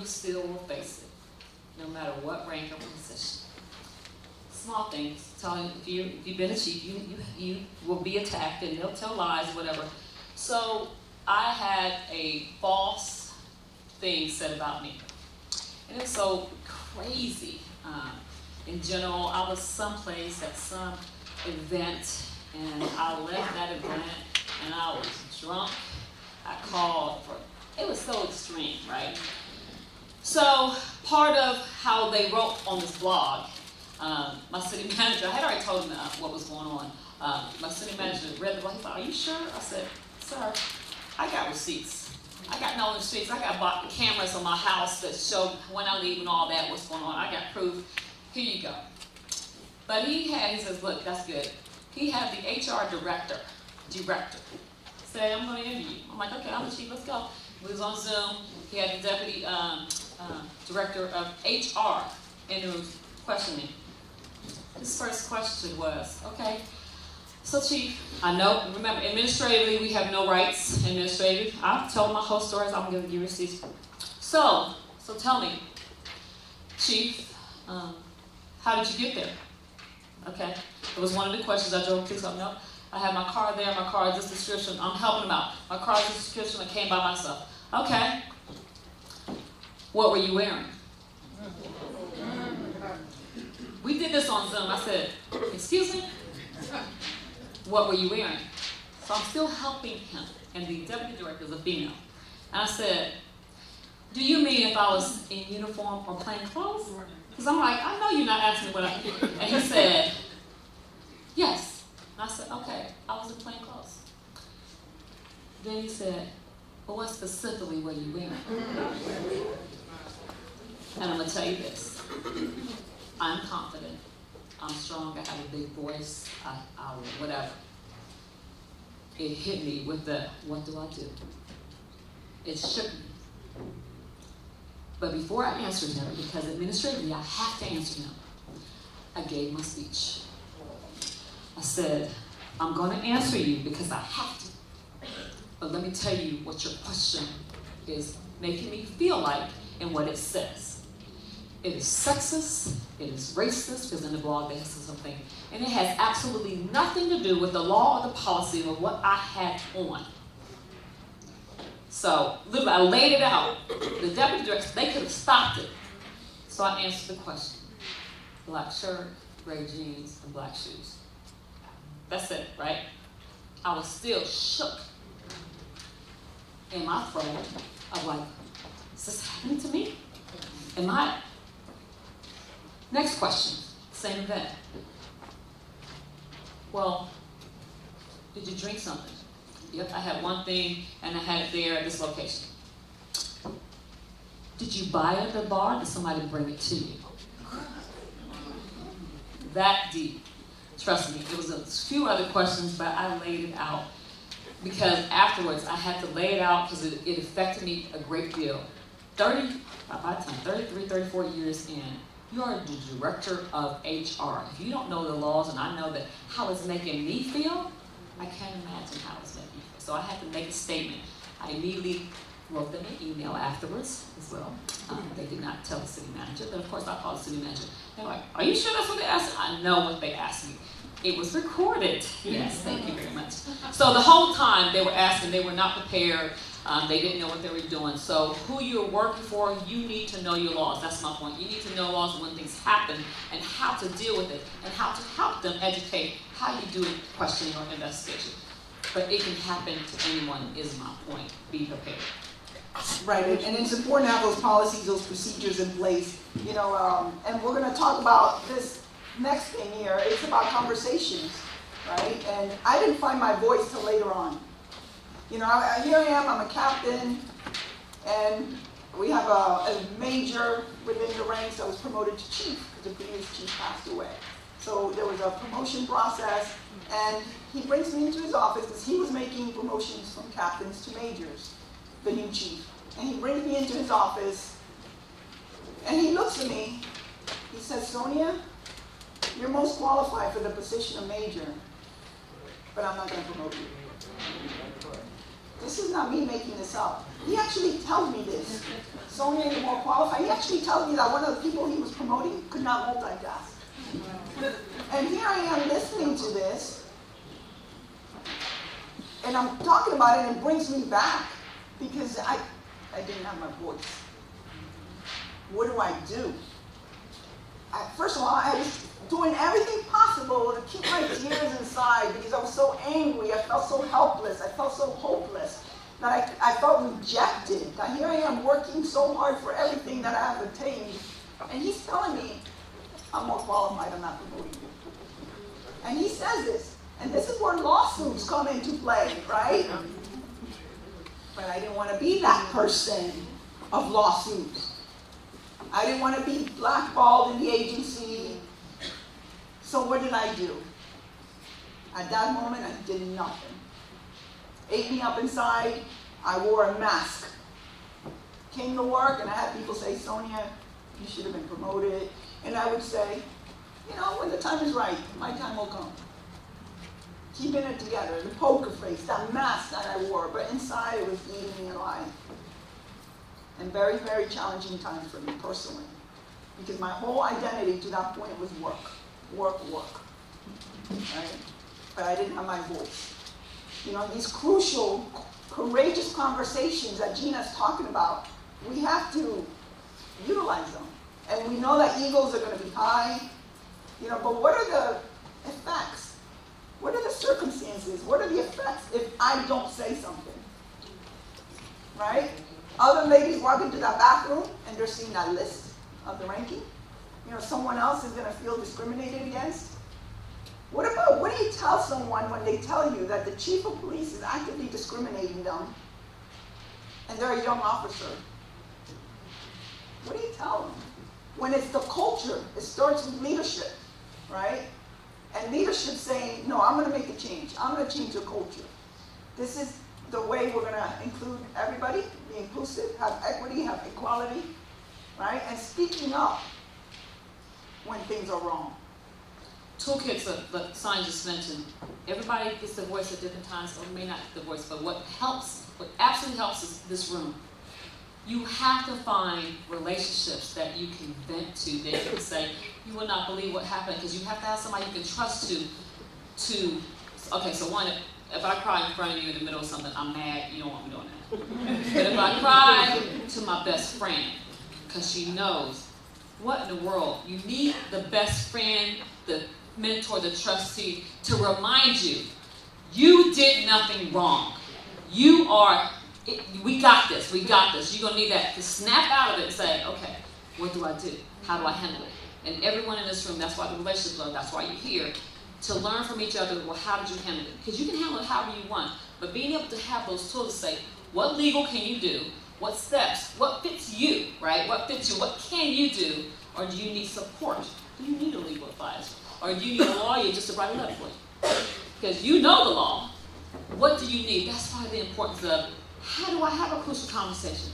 still will face it, no matter what rank or position. Small things, telling if you've been a chief, you will be attacked and they'll tell lies, whatever. So I had a false thing said about me. And it was so crazy. In general, I was someplace at some event, and I left that event, and I was drunk. I called for, it was so extreme, right? So part of how they wrote on this blog, my city manager, I had already told him what was going on. My city manager read the blog, he thought, are you sure? I said, sir, I got receipts. I got no receipts. I got bought cameras on my house that showed when I leave and all that, what's going on. I got proof. Here you go. But he says, look, that's good. He had the HR director, say, I'm going to interview you. I'm like, okay, I'm the chief, let's go. We was on Zoom. He had the deputy director of HR, and he was questioning. His first question was, okay, so chief, I know, remember, administratively, we have no rights. Administrative, I've told my whole stories, I'm going to give you receipts. So tell me, chief, how did you get there? Okay, it was one of the questions I drove to, so no, I have my car there, my car is this description, I'm helping them out. My car is this description, I came by myself. Okay, what were you wearing? We did this on Zoom. I said, excuse me? What were you wearing? So I'm still helping him, and the deputy director is a female. And I said, do you mean if I was in uniform or plain clothes? Because I'm like, I know you're not asking me what I... And he said, yes. And I said, okay, I was in plain clothes. Then he said, well, what specifically were you wearing? And I'm going to tell you this. I'm confident. I'm strong. I have a big voice. I whatever. It hit me with the, what do I do? It shook me. But before I answered him, because administratively I have to answer him, I gave my speech. I said, I'm going to answer you because I have to. But let me tell you what your question is making me feel like and what it says. It is sexist, it is racist, because in the blog they said something, and it has absolutely nothing to do with the law or the policy or what I had on. So, literally, I laid it out. The deputy director, they could have stopped it. So I answered the question. Black shirt, gray jeans, and black shoes. That's it, right? I was still shook in my throat of like, is this happening to me? Am I? Next question, same event. Well, did you drink something? Yep, I had one thing and I had it there at this location. Did you buy it at the bar or did somebody bring it to you? That deep. Trust me, it was a few other questions, but I laid it out because afterwards I had to lay it out because it affected me a great deal. By the time 33, 34 years in, you are the director of HR. If you don't know the laws, and I know that how it's making me feel, I can't imagine how it's making me feel. So I had to make a statement. I immediately wrote them an email afterwards as well. They did not tell the city manager, but of course I called the city manager. They were like, are you sure that's what they asked? I know what they asked me. It was recorded. Yes, thank you very much. So the whole time they were asking, they were not prepared. They didn't know what they were doing. So who you're working for, you need to know your laws. That's my point. You need to know laws when things happen and how to deal with it and how to help them educate how you do a questioning or investigation. But it can happen to anyone is my point. Be prepared. Right, and it's important to have those policies, those procedures in place. You know, and we're going to talk about this next thing here. It's about conversations, right? And I didn't find my voice till later on. You know, here I am, I'm a captain, and we have a major within the ranks that was promoted to chief, because the previous chief passed away. So there was a promotion process, and he brings me into his office, because he was making promotions from captains to majors, the new chief. And he brings me into his office, and he looks at me, he says, Sonia, you're most qualified for the position of major, but I'm not going to promote you. This is not me making this up. He actually tells me this. Sonia, you're more qualified. He actually tells me that one of the people he was promoting could not multitask. And here I am listening to this, and I'm talking about it, and it brings me back because I didn't have my voice. What do I do? First of all, I was doing everything possible to keep my tears inside because I was so angry. I felt so helpless. I felt so hopeless that I felt rejected. Now here I am working so hard for everything that I have attained, and he's telling me I'm more qualified, I'm not promoting you. And he says this, and this is where lawsuits come into play, right? But I didn't want to be that person of lawsuits. I didn't want to be blackballed in the agency. So what did I do? At that moment, I did nothing. Ate me up inside. I wore a mask. Came to work, and I had people say, Sonia, you should have been promoted. And I would say, you know, when the time is right, my time will come. Keeping it together, the poker face, that mask that I wore, but inside it was eating me alive. And very, very challenging times for me personally. Because my whole identity to that point was work. Work, work. Right? But I didn't have my voice. You know, these crucial, courageous conversations that Gina's talking about, we have to utilize them. And we know that egos are going to be high. You know, but what are the effects? What are the circumstances? What are the effects if I don't say something? Right? Other ladies walk into that bathroom and they're seeing that list of the ranking. You know, someone else is going to feel discriminated against. What do you tell someone when they tell you that the chief of police is actively discriminating them and they're a young officer? What do you tell them? When it's the culture, it starts with leadership, right? And leadership saying, no, I'm going to make a change. I'm going to change the culture. This is the way we're going to include everybody, be inclusive, have equity, have equality, right? And speaking up when things are wrong. Toolkits that Sonia just mentioned, everybody gets their voice at different times, or may not get the voice, but what absolutely helps is this room. You have to find relationships that you can vent to, that you can say, you will not believe what happened, because you have to have somebody you can trust okay, so one, if I cry in front of you in the middle of something, I'm mad, you don't want me doing that. But if I cry to my best friend, because she knows, what in the world? You need the best friend, the mentor, the trustee, to remind you, you did nothing wrong. We got this. You're going to need that to snap out of it and say, okay, what do I do? How do I handle it? And everyone in this room, that's why the relationships love, that's why you're here, to learn from each other, well, how did you handle it? Because you can handle it however you want, but being able to have those tools to say, what legal can you do? What steps? What fits you, right? What fits you? What can you do? Or do you need support? Do you need a legal advisor? Or do you need a lawyer just to write a letter for you? Because you know the law. What do you need? That's why the importance of, how do I have a crucial conversation?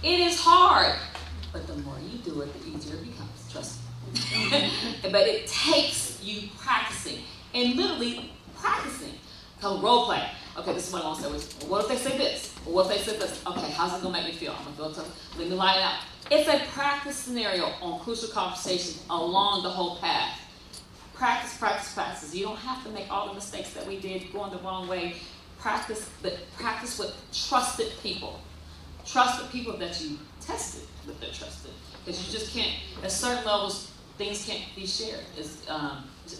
It is hard, but the more you do it, the easier it becomes, trust me. But it takes you practicing, and literally practicing. Come role play. Okay, this is what I want to say. What if they say this? Or what if they say this? Okay, how's it going to make me feel? I'm going to feel tough. Let me lie it out. It's a practice scenario on crucial conversations along the whole path. Practice, practice, practice. You don't have to make all the mistakes that we did going the wrong way. Practice, but practice with trusted people. Trusted people that you tested with they're trusted. Because you just can't, at certain levels, things can't be shared.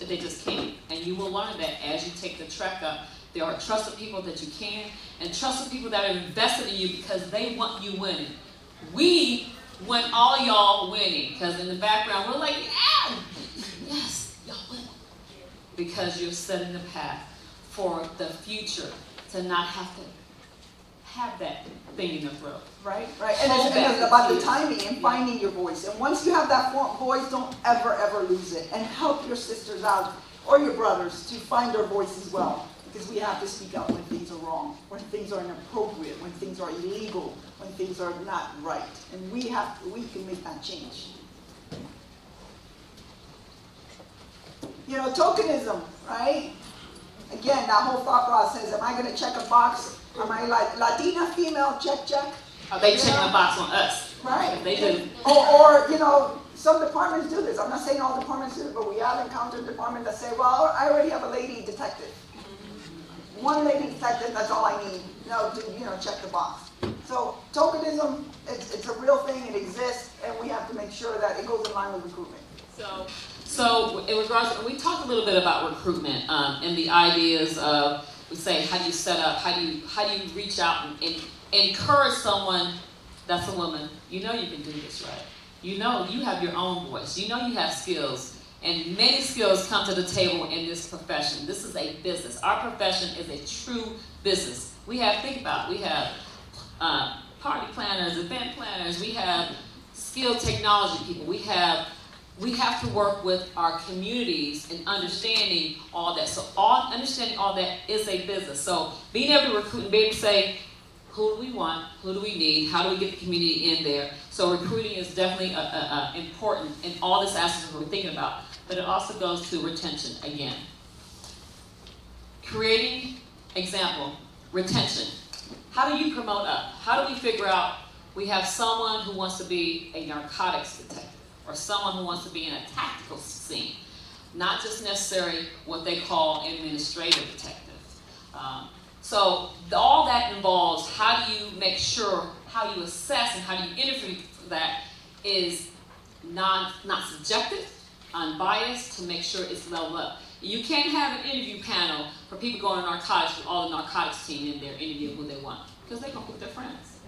They just can't. And you will learn that as you take the trek up. There are trusted people that you can, and trusted people that are invested in you because they want you winning. We want all y'all winning, because in the background, we're like, yeah, yes, y'all win. Because you're setting the path for the future to not have to have that thing in your throat. Right. And it's about the timing and finding your voice. And once you have that voice, don't ever lose it. And help your sisters out, or your brothers, to find their voice as well. Because we have to speak out when things are wrong, when things are inappropriate, when things are illegal, when things are not right. And we can make that change. You know, tokenism, right? again, that whole thought process, am I gonna check a box? Am I like Latina female, check? Are they checking a box on us? Right. If they do. Or, you know, some departments do this. I'm not saying all departments do it, but we have encountered departments that say, well, I already have a lady detective. One lady detective, that's all I need. No, you know, check the box. So tokenism, it's a real thing, it exists, and we have to make sure that it goes in line with recruitment. So in regards, we talked a little bit about recruitment and the ideas of, we say, how do you set up, how do you reach out and encourage someone that's a woman, you know you can do this, right? You know you have your own voice. You know you have skills. And many skills come to the table in this profession. This is a business. Our profession is a true business. We have, think about it, we have party planners, event planners, we have skilled technology people, we have to work with our communities and understanding all that. So understanding all that is a business. So being able to recruit and be able to say, who do we want? Who do we need? How do we get the community in there? So recruiting is definitely important in all this aspects we're thinking about. But it also goes to retention again. Creating, example, retention. How do you promote up? How do we figure out we have someone who wants to be a narcotics detective or someone who wants to be in a tactical scene? Not just necessarily what they call administrative detective. So all that involves how do you make sure, how you assess and how do you interview for that is not subjective, unbiased, to make sure it's leveled up. You can't have an interview panel for people going to narcotics with all the narcotics team in there interviewing who they want, because they're going to pick their friends.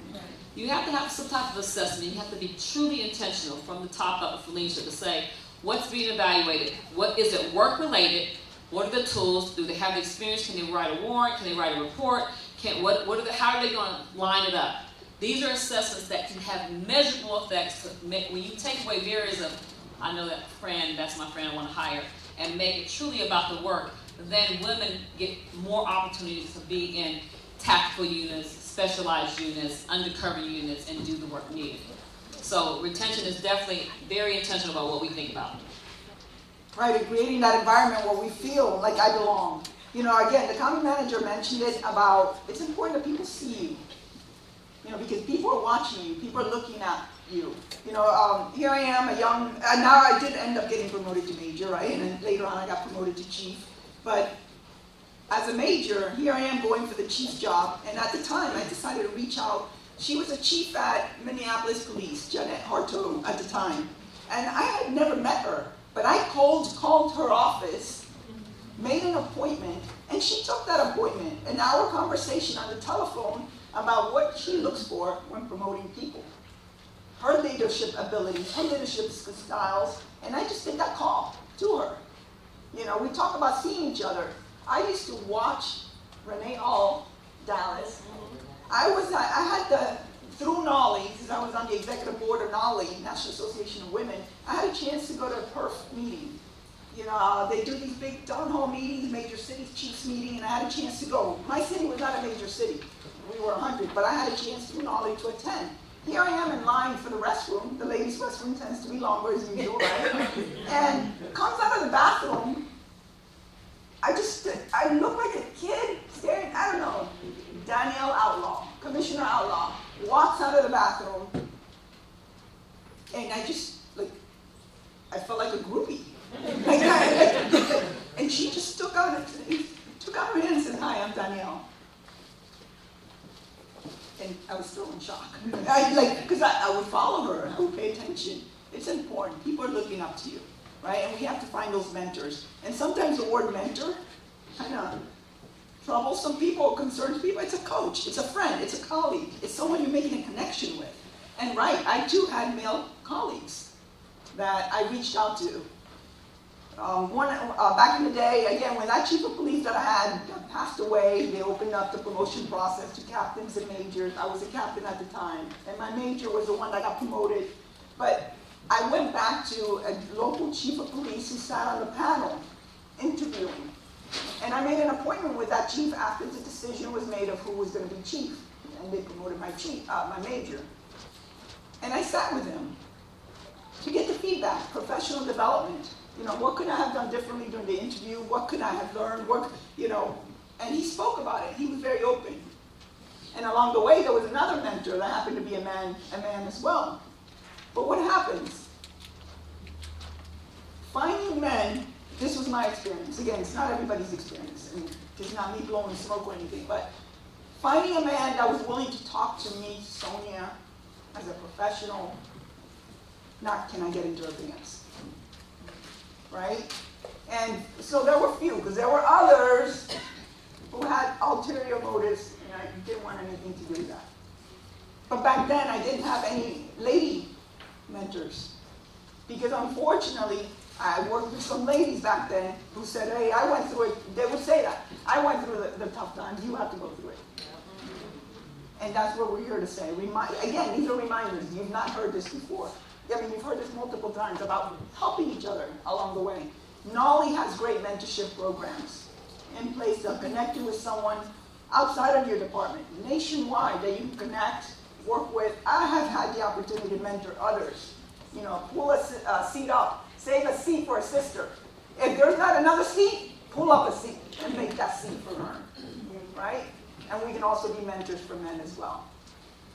You have to have some type of assessment. You have to be truly intentional from the top up for leadership to say, what's being evaluated? What is it work related? What are the tools? Do they have the experience? Can they write a warrant? Can they write a report? How are they going to line it up? These are assessments that can have measurable effects. When you take away barriers of, I know that friend, that's my friend I want to hire, and make it truly about the work, then women get more opportunities to be in tactical units, specialized units, undercover units, and do the work needed. So retention is definitely very intentional about what we think about. Right, and creating that environment where we feel like I belong. You know, again, the county manager mentioned it about, it's important that people see you. You know, because people are watching you, people are looking at you. You know, here I am, a young, now I did end up getting promoted to major, right? And then later on I got promoted to chief. But as a major, here I am going for the chief's job. And at the time, I decided to reach out. She was a chief at Minneapolis Police, Janet Harto, at the time. And I had never met her. But I called her office, made an appointment, and she took that appointment. An hour conversation on the telephone about what she looks for when promoting people. Her leadership abilities, her leadership styles, and I just did that call to her. You know, we talk about seeing each other. I used to watch Renee Hall, Dallas. Through NOLI, because I was on the executive board of NOLI, National Association of Women, I had a chance to go to a PERF meeting. You know, they do these big town hall meetings, major cities chiefs meeting, and I had a chance to go. My city was not a major city. We were 100, but I had a chance through NOLI to attend. Here I am in line for the restroom. The ladies' restroom tends to be longer as usual, right? And comes out of the bathroom. I look like a kid staring, I don't know, Danielle Outlaw, Commissioner Outlaw, walks out of the bathroom, and I felt like a groupie. And she just took out her hand and said, "Hi, I'm Danielle." And I was still in shock. Because I would follow her, and I would pay attention. It's important. People are looking up to you, right? And we have to find those mentors. And sometimes the word mentor kind of troubles some people, concerns people. It's a coach, it's a friend, it's a colleague, it's someone you're making a connection with. And right, I too had male colleagues that I reached out to. Back in the day, again, when that chief of police that I had passed away, they opened up the promotion process to captains and majors. I was a captain at the time, and my major was the one that got promoted. But I went back to a local chief of police who sat on the panel interviewing. And I made an appointment with that chief after the decision was made of who was going to be chief. And they promoted my major. And I sat with him to get the feedback, professional development. what could I have done differently during the interview? What could I have learned? And he spoke about it. He was very open. And along the way, there was another mentor that happened to be a man as well. But what happens? Finding men, this was my experience. Again, it's not everybody's experience, and it's not me blowing smoke or anything, but finding a man that was willing to talk to me, Sonia, as a professional, not can I get into her pants, right? And so there were few, because there were others who had ulterior motives, and I didn't want anything to do with that. But back then, I didn't have any lady mentors, because unfortunately, I worked with some ladies back then who said, hey, I went through it. They would say that. I went through the tough times. You have to go through it. And that's what we're here to say. Again, these are reminders. You've not heard this before. I mean, you've heard this multiple times about helping each other along the way. NOLI has great mentorship programs in place of connecting with someone outside of your department, nationwide, that you can connect, work with. I have had the opportunity to mentor others. Pull a seat up. Save a seat for a sister. If there's not another seat, pull up a seat and make that seat for her, right? And we can also be mentors for men as well.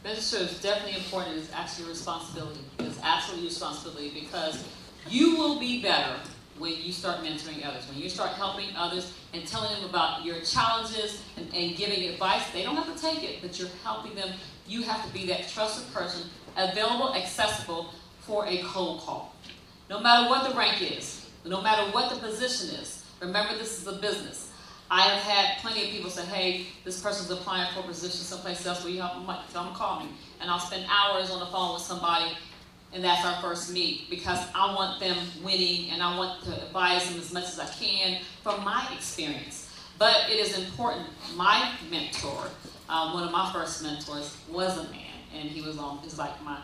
Mentorship is definitely important. It's actually a responsibility. It's absolutely a responsibility, because you will be better when you start mentoring others. When you start helping others and telling them about your challenges and giving advice, they don't have to take it, but you're helping them. You have to be that trusted person, available, accessible for a cold call. No matter what the rank is, no matter what the position is, remember this is a business. I have had plenty of people say, hey, this person's applying for a position someplace else, will you help them? Tell them, call me. And I'll spend hours on the phone with somebody, and that's our first meet, because I want them winning, and I want to advise them as much as I can from my experience. But it is important. My mentor, one of my first mentors, was a man, and he was like my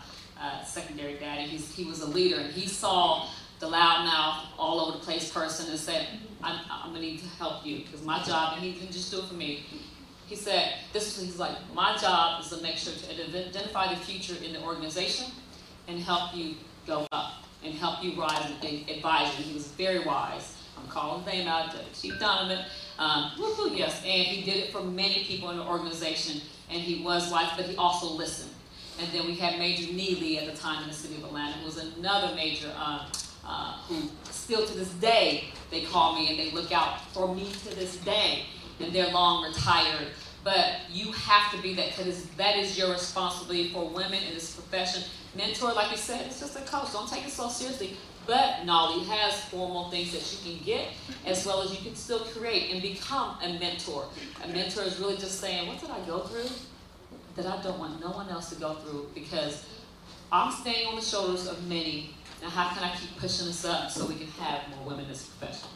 secondary daddy. He was a leader, and he saw the loudmouth, all over the place person and said, I'm gonna need to help you, because my job, and he didn't just do it for me. He said, he's like, my job is to make sure to identify the future in the organization and help you go up and help you rise and advise you. He was very wise. I'm calling his name out, Chief Donovan. Yes, and he did it for many people in the organization, and he was wise, but he also listened. And then we had Major Neely at the time in the city of Atlanta, who was another major who still to this day, they call me and they look out for me to this day, and they're long retired. But you have to be that, because that is your responsibility for women in this profession. Mentor, like you said, it's just a coach. Don't take it so seriously. But NOLI has formal things that you can get, as well as you can still create and become a mentor. A mentor is really just saying, what did I go through that I don't want no one else to go through, because I'm standing on the shoulders of many. Now how can I keep pushing this up so we can have more women in this profession?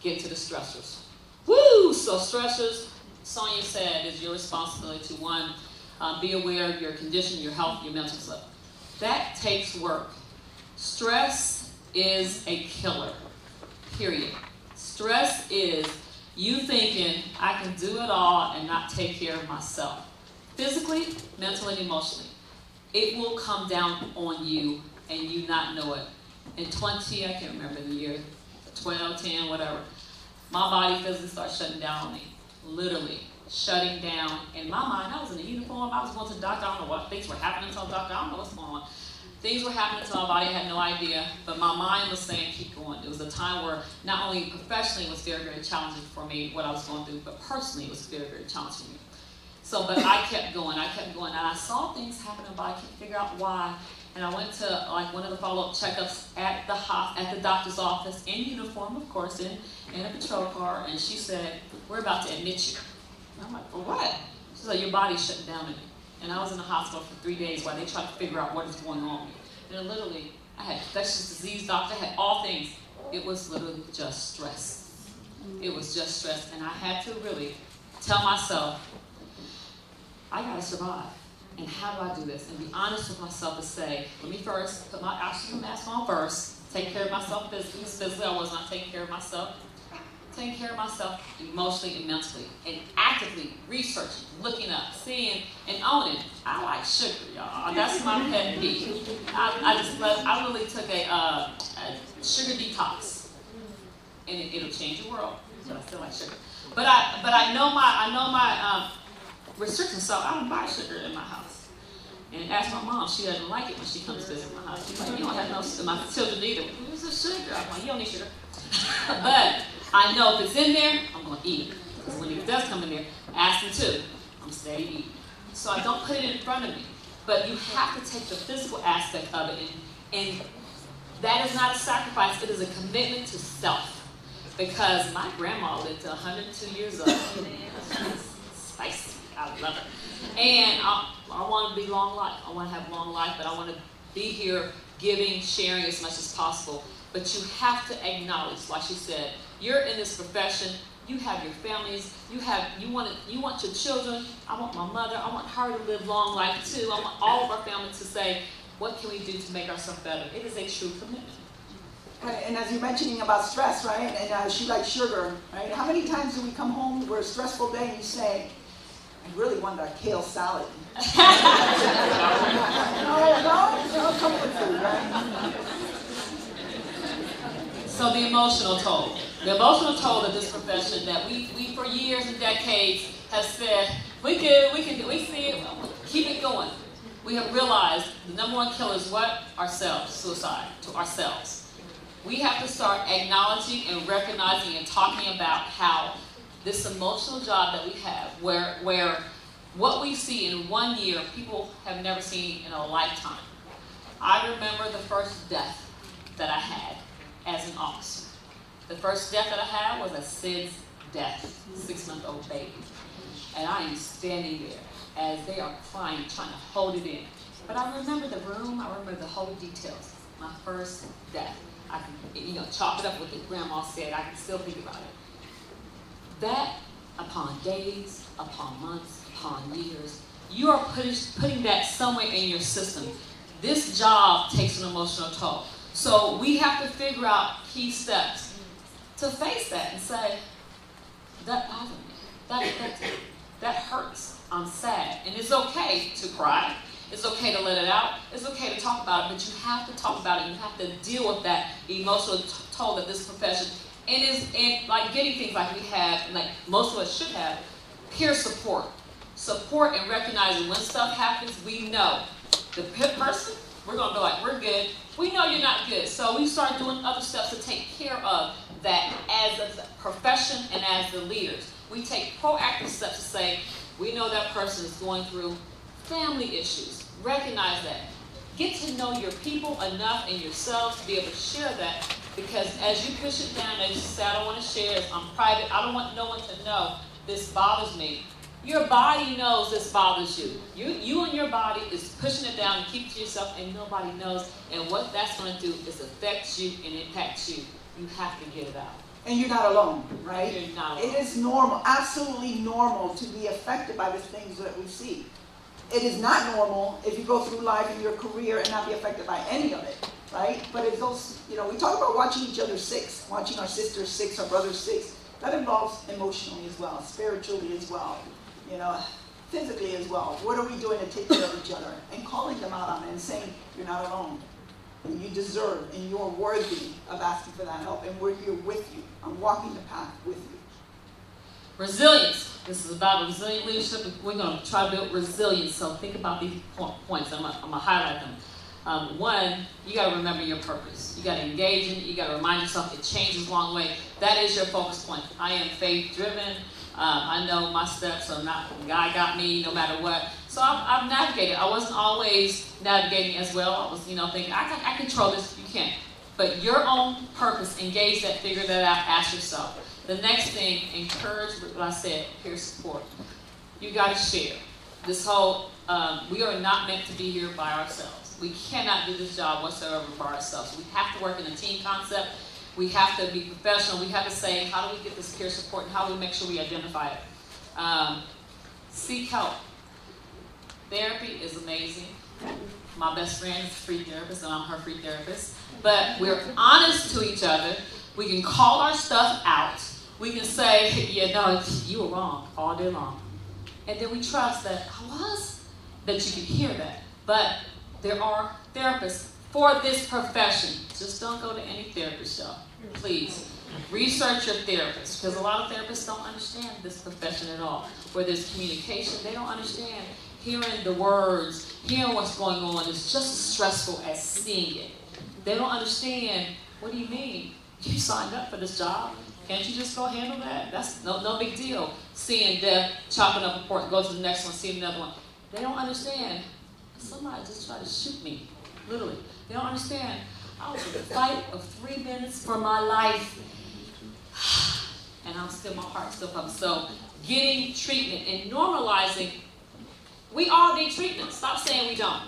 Get to the stressors. Woo! So stressors, Sonia said, is your responsibility to, one, be aware of your condition, your health, your mental stuff. That takes work. Stress is a killer, period. Stress is you thinking, I can do it all and not take care of myself. Physically, mentally, and emotionally. It will come down on you and you not know it. In I can't remember the year, 12, 10, whatever, my body physically started shutting down on me. Literally shutting down. In my mind, I was in a uniform, I was going to the doctor, I don't know what things were happening to the doctor, I don't know what's going on. Things were happening to my body, I had no idea, but my mind was saying, keep going. It was a time where not only professionally it was very, very challenging for me, what I was going through, but personally it was very, very challenging for me. So, but I kept going, and I saw things happening, but I couldn't figure out why. And I went to like one of the follow-up checkups at the doctor's office, in uniform, of course, in a patrol car, and she said, we're about to admit you. And I'm like, for what? She said, your body's shutting down in me. And I was in the hospital for 3 days while they tried to figure out what is going on with me. And literally, I had infectious disease, doctor, I had all things. It was literally just stress. It was just stress, and I had to really tell myself, I gotta survive. And how do I do this? And be honest with myself and say, let me first put my oxygen mask on first, take care of myself physically. I was not taking care of myself. Taking care of myself emotionally and mentally. And actively researching, looking up, seeing, and owning. I like sugar, y'all. That's my pet peeve. I really took a sugar detox, and it'll change your world. But I still like sugar. But I know my restrictions, so I don't buy sugar in my house. And ask my mom, she doesn't like it when she comes to visit my house. She's like, you don't have no sugar. My children either. Where's the sugar? I'm like, you don't need sugar. But I know if it's in there, I'm going to eat it. Because when it does come in there, ask them to. I'm steady eating. So I don't put it in front of me. But you have to take the physical aspect of it. And that is not a sacrifice. It is a commitment to self. Because my grandma lived to 102 years old. Spicy. I love her. And I want to be long life. I want to have long life, but I want to be here giving, sharing as much as possible. But you have to acknowledge, like she said, you're in this profession. You have your families. You want your children. I want my mother. I want her to live long life too. I want all of our families to say, what can we do to make ourselves better? It is a true commitment. And as you're mentioning about stress, right? And she likes sugar, right? How many times do we come home, we're a stressful day, and you say, I really want that kale salad. No, comfort food, right? So the emotional toll. The emotional toll of this profession that we for years and decades have said, we see it, keep it going. We have realized the number one killer is what? Ourselves, suicide, to ourselves. We have to start acknowledging and recognizing and talking about how this emotional job that we have, where what we see in 1 year, people have never seen in a lifetime. I remember the first death that I had as an officer. The first death that I had was a Sid's death, 6-month-old baby. And I am standing there as they are crying, trying to hold it in. But I remember the room, I remember the whole details. My first death. I can, chalk it up with what grandma said. I can still think about it. That, upon days, upon months, upon years, you are putting that somewhere in your system. This job takes an emotional toll. So we have to figure out key steps to face that and say, that bothers me. That hurts. I'm sad. And it's okay to cry. It's okay to let it out. It's okay to talk about it, but you have to talk about it. You have to deal with that emotional toll that this profession, and like getting things like we have, like most of us should have, peer support. Support and recognizing when stuff happens, we know. The person, we're going to be like, we're good. We know you're not good. So we start doing other steps to take care of that as a profession and as the leaders. We take proactive steps to say, we know that person is going through family issues. Recognize that. Get to know your people enough and yourselves to be able to share that, because as you push it down, as you say, I don't want to share this, I'm private, I don't want no one to know this bothers me. Your body knows this bothers you. You and your body is pushing it down and keep it to yourself, and nobody knows. And what that's going to do is affect you and impact you. You have to get it out. And you're not alone, right? You're not alone. It is normal, absolutely normal to be affected by the things that we see. It is not normal if you go through life in your career and not be affected by any of it, right? But it's those, we talk about watching each other sick, watching our sisters sick, our brothers sick. That involves emotionally as well, spiritually as well, physically as well. What are we doing to take care of each other? And calling them out on it and saying, you're not alone. And you deserve and you're worthy of asking for that help. And we're here with you. I'm walking the path with you. Resilience. This is about resilient leadership. We're going to try to build resilience. So think about these points. I'm going to highlight them. One, you got to remember your purpose. You got to engage in it. You got to remind yourself it changes along the way. That is your focus point. I am faith-driven. I know my steps are not, God got me no matter what. So I've navigated. I wasn't always navigating as well. I was, thinking, I control this. You can't. But your own purpose, engage that, figure that out, ask yourself. The next thing, encourage what I said, peer support. You got to share. This whole, we are not meant to be here by ourselves. We cannot do this job whatsoever by ourselves. We have to work in a team concept. We have to be professional. We have to say, how do we get this peer support and how do we make sure we identify it? Seek help. Therapy is amazing. My best friend is a free therapist and I'm her free therapist. But we're honest to each other. We can call our stuff out. We can say, you were wrong all day long. And then we trust that I was, that you can hear that. But there are therapists for this profession. Just don't go to any therapist, y'all. Please. Research your therapist, because a lot of therapists don't understand this profession at all. Where there's communication, they don't understand hearing the words, hearing what's going on is just as stressful as seeing it. They don't understand, what do you mean? You signed up for this job. Can't you just go handle that? That's no big deal. Seeing death, chopping up a report, go to the next one, see another one. They don't understand. Somebody just tried to shoot me, literally. They don't understand. I was in a fight of 3 minutes for my life. And my heart still pumping. So getting treatment and normalizing, we all need treatment. Stop saying we don't.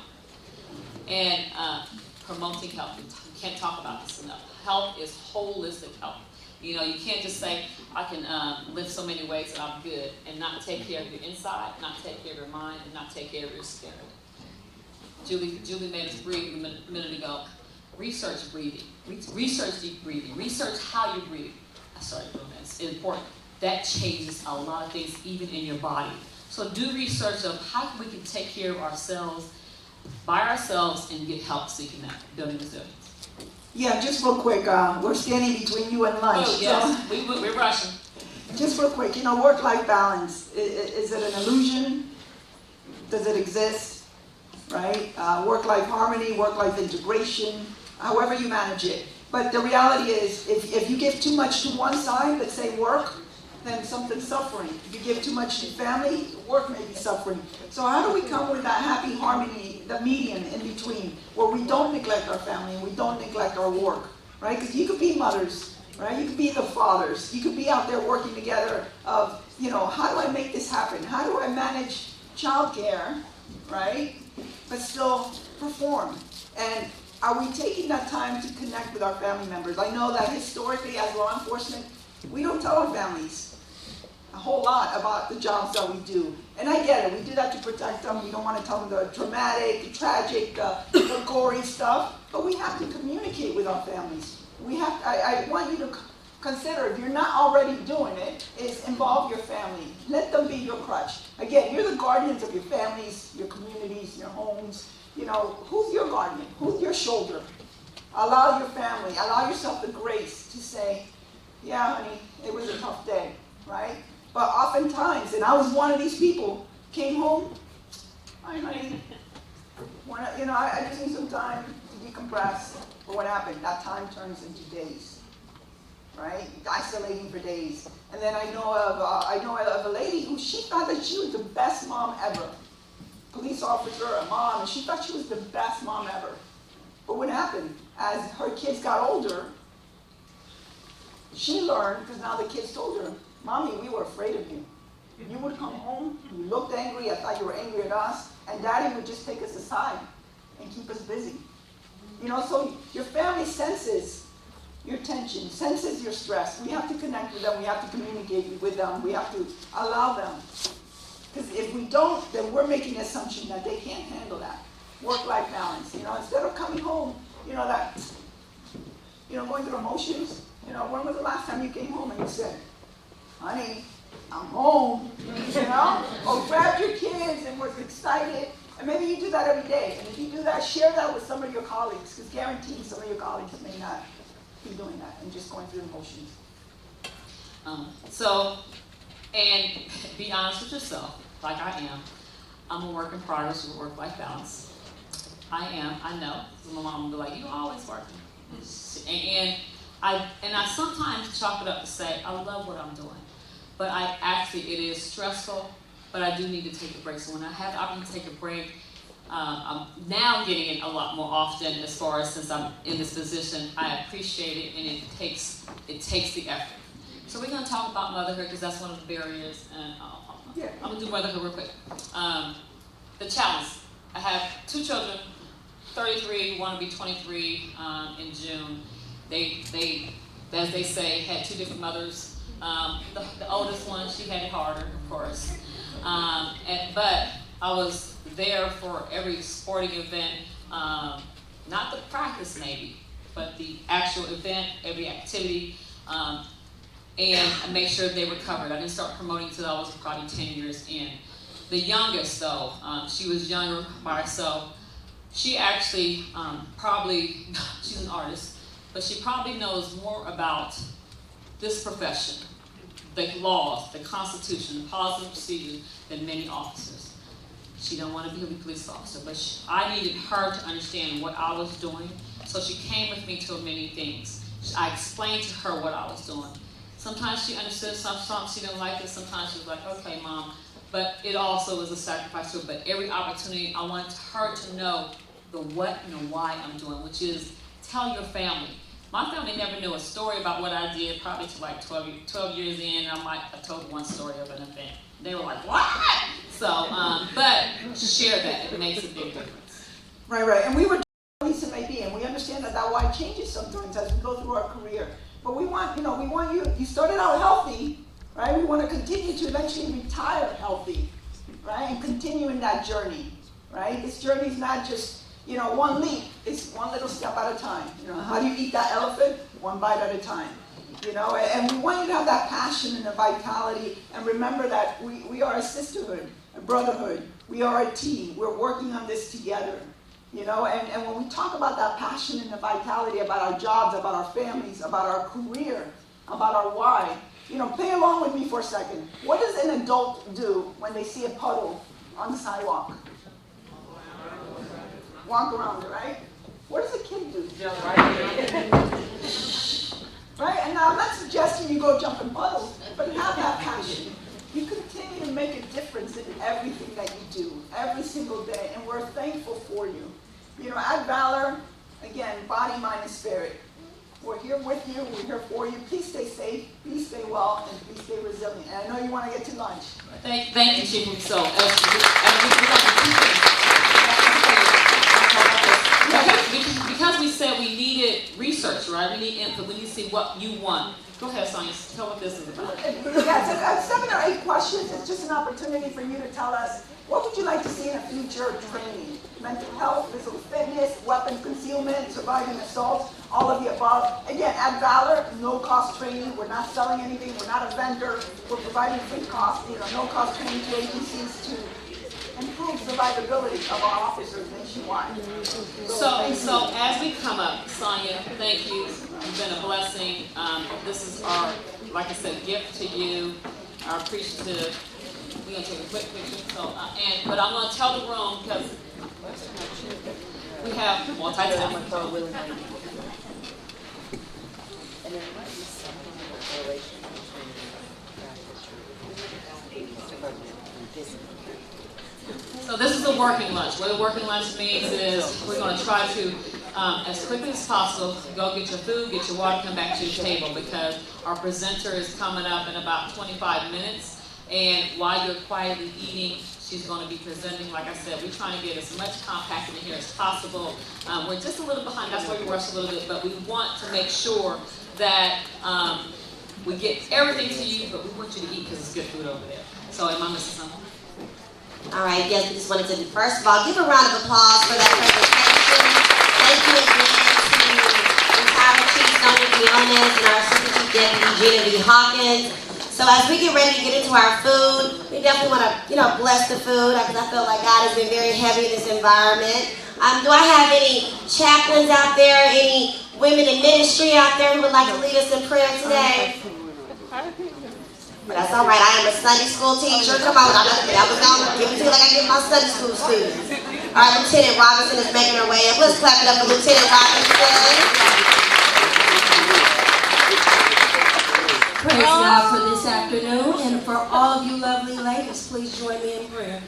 And promoting health. We can't talk about this enough. Health is holistic health. You know, you can't just say, I can lift so many weights and I'm good, and not take care of your inside, not take care of your mind, and not take care of your spirit. Julie made us breathe a minute ago. Research breathing. Research deep breathing. Research how you breathe. I started doing that. It's important. That changes a lot of things, even in your body. So do research of how we can take care of ourselves by ourselves and get help seeking that, building resilience. Yeah, just real quick, we're standing between you and lunch. Oh, yes, so, we're rushing. Just real quick, work-life balance, is it an illusion? Does it exist? Right? Work-life harmony, work-life integration, however you manage it. But the reality is, if you give too much to one side, let's say work, then something's suffering. If you give too much to family, work may be suffering. So how do we come with that happy harmony, the median in between, where we don't neglect our family and we don't neglect our work, right? Because you could be mothers, right? You could be the fathers. You could be out there working together of, how do I make this happen? How do I manage childcare, right? But still perform. And are we taking that time to connect with our family members? I know that historically as law enforcement, we don't tell our families a whole lot about the jobs that we do. And I get it, we do that to protect them. We don't want to tell them the dramatic, the tragic, the gory stuff, but we have to communicate with our families. I want you to consider, if you're not already doing it, is involve your family. Let them be your crutch. Again, you're the guardians of your families, your communities, your homes. Who's your guardian? Who's your shoulder? Allow your family, allow yourself the grace to say, yeah, honey, it was a tough day, right? But oftentimes, and I was one of these people, came home, hi, honey, I just need some time to decompress. But what happened? That time turns into days, right? Isolating for days. And then I know of a lady who she thought that she was the best mom ever. Police officer, a mom, and she thought she was the best mom ever. But what happened? As her kids got older, she learned, because now the kids told her, Mommy, we were afraid of you. You would come home, you looked angry, I thought you were angry at us, and Daddy would just take us aside and keep us busy. So your family senses your tension, senses your stress. We have to connect with them, we have to communicate with them, we have to allow them. Because if we don't, then we're making an assumption that they can't handle that. Work-life balance, instead of coming home, going through emotions. When was the last time you came home and you said, honey, I'm home, or grabbed your kids and was excited. And maybe you do that every day. And if you do that, share that with some of your colleagues, because guaranteed some of your colleagues may not be doing that and just going through emotions. And be honest with yourself, like I am. I'm a work in progress with work-life balance. I know. My mom will be like, you always working. And I sometimes chalk it up to say, I love what I'm doing. But it is stressful, but I do need to take a break. So when I have the opportunity to take a break, I'm now getting it a lot more often as far as since I'm in this position. I appreciate it, and it takes the effort. So we're going to talk about motherhood because that's one of the barriers. And I'm going to do motherhood real quick. The challenge. I have 2 children, 33, want to be 23 in June. They, as they say, had 2 different mothers. The oldest one, she had it harder, of course. But I was there for every sporting event, not the practice maybe, but the actual event, every activity, and I made sure they were covered. I didn't start promoting until I was probably 10 years in. The youngest, though, she was younger by herself. she actually probably, she's an artist, but she probably knows more about this profession, the laws, the Constitution, the policy and procedures than many officers. She don't want to be a police officer, but I needed her to understand what I was doing, so she came with me to many things. I explained to her what I was doing. Sometimes she understood, sometimes she didn't like it, sometimes she was like, okay, Mom, but it also was a sacrifice to her. But every opportunity, I wanted her to know the what and the why I'm doing, which is tell your family. My family never knew a story about what I did, probably to like 12 years in, and I told one story of an event. They were like, what? So, but share that, it makes a big difference. Right. And we were Lisa may be, and we understand that why changes sometimes as we go through our career. But we want you started out healthy, right? We want to continue to eventually retire healthy, right? And continue in that journey, right? This journey is not just, one leap. It's one little step at a time. How do you eat that elephant? One bite at a time. And we want you to have that passion and the vitality, and remember that we are a sisterhood, a brotherhood. We are a team. We're working on this together. And when we talk about that passion and the vitality about our jobs, about our families, about our career, about our why, play along with me for a second. What does an adult do when they see a puddle on the sidewalk? Walk around it, right? What does a kid do? Jump right. Right? And now I'm not suggesting you go jump in puddles, but have that passion. You continue to make a difference in everything that you do, every single day, and we're thankful for you. At Valor, again, body, mind, and spirit. We're here with you, we're here for you. Please stay safe, please stay well, and please stay resilient. And I know you want to get to lunch. Thank you, Chief. So, because we said we needed research, right? We need input, we need to see what you want. Go ahead, Sonia, tell what this is about. Yeah, it's 7 or 8 questions. It's just an opportunity for you to tell us, what would you like to see in a future training? Mental health, physical fitness, weapons concealment, surviving assault, all of the above. Again, at Valor, no-cost training. We're not selling anything. We're not a vendor. We're providing free cost, no-cost training to agencies to improve survivability of our officers nationwide. So as we come up, Sonia, thank you. You've been a blessing. This is our, like I said, gift to you. Our appreciative. We're gonna take a quick picture. But I'm gonna tell the room because we have multitasking. So this is a working lunch. What a working lunch means is we're going to try to, as quickly as possible, go get your food, get your water, come back to your table because our presenter is coming up in about 25 minutes. And while you're quietly eating, she's going to be presenting. Like I said, we're trying to get as much compacted in here as possible. We're just a little behind. That's why we rushed a little bit. But we want to make sure that we get everything to you, but we want you to eat because it's good food over there. So am I missing something? All right, yes, we just wanted to, first of all, give a round of applause for that presentation. Thank you again to retired Chief Sonia Quiones and our Assistant Chief Deputy Gina V. Hawkins. So as we get ready to get into our food, we definitely want to, bless the food because I feel like God has been very heavy in this environment. Do I have any chaplains out there, any women in ministry out there who would like to lead us in prayer today? But that's all right. I am a Sunday school teacher. Come on, I was going to give it to you like I give my Sunday school students. All right, Lieutenant Robinson is making her way up. Let's clap it up for Lieutenant Robinson. Praise God for this afternoon, and for all of you lovely ladies, please join me in prayer.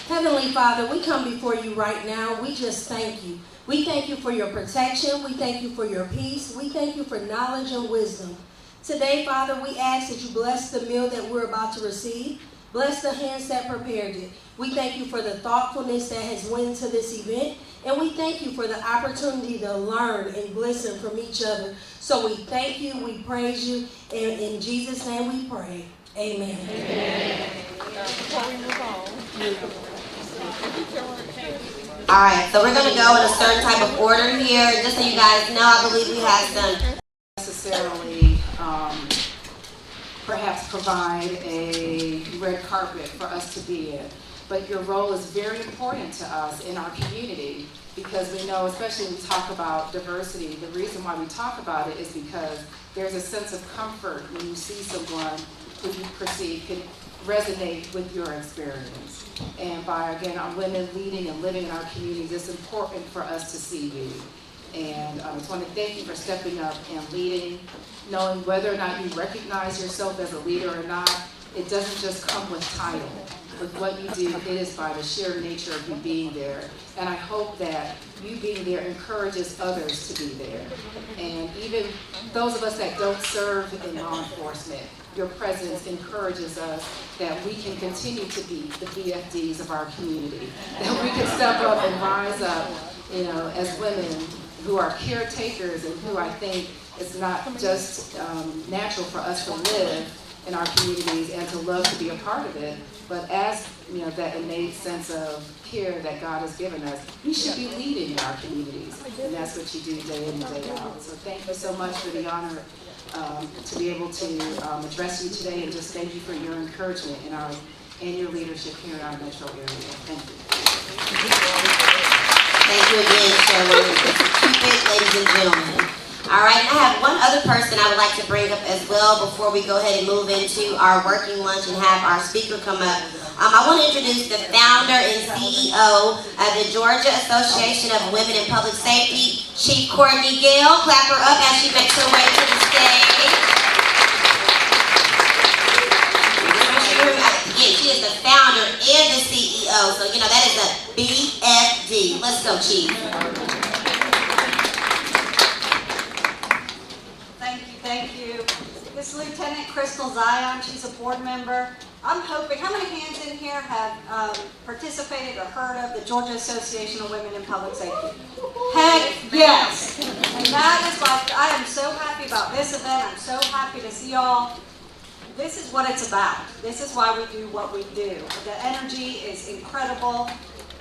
Heavenly Father, we come before you right now. We just thank you. We thank you for your protection. We thank you for your peace. We thank you for knowledge and wisdom. Today, Father, we ask that you bless the meal that we're about to receive. Bless the hands that prepared it. We thank you for the thoughtfulness that has went into this event. And we thank you for the opportunity to learn and listen from each other. So we thank you, we praise you, and in Jesus' name we pray. Amen. Amen. All right, so we're going to go in a certain type of order here. Just so you guys know, I believe we have some necessarily perhaps provide a red carpet for us to be in, but your role is very important to us in our community because we know, especially when we talk about diversity, the reason why we talk about it is because there's a sense of comfort when you see someone who you perceive can resonate with your experience. And by, again, our women leading and living in our communities, it's important for us to see you. And I just want to thank you for stepping up and leading, knowing whether or not you recognize yourself as a leader or not. It doesn't just come with title. With what you do, it is by the sheer nature of you being there. And I hope that you being there encourages others to be there. And even those of us that don't serve in law enforcement, your presence encourages us that we can continue to be the BFDs of our community. That we can step up and rise up, as women who are caretakers and who I think it's not just natural for us to live in our communities and to love to be a part of it, but as that innate sense of care that God has given us, we should be leading in our communities, and that's what you do day in and day out. So thank you so much for the honor to be able to address you today, and just thank you for your encouragement and your leadership here in our metro area. Thank you. Thank you again, Sherwood. Keep it, ladies and gentlemen. All right, I have one other person I would like to bring up as well before we go ahead and move into our working lunch and have our speaker come up. I want to introduce the founder and CEO of the Georgia Association of Women in Public Safety, Chief Courtney Gale. Clap her up as she makes her way to the stage. She is the founder and the CEO, so that is a BFD. Let's go, Chief. Thank you. This is Lieutenant Crystal Zion. She's a board member. I'm hoping, how many hands in here have participated or heard of the Georgia Association of Women in Public Safety? Heck yes. And that is I am so happy about this event. I'm so happy to see y'all. This is what it's about. This is why we do what we do. The energy is incredible.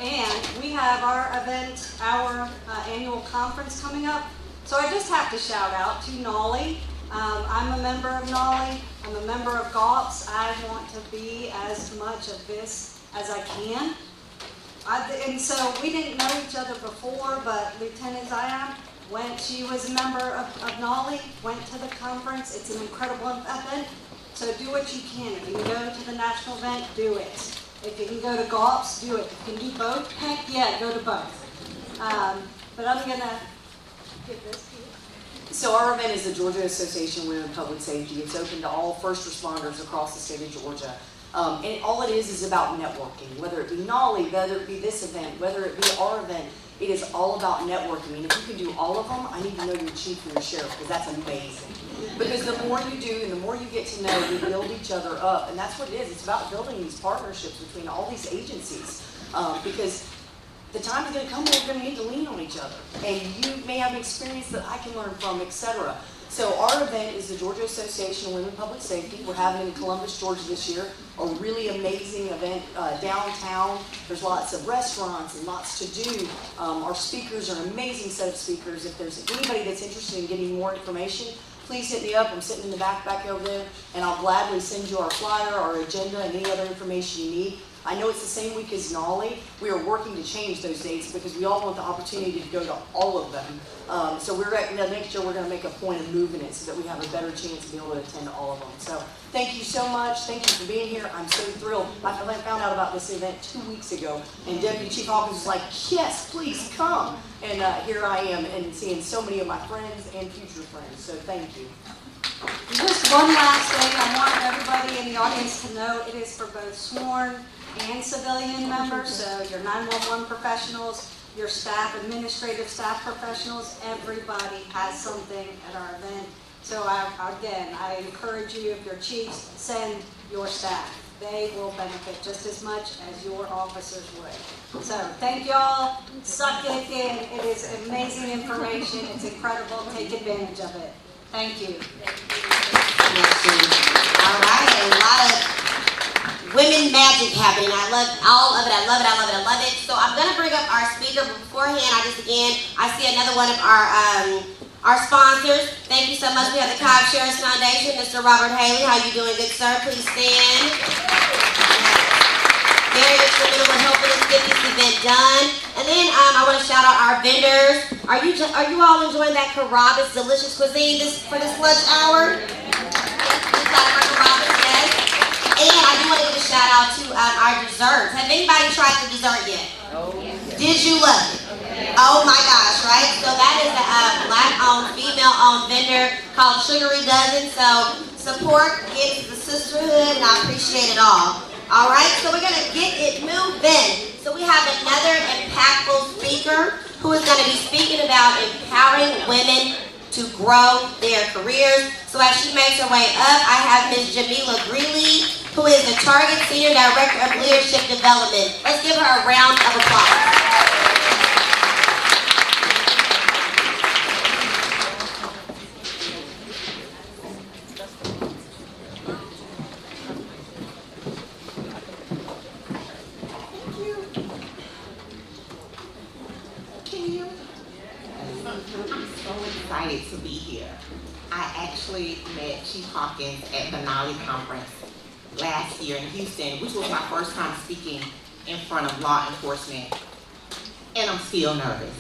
And we have our event, our annual conference coming up. So I just have to shout out to Nolly. I'm a member of Nolly. I'm a member of GOPS. I want to be as much of this as I can. And so we didn't know each other before, but Lieutenant Zion she was a member of Nolly, went to the conference. It's an incredible event. So do what you can. If you can go to the national event, do it. If you can go to GOPS, do it. If you can do both, heck yeah, go to both. But I'm going to give this to you. So our event is the Georgia Association of Women in Public Safety. It's open to all first responders across the state of Georgia. And all it is about networking, whether it be Nolly, whether it be this event, whether it be our event. It is all about networking. And if you can do all of them, I need to know your chief and your sheriff, because that's amazing. Because the more you do and the more you get to know, we build each other up. And that's what it is. It's about building these partnerships between all these agencies. Because the time is going to come where we're going to need to lean on each other. And you may have an experience that I can learn from, etc. So our event is the Georgia Association of Women in Public Safety. We're having it in Columbus, Georgia this year. A really amazing event downtown. There's lots of restaurants and lots to do. Our speakers are an amazing set of speakers. If there's anybody that's interested in getting more information, please hit me up. I'm sitting in the back over there, and I'll gladly send you our flyer, our agenda, and any other information you need. I know it's the same week as Nolly. We are working to change those dates because we all want the opportunity to go to all of them. So we're going to make sure we're going to make a point of moving it so that we have a better chance to be able to attend all of them. So thank you so much. Thank you for being here. I'm so thrilled. I found out about this event 2 weeks ago, and Deputy Chief Hawkins was like, yes, please come. And here I am, and seeing so many of my friends and future friends. So thank you. Just one last thing. I want everybody in the audience to know it is for both sworn and civilian members, so your 911 professionals, your staff, administrative staff professionals, everybody has something at our event. So I encourage you, if your chiefs, send your staff. They will benefit just as much as your officers would. So thank y'all. Suck it in. It is amazing information. It's incredible. Take advantage of it. Thank you. All right, a lot of women magic happening. I love all of it. I love it. I love it. I love it. So I'm going to bring up our speaker beforehand. I see another one of our sponsors. Thank you so much. We have the Cobb Sheriff's Foundation, Mr. Robert Haley. How you doing, good sir? Please stand. very instrumental in helping us get this event done. And then I want to shout out our vendors. Are you all enjoying that Carrabba's delicious cuisine for this lunch hour? Yes. And I do want to give a shout out to our desserts. Have anybody tried the dessert yet? Oh, yes. Did you love it? Oh my gosh, right? So that is a black-owned, female-owned vendor called Sugary Dozen. So support gives the sisterhood, and I appreciate it all. All right, so we're going to get it moving. So we have another impactful speaker who is going to be speaking about empowering women to grow their careers. So as she makes her way up, I have Ms. Jamila Greeley, who is the Target Senior Director of Leadership Development. Let's give her a round of applause. Excited to be here. I actually met Chief Hawkins at the NALI conference last year in Houston, which was my first time speaking in front of law enforcement, and I'm still nervous.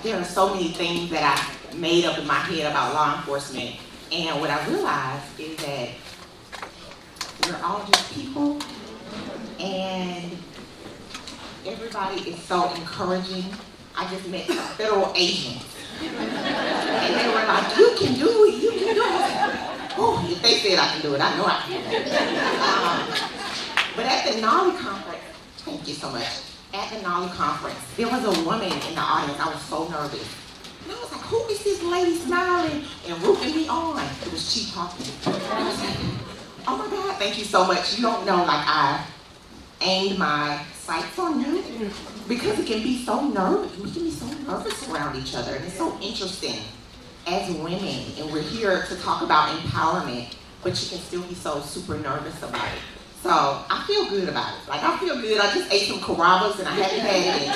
There are so many things that I made up in my head about law enforcement, and what I realized is that we're all just people, and everybody is so encouraging. I just met some federal agents, and they were like, "You can do it, you can do it." Oh, if they said I can do it, I know I can do it. But at the NALI conference, thank you so much. At the NALI conference, there was a woman in the audience. I was so nervous. And I was like, who is this lady smiling and rooting me on? It was Chief Hawkins. I was like, oh my God, thank you so much. You don't know, like I aimed my sights on you because it can be so nervous. We can be so nervous around each other, and it's so interesting as women, and we're here to talk about empowerment, but you can still be so super nervous about it. So I feel good about it. Like I feel good. I just ate some Carrabba's and I haven't had it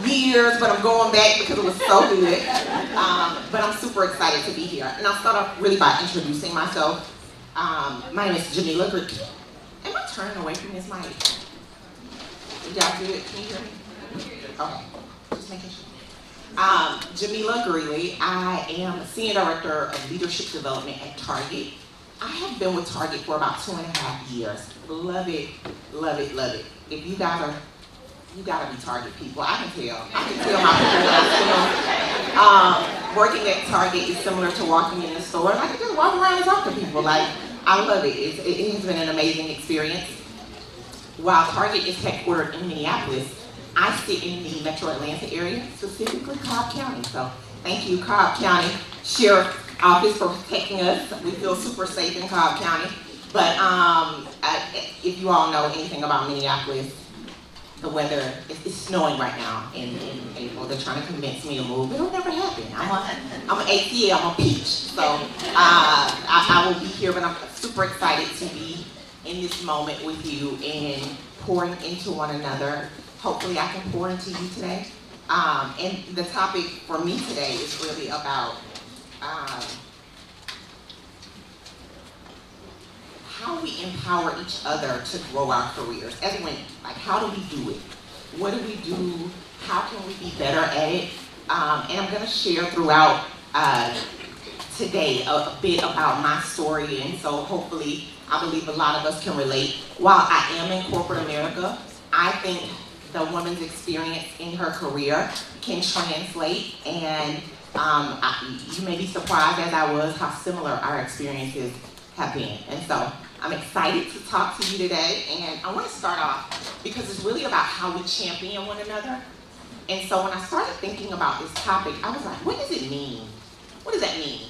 in years, but I'm going back because it was so good. But I'm super excited to be here. And I'll start off really by introducing myself. My name is Jamila Greeley. Am I turning away from this mic? Y'all good? Can you hear me? Okay, just making sure. Jamila Greeley. I am Senior Director of Leadership Development at Target. I have been with Target for about 2.5 years. Love it, love it, love it. If you gotta be Target people. I can tell how people I feel. Working at Target is similar to walking in the store. And I can just walk around and talk to people. Like, I love it. It has been an amazing experience. While Target is headquartered in Minneapolis, I sit in the Metro Atlanta area, specifically Cobb County. So thank you, Cobb County Sheriff's Office, for protecting us. We feel super safe in Cobb County. But if you all know anything about Minneapolis, the weather, it's snowing right now in April. They're trying to convince me to move. It'll never happen. I'm an ACA, I'm a peach. So I will be here, but I'm super excited to be in this moment with you and pouring into one another. Hopefully I can pour into you today. And the topic for me today is really about how we empower each other to grow our careers as women. Like, how do we do it? What do we do? How can we be better at it? And I'm gonna share throughout today a bit about my story, and so hopefully I believe a lot of us can relate. While I am in corporate America, I think the woman's experience in her career can translate, and you may be surprised, as I was, how similar our experiences have been. And so I'm excited to talk to you today, and I want to start off because it's really about how we champion one another. And so when I started thinking about this topic, I was like, what does it mean? What does that mean?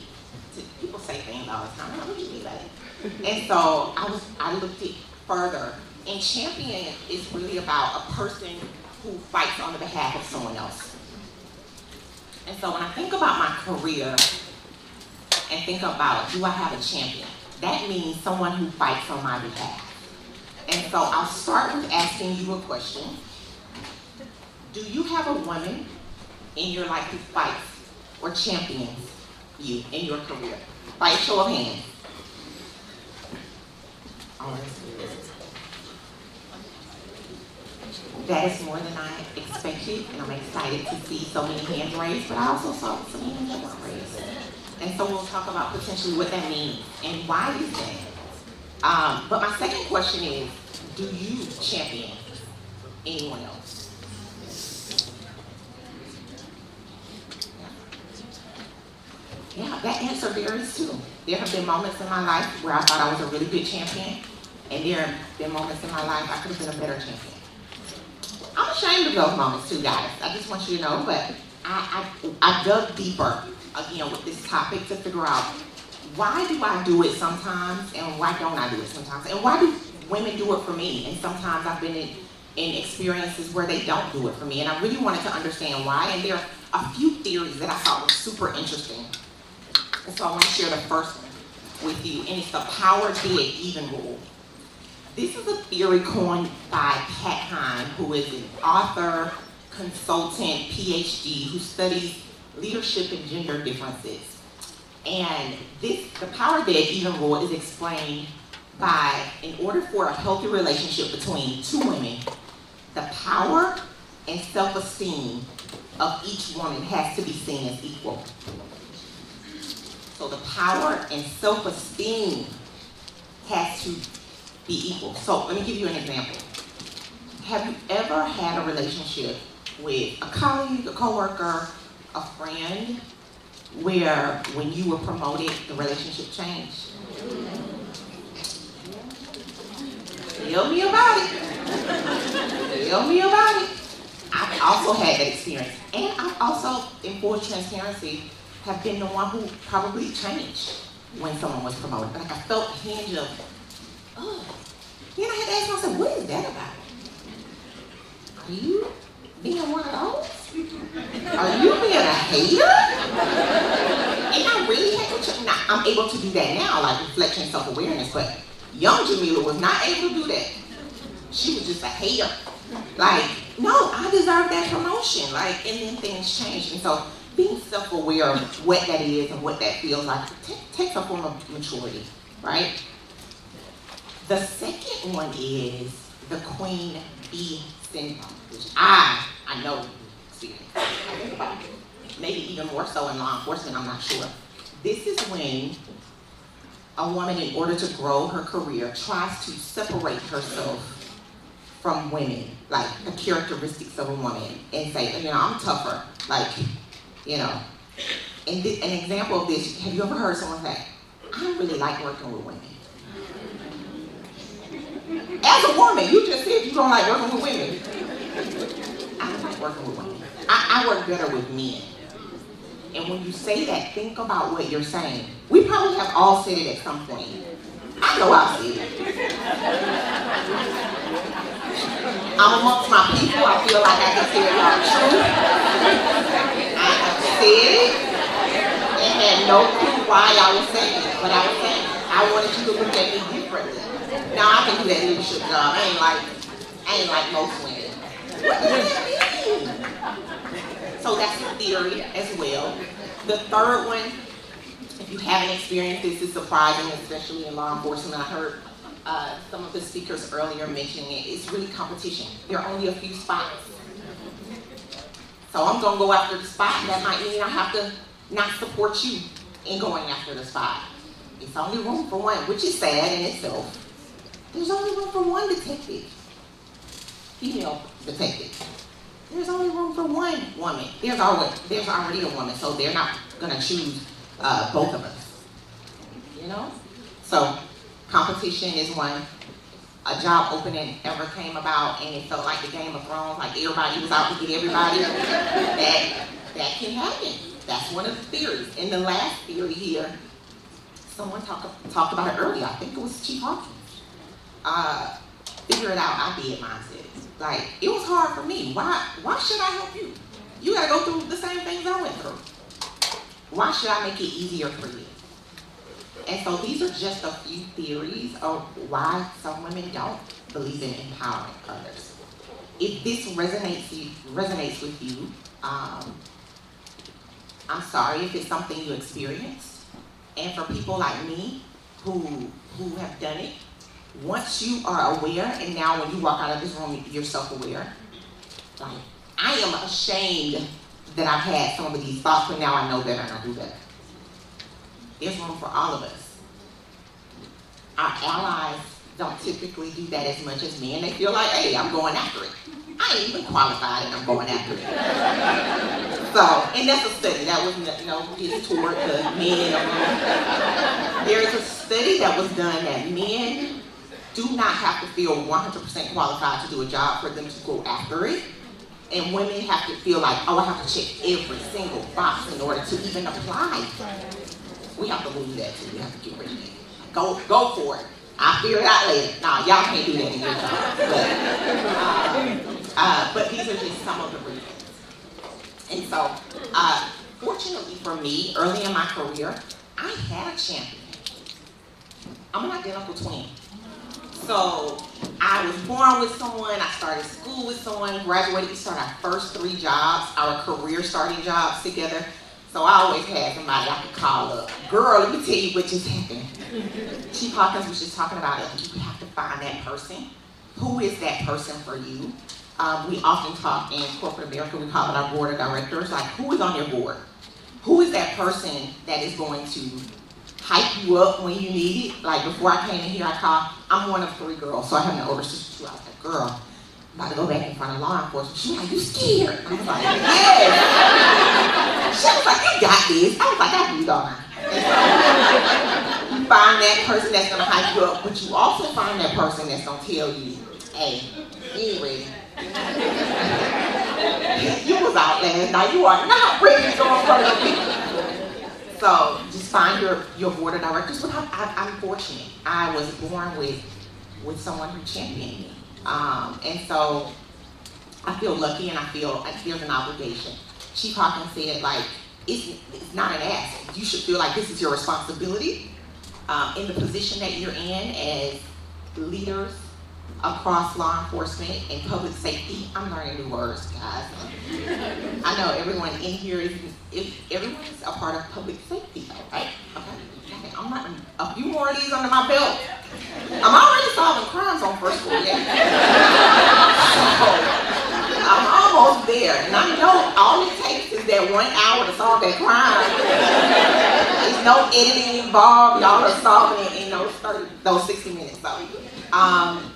People say things all the time. What do you mean by that? And so I looked it further, and championing is really about a person who fights on the behalf of someone else. And so when I think about my career and think about, do I have a champion? That means someone who fights on my behalf. And so I'll start with asking you a question. Do you have a woman in your life who fights or champions you in your career? By a show of hands. Oh, that's good. That is more than I expected, and I'm excited to see so many hands raised, but I also saw so many hands not raised. And so we'll talk about potentially what that means and why is that. But my second question is, do you champion anyone else? Yeah, that answer varies too. There have been moments in my life where I thought I was a really good champion, and there have been moments in my life I could have been a better champion. I'm ashamed of those moments too, guys. I just want you to know, but I dug deeper, again, with this topic to figure out why do I do it sometimes and why don't I do it sometimes? And why do women do it for me? And sometimes I've been in experiences where they don't do it for me. And I really wanted to understand why. And there are a few theories that I thought were super interesting. And so I want to share the first one with you, and it's the power dead even rule. This is a theory coined by Pat Hine, who is an author, consultant, PhD, who studies leadership and gender differences. And the power dead even rule is explained by, in order for a healthy relationship between two women, the power and self-esteem of each woman has to be seen as equal. So the power and self-esteem has to be equal. So let me give you an example. Have you ever had a relationship with a colleague, a coworker, a friend, where when you were promoted, the relationship changed? Tell me about it. Tell me about it. I've also had that experience. And I've also, in full transparency, have been the one who probably changed when someone was promoted. Like I felt a hinge of, oh. Then I had to ask myself, what is that about? Are you being one of those? Are you being a hater? And I really had to check. Now, I'm able to do that now, like reflection, self-awareness, but young Jamila was not able to do that. She was just a hater. Like, no, I deserve that promotion. Like, and then things changed. And so being self-aware of what that is and what that feels like takes a form of maturity, right? The second one is the queen bee syndrome, which I know experience. Maybe even more so in law enforcement, I'm not sure. This is when a woman, in order to grow her career, tries to separate herself from women, like the characteristics of a woman, and say, I'm tougher, like, And an example of this, have you ever heard someone say, I don't really like working with women? As a woman, you just said you don't like working with women. I don't like working with women. I work better with men. And when you say that, think about what you're saying. We probably have all said it at some point. I know I've said it. I'm amongst my people. I feel like I can tell y'all the truth. I have said it and had no clue why I was saying it. But I was saying it. I wanted you to look at me differently. Now I can do that leadership job. I ain't like most women. What does that mean? So that's a theory as well. The third one, if you haven't experienced this, is surprising, especially in law enforcement. I heard some of the speakers earlier mentioning it. It's really competition. There are only a few spots. So I'm gonna go after the spot. That might mean I have to not support you in going after the spot. It's only room for one, which is sad in itself. There's only room for one detective. Female detective. There's only room for one woman. There's already a woman, so they're not gonna choose both of us. So competition is one. A job opening ever came about and it felt like the Game of Thrones, like everybody was out to get everybody. That can happen. That's one of the theories. And the last theory here, someone talked about it earlier. I think it was Chief Hawkins. Figure it out, I did mindset. Like, it was hard for me. Why should I help you? You gotta go through the same things I went through. Why should I make it easier for you? And so these are just a few theories of why some women don't believe in empowering others. If this resonates with you, I'm sorry if it's something you experienced. And for people like me who have done it, once you are aware, and now when you walk out of this room, you're self-aware, Like, I am ashamed that I've had some of these thoughts, but now I know better and I do better. There's room for all of us. Our allies don't typically do that as much as men. They feel like, hey, I'm going after it. I ain't even qualified and I'm going after it. So, and that's a study that was, it's toward the men and the women. There's a study that was done that men do not have to feel 100% qualified to do a job for them to go after it. And women have to feel like, oh, I have to check every single box in order to even apply. We have to believe that too. We have to get rid of it. Go for it. I'll figure it out later. No, y'all can't do that in your job. But these are just some of the reasons. And so, fortunately for me, early in my career, I had a champion. I'm an identical twin. So, I was born with someone, I started school with someone, graduated, we started our first 3 jobs, our career starting jobs together. So I always had somebody I could call up. Girl, let me tell you what just happened. Chief Hawkins was just talking about it. You have to find that person. Who is that person for you? We often talk in corporate America, we call it our board of directors. Like, who is on your board? Who is that person that is going to hype you up when you need it? Like, before I came in here, I'm one of 3 girls, so I have an older sister too. I was like, girl, I'm about to go back in front of law enforcement. She was like, you scared? I was like, yes. She was like, you got this. I was like, I do, don't I? You find that person that's gonna hype you up, but you also find that person that's gonna tell you, hey, you ain't ready. You was out last night. You are not ready to go in front of people. So just find your board of directors. But I'm fortunate. I was born with someone who championed me. And so I feel lucky and I feel there's an obligation. Chief Hawkins said, like, it's not an ask. You should feel like this is your responsibility in the position that you're in as leaders across law enforcement and public safety. I'm learning new words, guys. I know everyone in here everyone's a part of public safety, though, right? Okay. I'm not a few more of these under my belt. I'm already solving crimes on first floor, yeah. So, I'm almost there, and I know all it takes is that 1 hour to solve that crime. There's no editing involved. Y'all are solving it in those 60 minutes. So,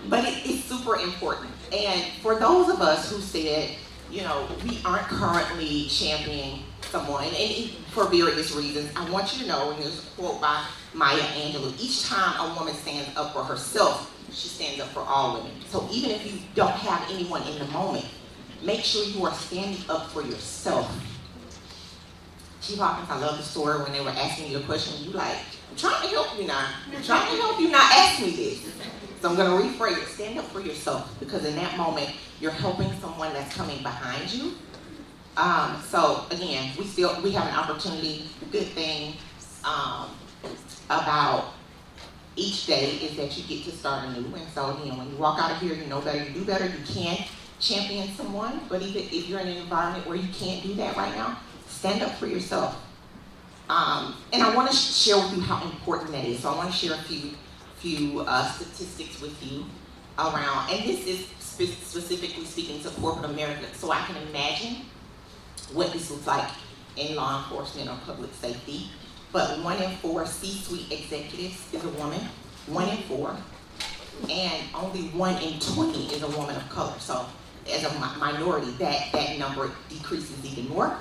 but it's super important. And for those of us who said, we aren't currently championing someone, and for various reasons, I want you to know, and there's a quote by Maya Angelou, each time a woman stands up for herself, she stands up for all women. So even if you don't have anyone in the moment, make sure you are standing up for yourself. Chief Hawkins, I love the story when they were asking you a question, you like, I'm trying to help you now. I'm trying to help you not ask me this. So I'm going to rephrase it. Stand up for yourself, because in that moment, you're helping someone that's coming behind you. So again, we have an opportunity. The good thing about each day is that you get to start anew. And so again, when you walk out of here, you know better, you do better. You can champion someone, but even if you're in an environment where you can't do that right now, stand up for yourself. And I want to share with you how important that is. So I want to share a few statistics with you around, and this is specifically speaking to corporate America, so I can imagine what this looks like in law enforcement or public safety. But 1 in 4 C-suite executives is a woman, 1 in 4, and only 1 in 20 is a woman of color. So as a minority, that number decreases even more.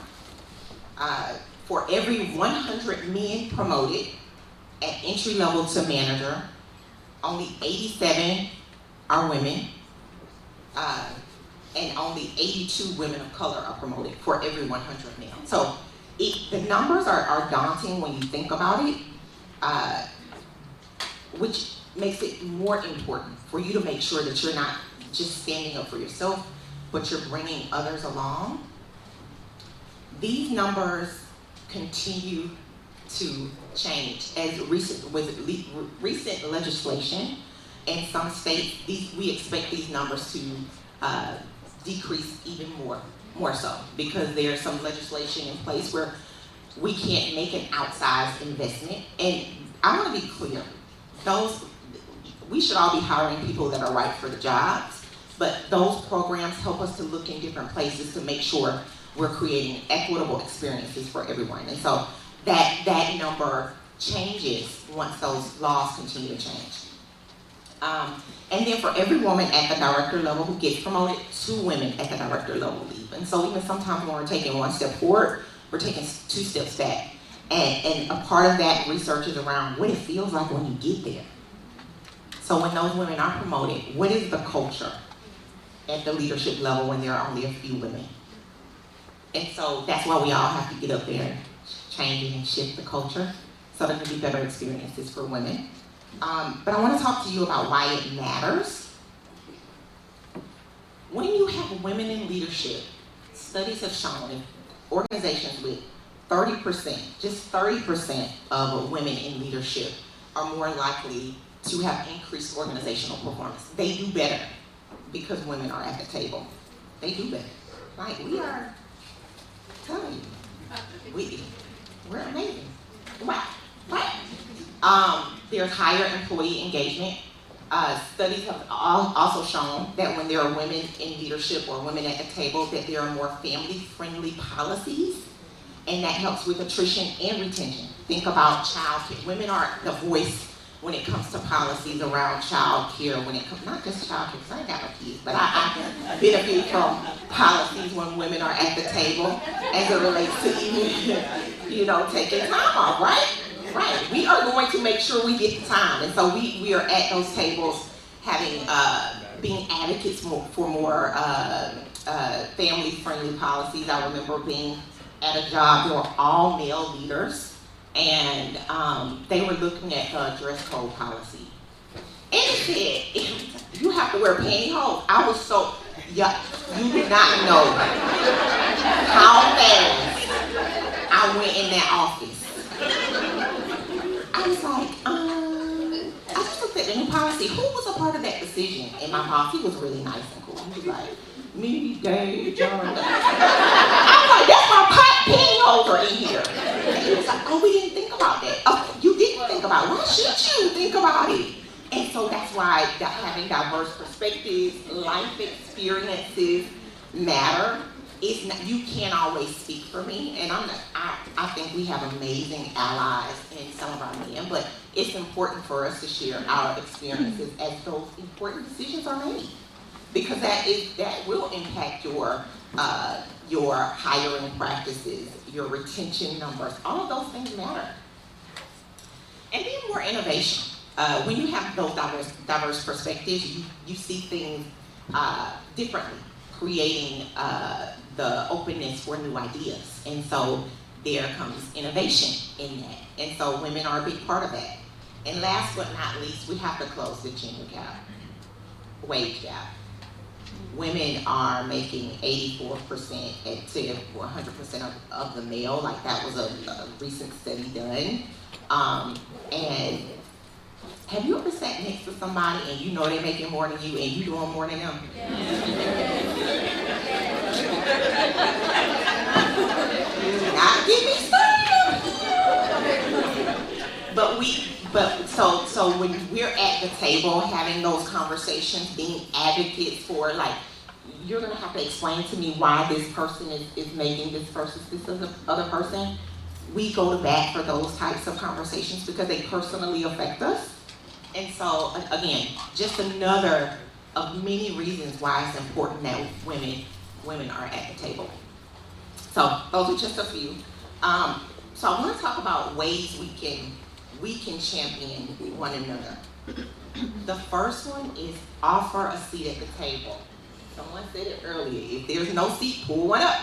For every 100 men promoted at entry level to manager, only 87 are women, and only 82 women of color are promoted for every 100 men. So the numbers are daunting when you think about it, which makes it more important for you to make sure that you're not just standing up for yourself, but you're bringing others along. These numbers continue to change as recent legislation in some states. We expect these numbers to decrease even more so, because there's some legislation in place where we can't make an outsized investment. And I want to be clear, we should all be hiring people that are right for the jobs, but those programs help us to look in different places to make sure we're creating equitable experiences for everyone. And so that number changes once those laws continue to change. And then for every woman at the director level who gets promoted, 2 women at the director level leave. And so even sometimes when we're taking 1 step forward, we're taking 2 steps back. And a part of that research is around what it feels like when you get there. So when those women are promoted, what is the culture at the leadership level when there are only a few women? And so that's why we all have to get up there and change and shift the culture so there can be better experiences for women. But I want to talk to you about why it matters. When you have women in leadership, studies have shown in organizations with 30%, just 30% of women in leadership are more likely to have increased organizational performance. They do better because women are at the table. They do better. Like we are, I'm telling you, we're amazing. Wow. There's higher employee engagement. Studies have also shown that when there are women in leadership or women at the table, that there are more family-friendly policies, and that helps with attrition and retention. Think about childcare. Women are the voice when it comes to policies around childcare. When it comes, not just childcare, because I ain't got no kids, but I benefit from policies when women are at the table as it relates to even, taking time off, right? Right. We are going to make sure we get the time. And so we are at those tables having, being advocates for more family-friendly policies. I remember being at a job, there were all male leaders, and they were looking at the dress code policy. And it said, you have to wear pantyhose. I was so, you do not know how fast I went in that office. I was like, I just looked at the new policy. Who was a part of that decision? And my boss, he was really nice and cool. He was like, me, Dave, John. I was like, that's why pantyhose are in here. And he was like, oh, we didn't think about that. Oh, you didn't think about it. Why should you think about it? And so that's why having diverse perspectives, life experiences matter. It's not, you can't always speak for me, and I think we have amazing allies in some of our men, but it's important for us to share our experiences as those important decisions are made, because that will impact your hiring practices, your retention numbers. All of those things matter. And then more innovation. When you have those diverse perspectives, you see things differently, creating the openness for new ideas. And so there comes innovation in that. And so women are a big part of that. And last but not least, we have to close the gender gap, wage gap. Women are making 84% instead of 100% of the male, like that was a recent study done. And have you ever sat next to somebody and you know they're making more than you and you doing more than them? Not get me started. So when we're at the table having those conversations, being advocates for, like, you're gonna have to explain to me why this person is making this versus this other person. We go to bat for those types of conversations because they personally affect us. And so, again, just another of many reasons why it's important that women are at the table. So those are just a few. So I want to talk about ways we can champion one another. The first one is offer a seat at the table. Someone said it earlier. If there's no seat, pull one up.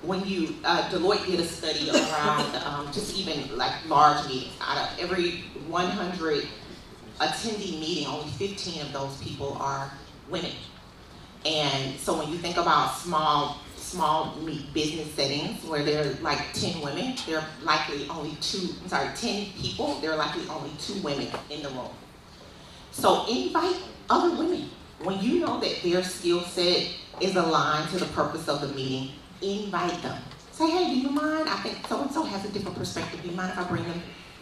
When Deloitte did a study around just even like large meetings, out of every 100 attendee meeting, only 15 of those people are women. And so when you think about small business settings where there are like 10 women, there are likely only 10 people, there are likely only 2 women in the room. So invite other women. When you know that their skill set is aligned to the purpose of the meeting, invite them. Say, hey, do you mind? I think so-and-so has a different perspective. Do you mind if I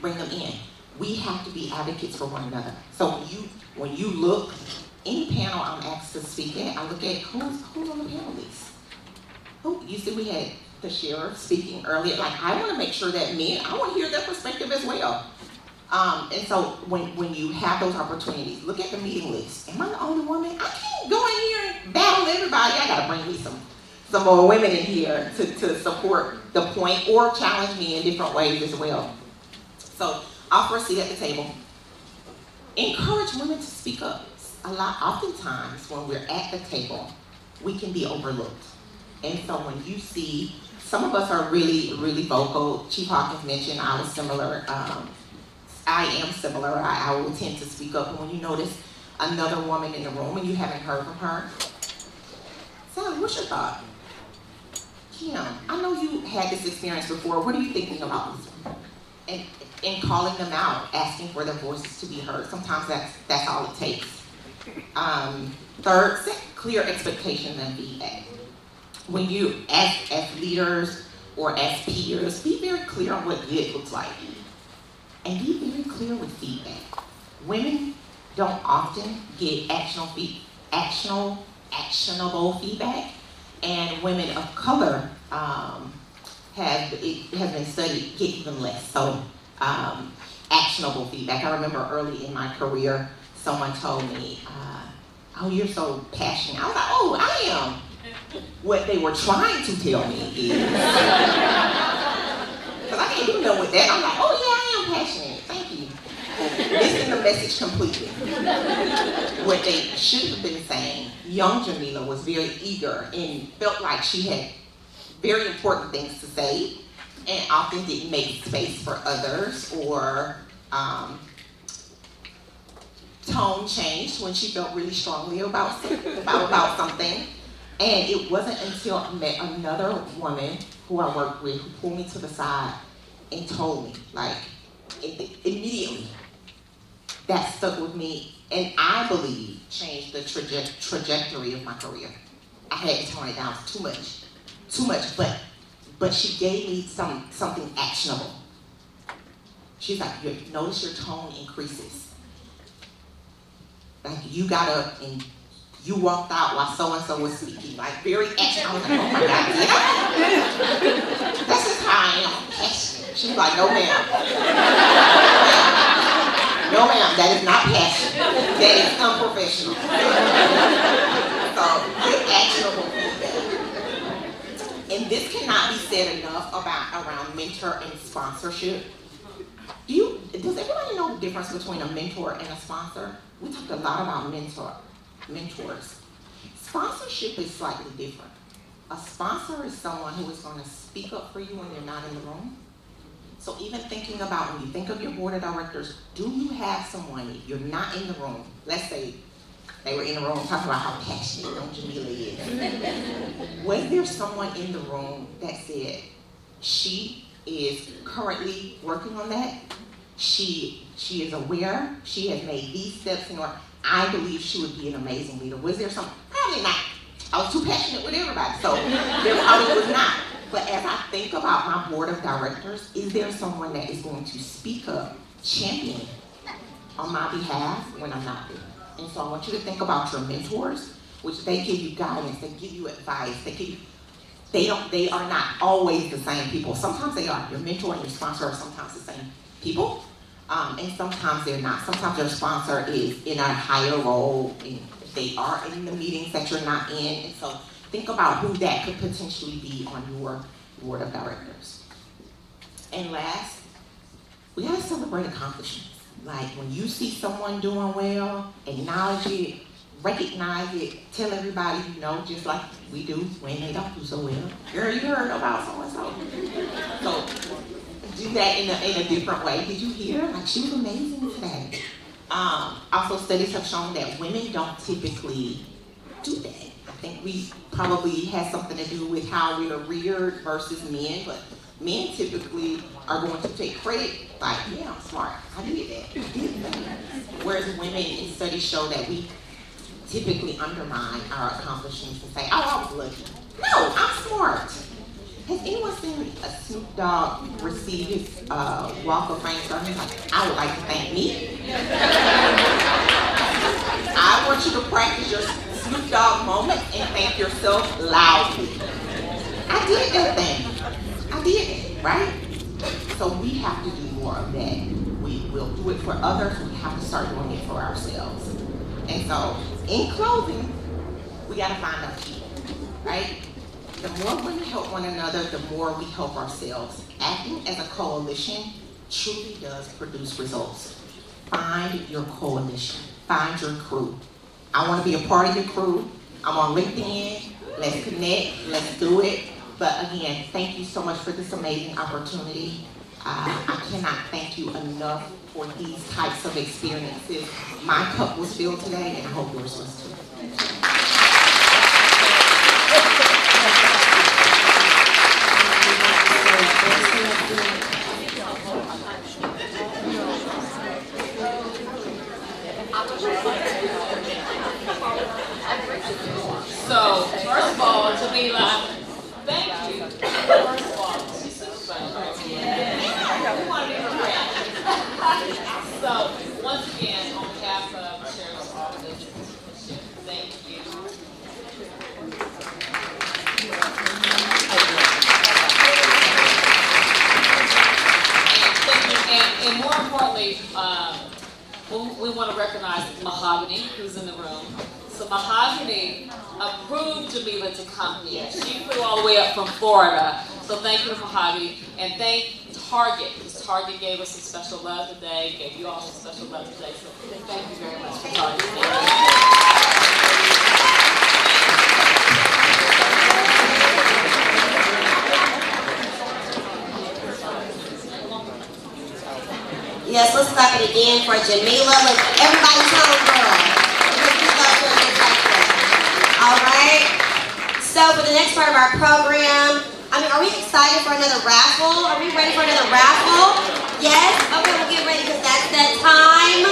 bring them in? We have to be advocates for one another. So when you look any panel I'm asked to speak at, I look at who's on the panel list. You see we had the sheriff speaking earlier. Like, I want to make sure that I want to hear their perspective as well. And so when you have those opportunities, look at the meeting list. Am I the only woman? I can't go in here and battle everybody. I got to bring me some more women in here to support the point or challenge me in different ways as well. So offer a seat at the table. Encourage women to speak up. Oftentimes when we're at the table, we can be overlooked. And so when you see, some of us are really, really vocal. Chief Hawkins mentioned I was similar. I am similar. I will tend to speak up. And when you notice another woman in the room and you haven't heard from her, Sally, what's your thought? Kim, I know you had this experience before. What are you thinking about this one? And calling them out, asking for their voices to be heard. Sometimes that's all it takes. Third, set clear expectations and feedback. When you, as leaders or as peers, be very clear on what good looks like. And be very clear with feedback. Women don't often get actionable feedback, and women of color it has been studied, get even less. So actionable feedback. I remember early in my career, someone told me, oh, you're so passionate. I was like, oh, I am. What they were trying to tell me is, because I can't do nothing with that. I'm like, oh yeah, I am passionate. Thank you. Missing the message completely. What they should have been saying, young Jamila was very eager and felt like she had very important things to say and often didn't make space for others, or tone changed when she felt really strongly about something. And it wasn't until I met another woman who I worked with who pulled me to the side and told me, like, immediately. That stuck with me, and I believe changed the trajectory of my career. I had to tone it down too much, but she gave me something actionable. She's like, notice your tone increases. Like, you got up and you walked out while so-and-so was speaking, like very actionable. I was like, oh my God, yeah. That's just how I am, passionate. She was like, no ma'am. No ma'am, that is not passion. That is unprofessional. So, get actionable feedback. And this cannot be said enough around mentor and sponsorship. Does everybody know the difference between a mentor and a sponsor? We talked a lot about mentors. Sponsorship is slightly different. A sponsor is someone who is going to speak up for you when they're not in the room. So even thinking about when you think of your board of directors, do you have someone, if you're not in the room, let's say they were in the room talking about how passionate Jamila is. Was there someone in the room that said, she is currently working on that? She is aware, she has made these steps in order. I believe she would be an amazing leader. Was there some? Probably not. I was too passionate with everybody, so there probably was not. But as I think about my board of directors, is there someone that is going to speak up, champion on my behalf when I'm not there? And so I want you to think about your mentors, which they give you guidance, they give you advice, they are not always the same people. Sometimes they are. Your mentor and your sponsor are sometimes the same people. And sometimes they're not. Sometimes your sponsor is in a higher role, and they are in the meetings that you're not in. And so think about who that could potentially be on your board of directors. And last, we gotta celebrate accomplishments. Like when you see someone doing well, acknowledge it, recognize it, tell everybody you know, just like we do when they don't do so well. Girl, you heard about so-and-so. So do that in a different way. Did you hear? Like, she was amazing today. Also, studies have shown that women don't typically do that. I think we probably has something to do with how we are reared versus men, but men typically are going to take credit, like, yeah, I'm smart, I did that. Whereas women in studies show that we typically undermine our accomplishments and say, oh, I was lucky. No, I'm smart. Has anyone seen Snoop Dogg receive his Walk of Fame? So he's like, I would like to thank me. I want want you to practice your Snoop Dogg moment and thank yourself loudly. I did that thing. I did it, right? So we have to do more of that. We will do it for others. We have to start doing it for ourselves. And so, in closing, we got to find our people, right? The more women help one another, the more we help ourselves. Acting as a coalition truly does produce results. Find your coalition. Find your crew. I want to be a part of your crew. I'm on LinkedIn. Let's connect. Let's do it. But again, thank you so much for this amazing opportunity. I cannot thank you enough for these types of experiences. My cup was filled today, and I hope yours was too. So, first of all, Jamila, thank you. First of all, she's so special. We want to be her friend. So, once again, on behalf of Sheriff's Office, thank you. And more importantly, we want to recognize Mahogany, who's in the room. So Mahogany approved Jamila to come here. She flew all the way up from Florida. So thank you to Mahogany. And thank Target, because Target gave us some special love today, gave you all some special love today. So thank you very much for Target. Yes, let's clap it again for Jamila. Look, everybody's home girl. Because we love her just like that. All right. So for the next part of our program, are we excited for another raffle? Are we ready for another raffle? Yes? Okay, we'll get ready because that's that time.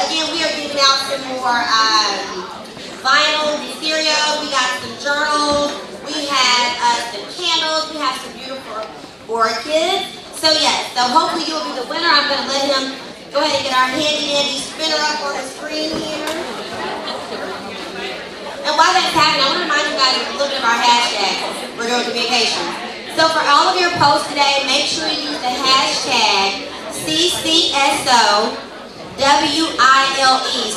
Again, we are giving out some more vinyl material. We got some journals. We have some candles. We have some beautiful orchids. So yes, so hopefully you'll be the winner. I'm going to let him go ahead and get our handy dandy spinner up on the screen here. And while that's happening, I want to remind you guys of a little bit of our hashtag for doing communications. So for all of your posts today, make sure you use the hashtag CCSOWILE.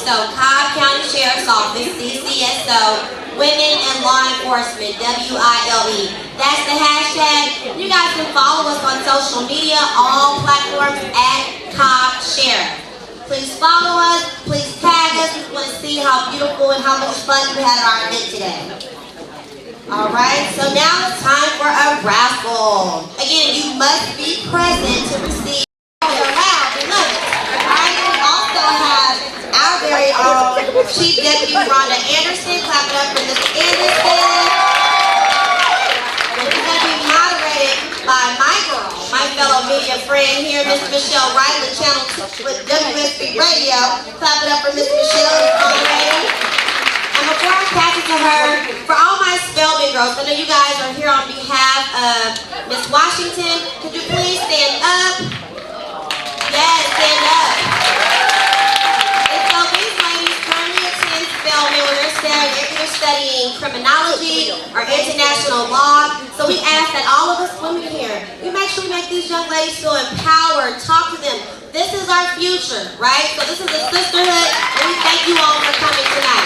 So Cobb County Sheriff's Office, CCSO. Women and Law Enforcement, WILE. That's the hashtag. You guys can follow us on social media, all platforms at Cobb Sheriff. Please follow us, please tag us. We want to see how beautiful and how much fun we had at our event today. Alright, so now it's time for a raffle. Again, you must be present to receive. Oh, they're loud, we love it. Alright, we also have our very own Chief Deputy Rhonda Anderson. Clap it up for Ms. Anderson. We're going to be moderated by my girl, my fellow media friend here, Ms. Michelle Riley, Channel 2 with WSB Radio. Clap it up for Ms. Michelle who's moderating. And before I pass it to her, for all my Spelman girls, I know you guys are here on behalf of Ms. Washington. Could you please stand up? Yes, stand up. Spelman when they're studying criminology or international law. So we ask that all of us women here, we make sure we make these young ladies feel empowered, talk to them. This is our future, right? So this is a sisterhood, and we thank you all for coming tonight.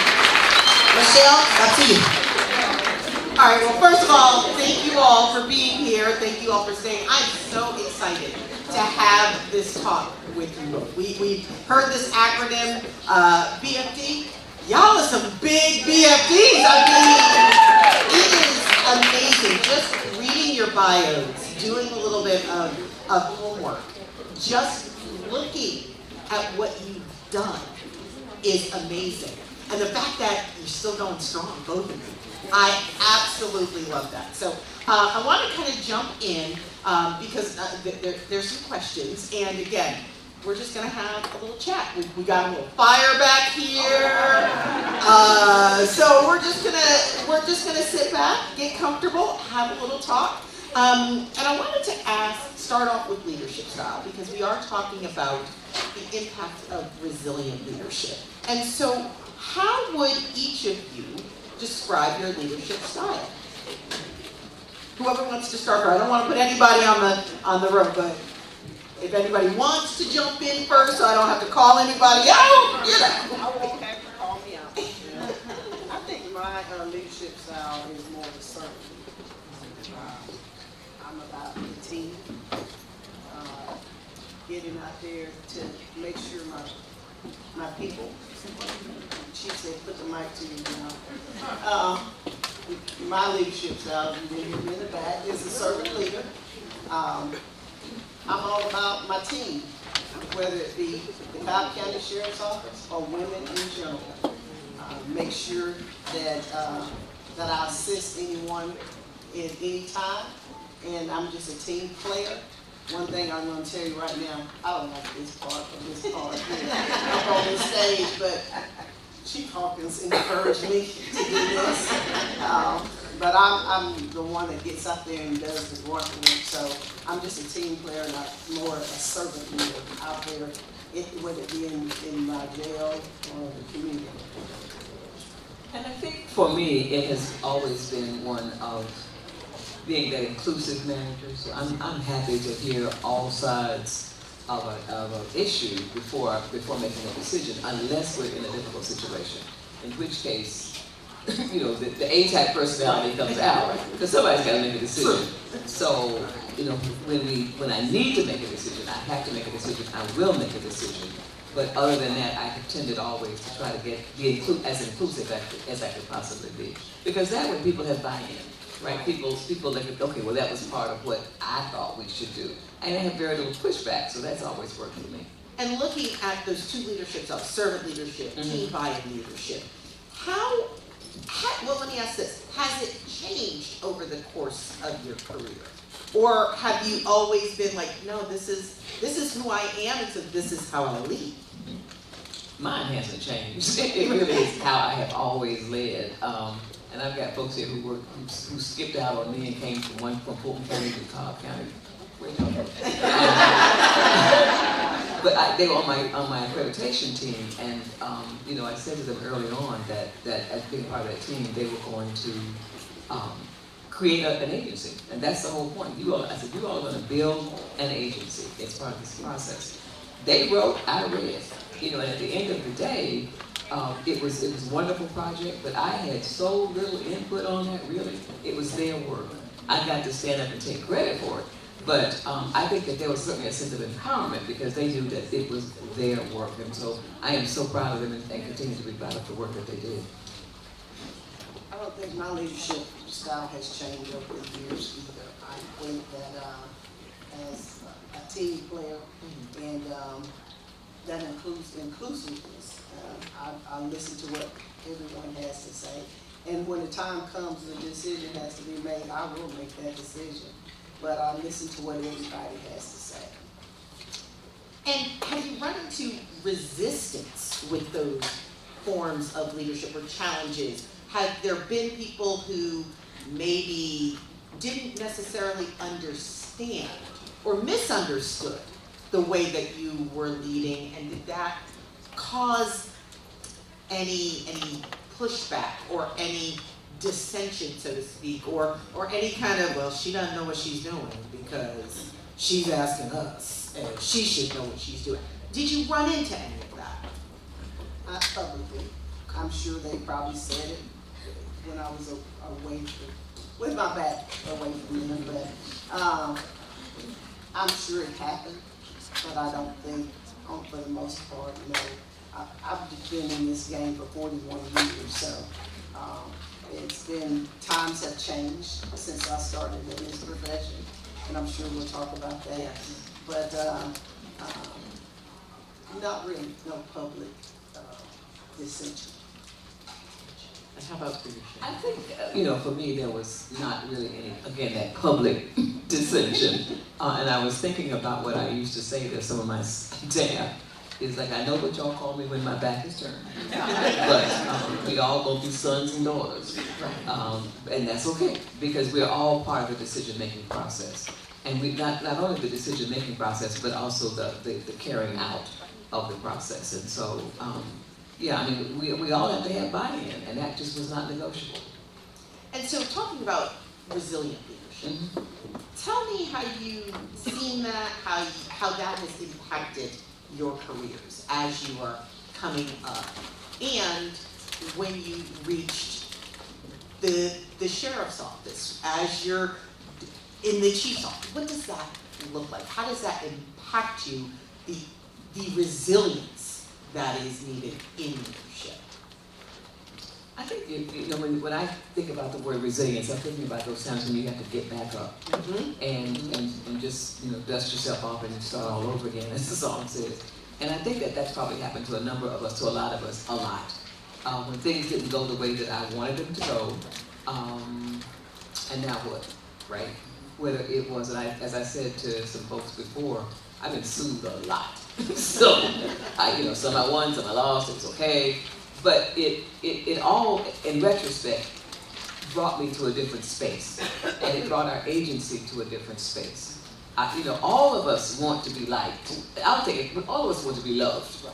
Michelle, up to you. All right, well, first of all, thank you all for being here. Thank you all for staying. I'm so excited to have this talk with you. We've heard this acronym, BFD. Y'all are some big BFDs. I mean, it is amazing. Just reading your bios, doing a little bit of homework, just looking at what you've done is amazing. And the fact that you're still going strong, both of you, I absolutely love that. So I want to kind of jump in because there's some questions. And again, we're just gonna have a little chat. We got a little fire back here, so we're just gonna sit back, get comfortable, have a little talk, And I wanted to start off with leadership style, because we are talking about the impact of resilient leadership. And so, how would each of you describe your leadership style? Whoever wants to start, I don't want to put anybody on the road, but if anybody wants to jump in first, so I don't have to call anybody out, you know. I won't have to call me out. I think my leadership style is more assertive. I'm about the team, getting out there to make sure my people, she said, put the mic to you, you know. My leadership style, you didn't hear me in the back, is a servant leader. I'm all about my team, whether it be the Cobb County Sheriff's Office or women in general. Make sure that I assist anyone at any time, and I'm just a team player. One thing I'm going to tell you right now, I don't like this part or this part here. I'm on the stage, but Chief Hawkins encouraged me to do this. But I'm the one that gets out there and does the grunt work. So I'm just a team player, not more a servant leader out there, whether it be in my jail or the community. And I think for me, it has always been one of being that inclusive manager. So I'm happy to hear all sides of an issue before making a decision, unless we're in a difficult situation, in which case, you know, the A-type personality comes out, because somebody's got to make a decision. So, you know, when I need to make a decision, I have to make a decision. I will make a decision. But other than that, I have tended always to try to be as inclusive as I could possibly be, because that way people have buy-in, right? People that okay, well that was part of what I thought we should do, and I have very little pushback. So that's always worked for me. And looking at those two leaderships, servant leadership, team buy-in leadership, well, let me ask this: has it changed over the course of your career, or have you always been like, no, this is who I am, and so this is how I lead? Mine hasn't changed. It really is how I have always led. And I've got folks here who skipped out on me and came from Fulton County to Cobb County. But they were on my accreditation team, and you know, I said to them early on that as being part of that team, they were going to create an agency, and that's the whole point. I said, you all are going to build an agency as part of this process. They wrote, I read, you know, and at the end of the day, it was a wonderful project, but I had so little input on that. Really, it was their work. I got to stand up and take credit for it. But I think that there was certainly a sense of empowerment because they knew that it was their work. And so I am so proud of them and continue to be proud of the work that they did. I don't think my leadership style has changed over the years either. I think that as a team player and that includes inclusiveness, I listen to what everyone has to say. And when the time comes and a decision has to be made, I will make that decision. But I listen to what everybody has to say. And have you run into resistance with those forms of leadership or challenges? Have there been people who maybe didn't necessarily understand or misunderstood the way that you were leading, and did that cause any pushback or any dissension, so to speak, or any kind of, well, she doesn't know what she's doing because she's asking us, and she should know what she's doing. Did you run into any of that? Publicly. I'm sure they probably said it when I was away with my back away from them, but I'm sure it happened, but I don't think, for the most part, no. I've been in this game for 41 years, so it's been, times have changed since I started in this profession, and I'm sure we'll talk about that. But not really no public dissension. And how about for you, Shane? I think, you know, for me, there was not really any, again, that public dissension. And I was thinking about what I used to say to some of my staff. It's like, I know what y'all call me when my back is turned. But we all go through sons and daughters. And that's okay, because we're all part of the decision-making process. And we not only the decision-making process, but also the carrying out of the process. And so, yeah, I mean, we all have to have buy-in, and that just was not negotiable. And so talking about resilient leadership, tell me how you've seen that, how that has impacted your careers as you are coming up, and when you reached the sheriff's office, as you're in the chief's office. What does that look like? How does that impact you, the resilience that is needed in leadership? I think, you know, when I think about the word resilience, I'm thinking about those times when you have to get back up and just, you know, dust yourself off and start all over again, as the song says. And I think that that's probably happened to a number of us, to a lot of us, a lot. When things didn't go the way that I wanted them to go, and now what, right? Whether it was, as I said to some folks before, I've been sued a lot. So, you know, some I won, some I lost, it was okay. But it all, in retrospect, brought me to a different space. And it brought our agency to a different space. You know, all of us want to be liked. I'll take it, but all of us want to be loved.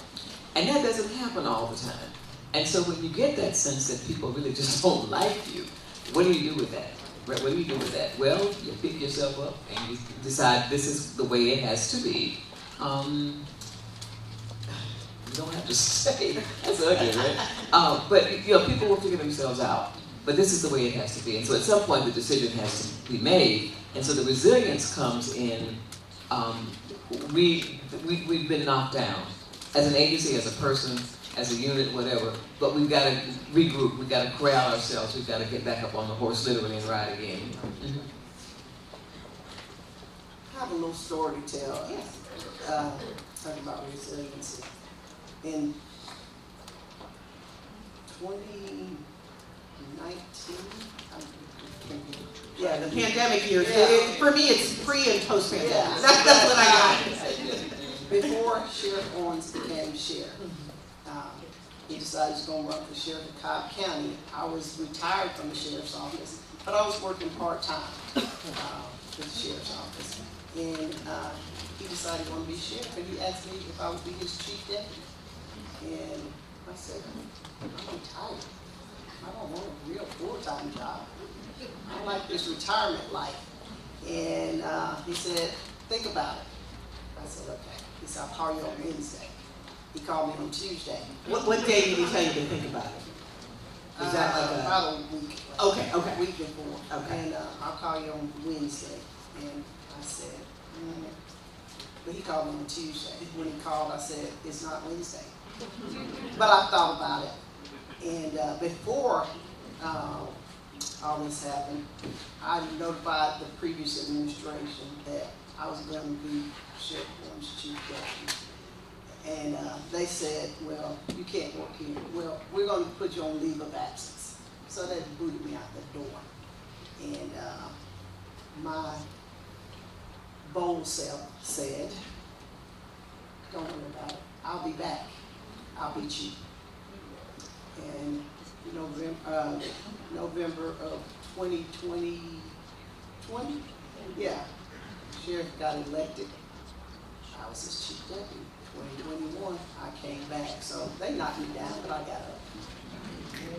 And that doesn't happen all the time. And so when you get that sense that people really just don't like you, what do you do with that? What do you do with that? Well, you pick yourself up and you decide this is the way it has to be. You don't have to say, that's ugly, right? But you know, people will figure themselves out. But this is the way it has to be. And so at some point the decision has to be made. And so the resilience comes in, we've been knocked down. As an agency, as a person, as a unit, whatever, but we've got to regroup, we've got to corral ourselves, we've got to get back up on the horse literally and ride again. I have a little story to tell. Talking about resiliency. In 2019, yeah, the pandemic years. Yeah. For me, it's pre and post pandemic. Yeah. That's what I got. Before Sheriff Owens became sheriff, he decided he was going to run for sheriff of Cobb County. I was retired from the sheriff's office, but I was working part-time with the sheriff's office. And he decided he wanted to be sheriff, and he asked me if I would be his chief deputy. And I said, I'm retired. I don't want a real full-time job. I don't like this retirement life. And he said, think about it. I said, okay. He said, I'll call you on Wednesday. He called me on Tuesday. What day did he tell you to think about it? Is that like about a week? Okay. A week before. Okay. And I'll call you on Wednesday. And I said, But he called me on Tuesday. When he called, I said, it's not Wednesday. But I thought about it. And before all this happened, I notified the previous administration that I was going to be Sheriff Orange's chief deputy. And they said, well, you can't work here. Well, we're going to put you on leave of absence. So they booted me out the door. And my bold self said, don't worry about it. I'll be back. I'll be chief. And November of 2020, yeah, sheriff got elected. I was his chief deputy. 2021, I came back. So they knocked me down, but I got up.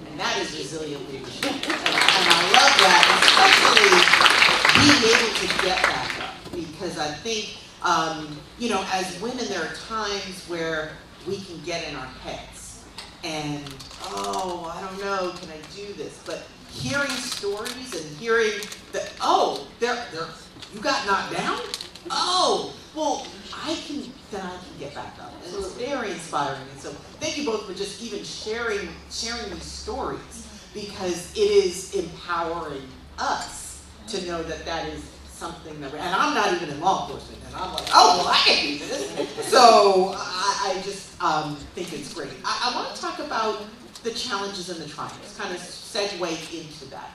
And that is resilient leadership. And I love that, especially being able to get back up. Because I think, you know, as women, there are times where we can get in our heads. And, oh, I don't know, can I do this? But hearing stories and hearing that, oh, you got knocked down? Oh, well, I can get back up. And it's very inspiring. And so thank you both for just even sharing these stories, because it is empowering us to know that that is something that, and I'm not even in law enforcement, and I'm like, oh, well, I can do this. So I just think it's great. I want to talk about the challenges and the triumphs, kind of segue into that,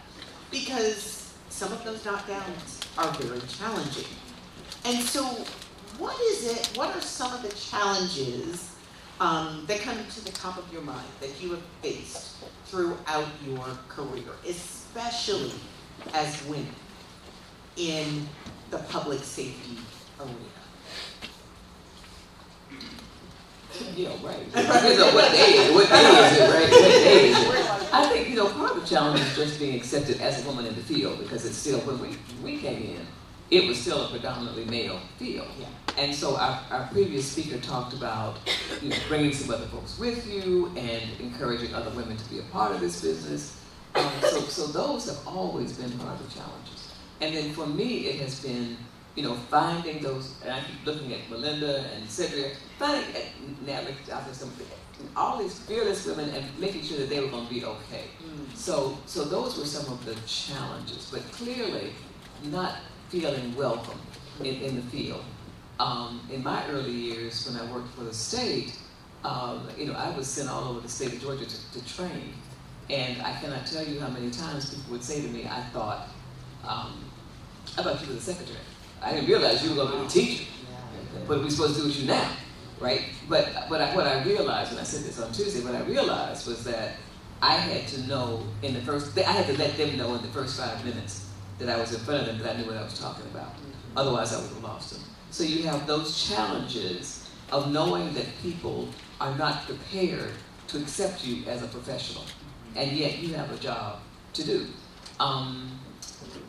because some of those knockdowns are very challenging. And so what are some of the challenges that come to the top of your mind that you have faced throughout your career, especially as women in the public safety arena? Yeah, right. Depends on what day is it, right? What day is it? I think, part of the challenge is just being accepted as a woman in the field, because it's still, when we came in, it was still a predominantly male field. Yeah. And so our previous speaker talked about bringing some other folks with you and encouraging other women to be a part of this business. So those have always been part of the challenges. And then for me, it has been, finding those, and I keep looking at Melinda and Cedric, finding Natalie, all these fearless women and making sure that they were going to be okay. So those were some of the challenges, but clearly not feeling welcome in the field. In my early years, when I worked for the state, I was sent all over the state of Georgia to train. And I cannot tell you how many times people would say to me, I thought you were the secretary. I didn't realize you were going to be the teacher. What are we supposed to do with you now, right? But what I realized, and I said this on Tuesday, what I realized was that I had to know I had to let them know in the first 5 minutes that I was in front of them, that I knew what I was talking about. Otherwise, I would have lost them. So you have those challenges of knowing that people are not prepared to accept you as a professional, and yet you have a job to do.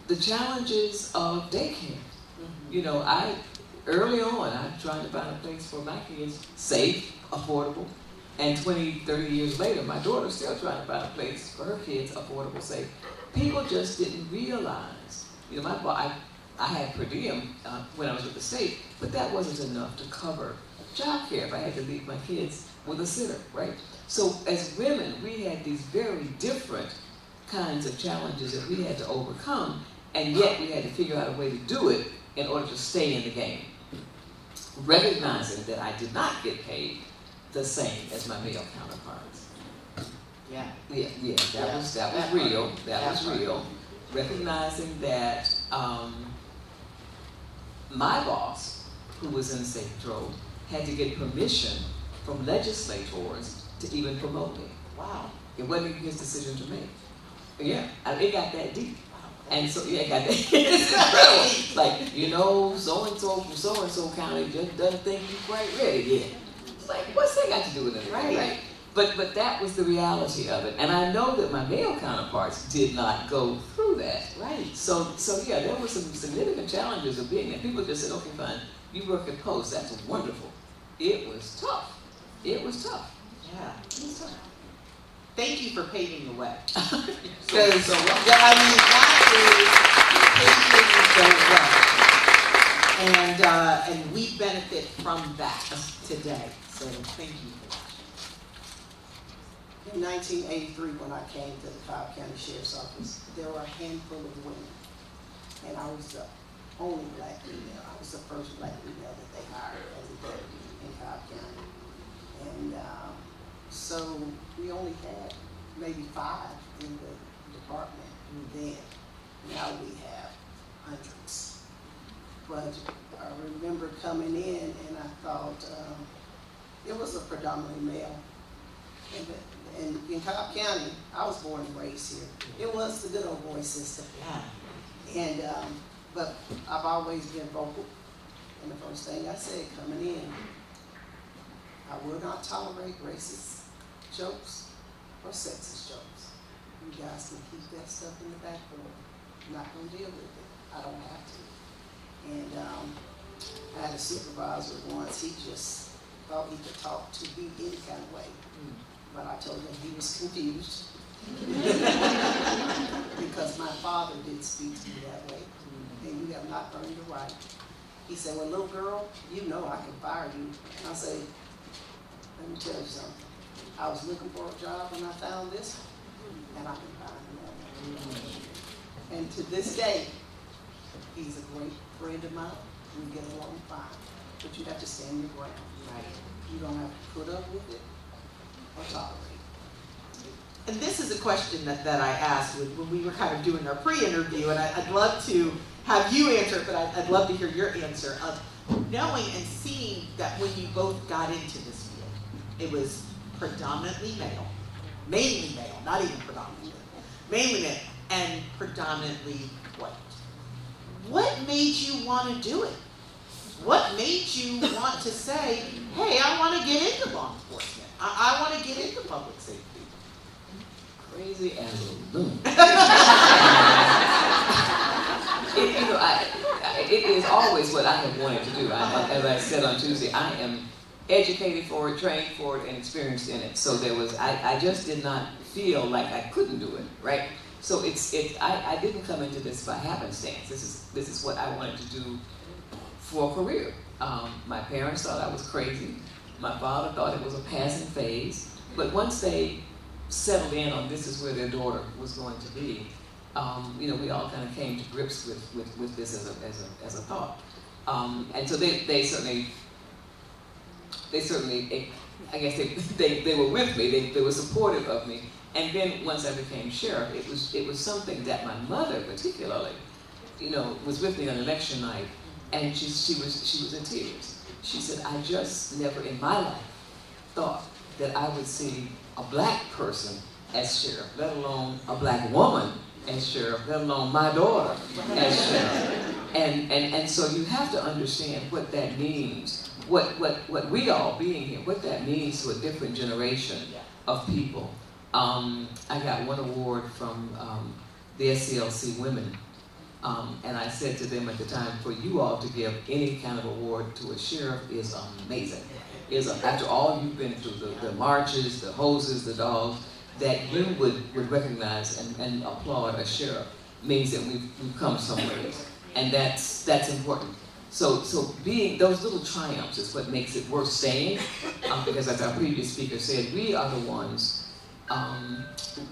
The challenges of daycare. Early on, I'm trying to find a place for my kids, safe, affordable, and 20, 30 years later, my daughter's still trying to find a place for her kids, affordable, safe. People just didn't realize, I had per diem when I was with the state, but that wasn't enough to cover child care if I had to leave my kids with a sitter, right? So as women, we had these very different kinds of challenges that we had to overcome, and yet we had to figure out a way to do it in order to stay in the game. Recognizing that I did not get paid the same as my male counterparts. That was real. That was real. Recognizing that my boss, who was in St. Patrol, had to get permission from legislators to even promote me. Wow. It wasn't his decision to make. Yeah, it got that deep. And so, it got that. It's incredible. Like, so-and-so from so-and-so county just doesn't think you're quite ready yet. It's like, what's that got to do with it? Right. But that was the reality of it. And I know that my male counterparts did not go through that. Right. So yeah, there were some significant challenges of being there. People just said, okay, fine, you work at Post, that's wonderful. It was tough. Yeah, it was tough. Thank you for paving the way. Because paving the way. And we benefit from that today. So thank you for that. In 1983, when I came to the Cobb County Sheriff's Office, there were a handful of women, and I was the only black female. I was the first black female that they hired as a deputy in Cobb County. And so we only had maybe 5 in the department then. Now we have hundreds. But I remember coming in and I thought it was a predominantly male. And in Cobb County, I was born and raised here. It was the good old boy system. Yeah. And but I've always been vocal. And the first thing I said coming in, I will not tolerate racist jokes or sexist jokes. You guys can keep that stuff in the back door. I'm not going to deal with it. I don't have to. And I had a supervisor once, he just thought he could talk to me any kind of way. But I told him he was confused. Because my father did speak to me that way. And you have not earned the right. He said, well, little girl, you know I can fire you. And I said, let me tell you something. I was looking for a job and I found this one. And I can find another one. And to this day, he's a great friend of mine. We get along fine. But you have to stand your ground. Right. You don't have to put up with it or tolerate it. And this is a question that I asked when we were kind of doing our pre-interview, and I'd love to have you answer it, but I'd love to hear your answer of knowing and seeing that when you both got into this field, It was predominantly male, mainly male, not even predominantly male, mainly male, and predominantly white. What made you want to do it? What made you want to say, hey, I want to get into law enforcement. I want to get into public safety? Crazy as a loon. It is always what I have wanted to do. As I said on Tuesday, I am educated for it, trained for it, and experienced in it. So I just did not feel like I couldn't do it, right? So I didn't come into this by happenstance. This is what I wanted to do for a career. My parents thought I was crazy. My father thought it was a passing phase. But once they settled in on this is where their daughter was going to be, we all kind of came to grips with this as a thought. And so they certainly, I guess they were with me. They were supportive of me. And then once I became sheriff, it was something that my mother particularly, was with me on election night, and she was in tears. She said, I just never in my life thought that I would see a black person as sheriff, let alone a black woman as sheriff, let alone my daughter as sheriff. And so you have to understand what that means, what we all being here, what that means to a different generation of people. I got one award from the SCLC Women, and I said to them at the time, for you all to give any kind of award to a sheriff is amazing. After all you've been through, the marches, the hoses, the dogs, that you would recognize and applaud a sheriff means that we've come somewhere, and that's important. So being those little triumphs is what makes it worth staying, because as our previous speaker said, we are the ones.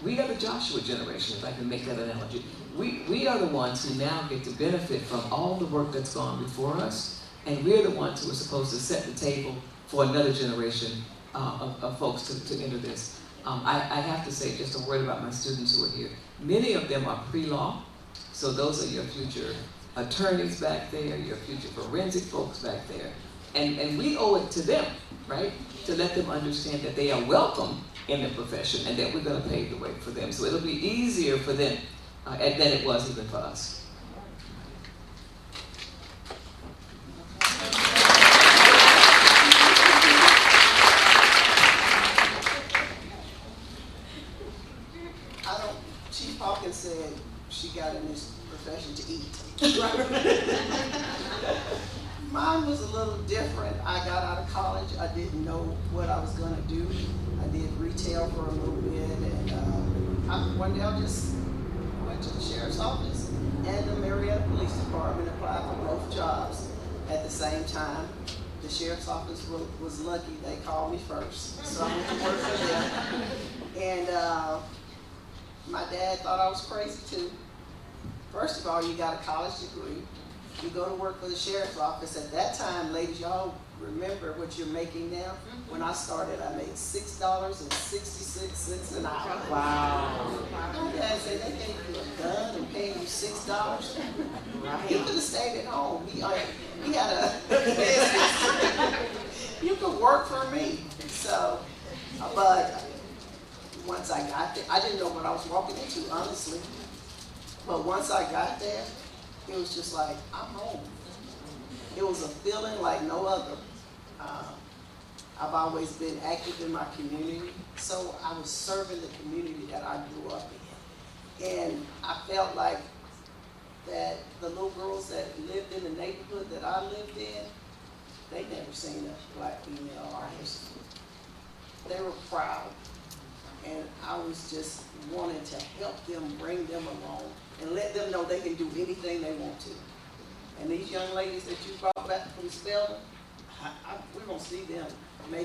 We are the Joshua generation, if I can make that analogy. We are the ones who now get to benefit from all the work that's gone before us, and we're the ones who are supposed to set the table for another generation of folks to enter this. I have to say just a word about my students who are here. Many of them are pre-law, so those are your future attorneys back there, your future forensic folks back there. And we owe it to them, right, to let them understand that they are welcome in the profession and that we're going to pave the way for them. So it'll be easier for them than it was even for us. Chief Hawkins said she got in this profession to eat. Mine was a little different. I got out of college. I didn't know what I was going to do. I did retail for a little bit, and one day I just went to the sheriff's office and the Marietta Police Department, applied for both jobs at the same time. The sheriff's office was lucky; they called me first, so I went to work for them. And my dad thought I was crazy too. First of all, you got a college degree. You go to work for the sheriff's office. At that time, ladies, y'all remember what you're making now? When I started, I made $6.66 an hour. Wow. My dad said, they gave you a gun and paid you $6. He could have stayed at home. He had a business. You could work for me. So, but once I got there, I didn't know what I was walking into, honestly. But once I got there, it was just like, I'm home. It was a feeling like no other. I've always been active in my community, so I was serving the community that I grew up in. And I felt like that the little girls that lived in the neighborhood that I lived in, they never seen a black female or history. They were proud. And I was just wanting to help them, bring them along, and let them know they can do anything they want to. And these young ladies that you brought back from Spelman, we're going to see them they're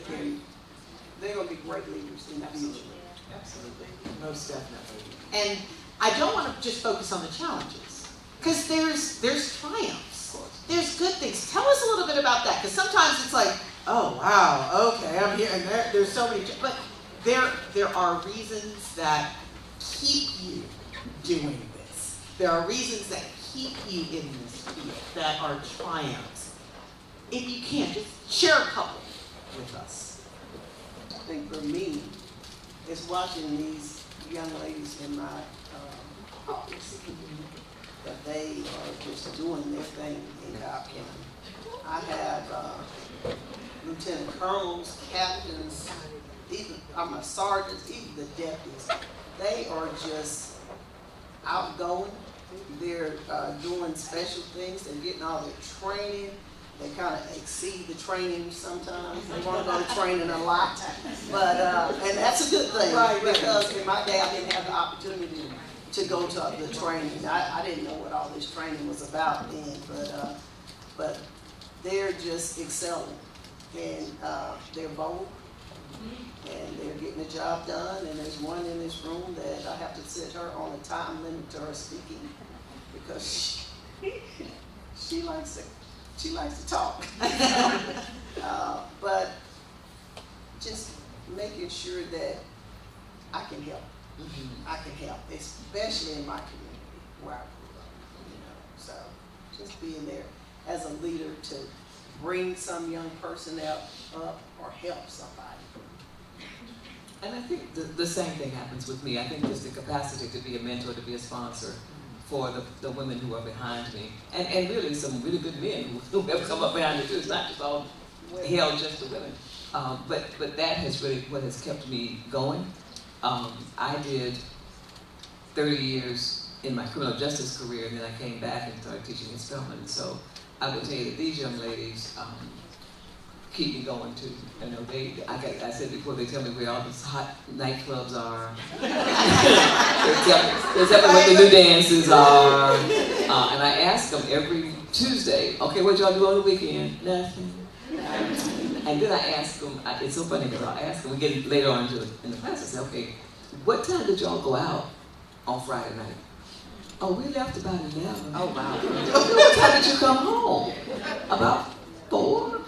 going to be great leaders in the future. Absolutely. Most definitely. And I don't want to just focus on the challenges, because there's triumphs. There's good things. Tell us a little bit about that, because sometimes it's like, oh, wow, okay, I'm here, and there's so many, but there are reasons that keep you doing this. There are reasons that keep you in this field, that are triumphs. If you can, just share a couple with us. thing for me is watching these young ladies in my office, that they are just doing their thing in Cobb County. I have lieutenant colonels, captains, even my sergeants, even the deputies. They are just outgoing. They're doing special things. They're getting all their training. They kind of exceed the training sometimes. They want to go to training a lot, but and that's a good thing, because in my day I didn't have the opportunity to go to the training. I didn't know what all this training was about then, but they're just excelling, and they're bold, and they're getting the job done. And there's one in this room that I have to set her on a time limit to her speaking, because she likes it. She likes to talk. But just making sure that I can help. I can help, especially in my community where I grew up. So just being there as a leader to bring some young person up or help somebody. And I think the same thing happens with me. I think there's the capacity to be a mentor, to be a sponsor for the women who are behind me, and really some really good men who have come up behind me too. It's not just all held just to women, but that has really what has kept me going. I did 30 years in my criminal justice career, and then I came back and started teaching in Spelman. So I will tell you that these young ladies keep me going too. You know, I said before, they tell me where all these hot nightclubs are. They tell me what the new dances are. And I ask them every Tuesday, okay, what y'all do on the weekend? Nothing. And then I ask them, it's so funny because I ask them, we get later on in the class, I say, okay, what time did y'all go out on Friday night? Oh, we left about 11. Oh, wow. What time did you come home? About 4?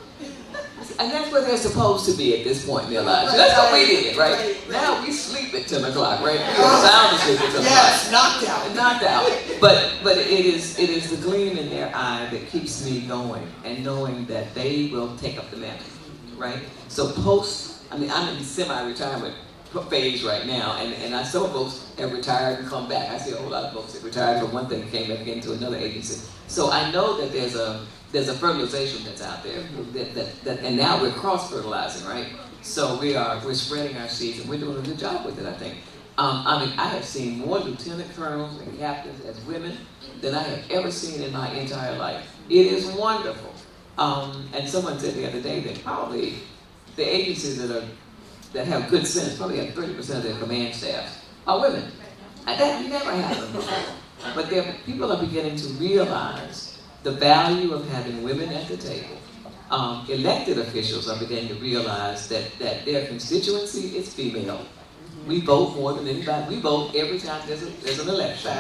And that's where they're supposed to be at this point in their lives. So that's what we did, right? Now we sleep at 10 o'clock, right? We are sound asleep at 10 o'clock. Yes, knocked out. Knocked out. But it is the gleam in their eye that keeps me going, and knowing that they will take up the mantle, right? So I'm in semi-retirement phase right now, and I saw folks have retired and come back. I see a whole lot of folks that retired from one thing and came back into another agency. So I know that there's a fertilization that's out there, and now we're cross-fertilizing, right? So we're spreading our seeds, and we're doing a good job with it, I think. I have seen more lieutenant colonels and captains as women than I have ever seen in my entire life. It is wonderful. And someone said the other day that probably the agencies that have good sense probably have 30% of their command staff are women. And that never happened before. But people are beginning to realize the value of having women at the table. Elected officials are beginning to realize that their constituency is female. We vote more than anybody. We vote every time there's an election.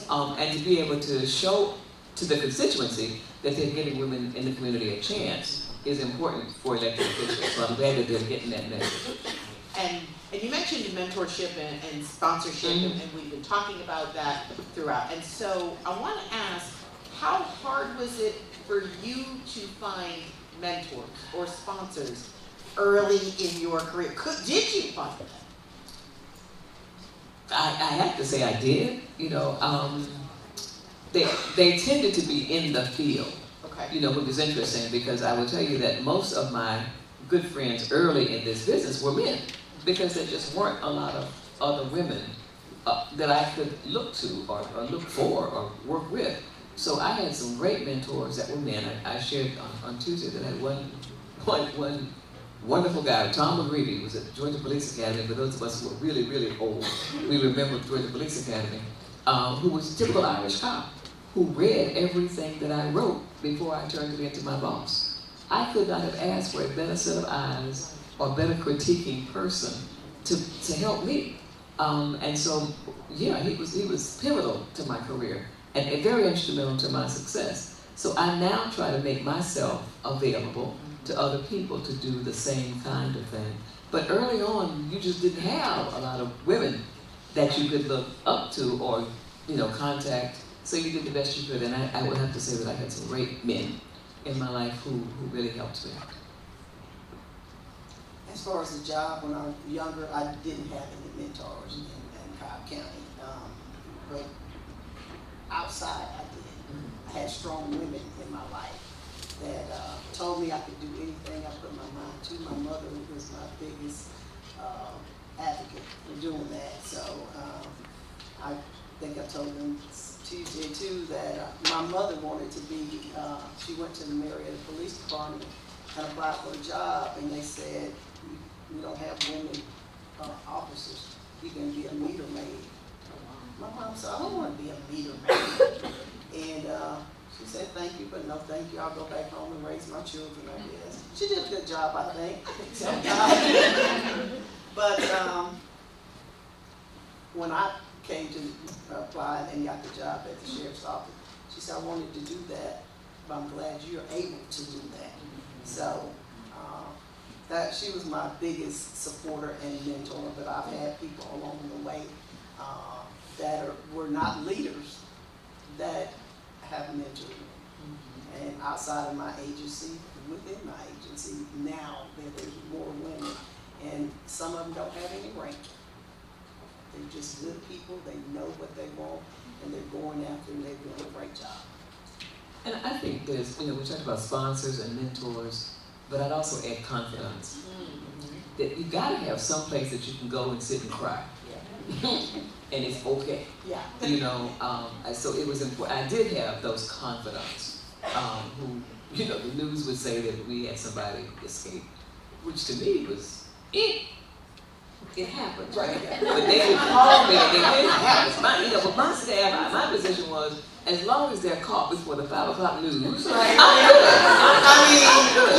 And to be able to show to the constituency that they're giving women in the community a chance is important for elected officials. So I'm glad that they're getting that message. And you mentioned mentorship and sponsorship, and we've been talking about that throughout. And so I want to ask, how hard was it for you to find mentors or sponsors early in your career? Did you find them? I have to say I did. They tended to be in the field. Okay. Which is interesting, because I will tell you that most of my good friends early in this business were men, because there just weren't a lot of other women that I could look to or look for or work with. So I had some great mentors that were men. I shared on Tuesday that I had one wonderful guy, Tom McGreevy, was at Georgia Police Academy. For those of us who are really, really old, we remember Georgia Police Academy, who was a typical Irish cop, who read everything that I wrote before I turned it into my boss. I could not have asked for a better set of eyes or better critiquing person to help me. And so, yeah, he was pivotal to my career and very instrumental to my success. So I now try to make myself available to other people to do the same kind of thing. But early on, you just didn't have a lot of women that you could look up to or, contact. So you did the best you could, and I would have to say that I had some great men in my life who really helped me. as far as the job, when I was younger, I didn't have any mentors in Cobb County. But outside, I did. I had strong women in my life that told me I could do anything I put my mind to. My mother was my biggest advocate for doing that. So I think I told them Tuesday too that my mother wanted to be, she went to the Marietta Police Department and applied for a job, and they said, we don't have women officers, you can be a meter maid. My mom said, I don't want to be a meter maid. And she said, thank you, but no thank you. I'll go back home and raise my children, I guess. She did a good job, I think. But when I came to apply and got the job at the sheriff's office, she said, I wanted to do that, but I'm glad you're able to do that. So that she was my biggest supporter and mentor, but I've had people along the way that were not leaders that have mentored me. And outside of my agency, within my agency, now that there's more women, and some of them don't have any rank. They're just good people, they know what they want, and they're going after and they're doing a great job. And I think there's, we talk about sponsors and mentors, but I'd also add confidants. That you gotta have some place that you can go and sit and cry. And it's okay. Yeah. So it was important. I did have those confidants who, the news would say that we had somebody escape, which to me was it happens, right? But they would call me and they didn't happen. My staff, my position was, as long as they're caught before the 5 o'clock news, I'm good. I'm good.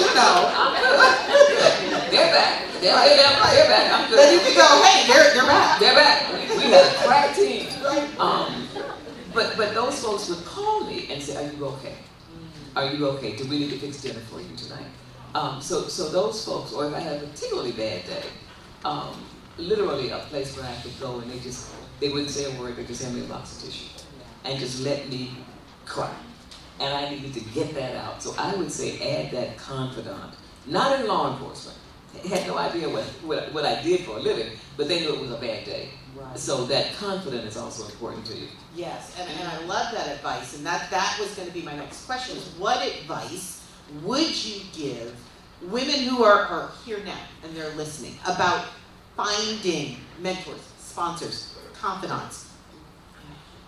They're back. They're back. I'm good. Then you can go, hey, they're back. They're back. We had a crack team. But those folks would call me and say, are you okay? Are you okay? Do we need to fix dinner for you tonight? So those folks, or if I had a particularly bad day, literally a place where I could go and they wouldn't say a word, they just hand me a box of tissue and just let me cry. And I needed to get that out. So I would say add that confidant, not in law enforcement. Had no idea what I did for a living, but they knew it was a bad day. Right. So that confidant is also important to you. Yes, and I love that advice, and that was going to be my next question, is what advice would you give women who are here now and they're listening about finding mentors, sponsors, confidants?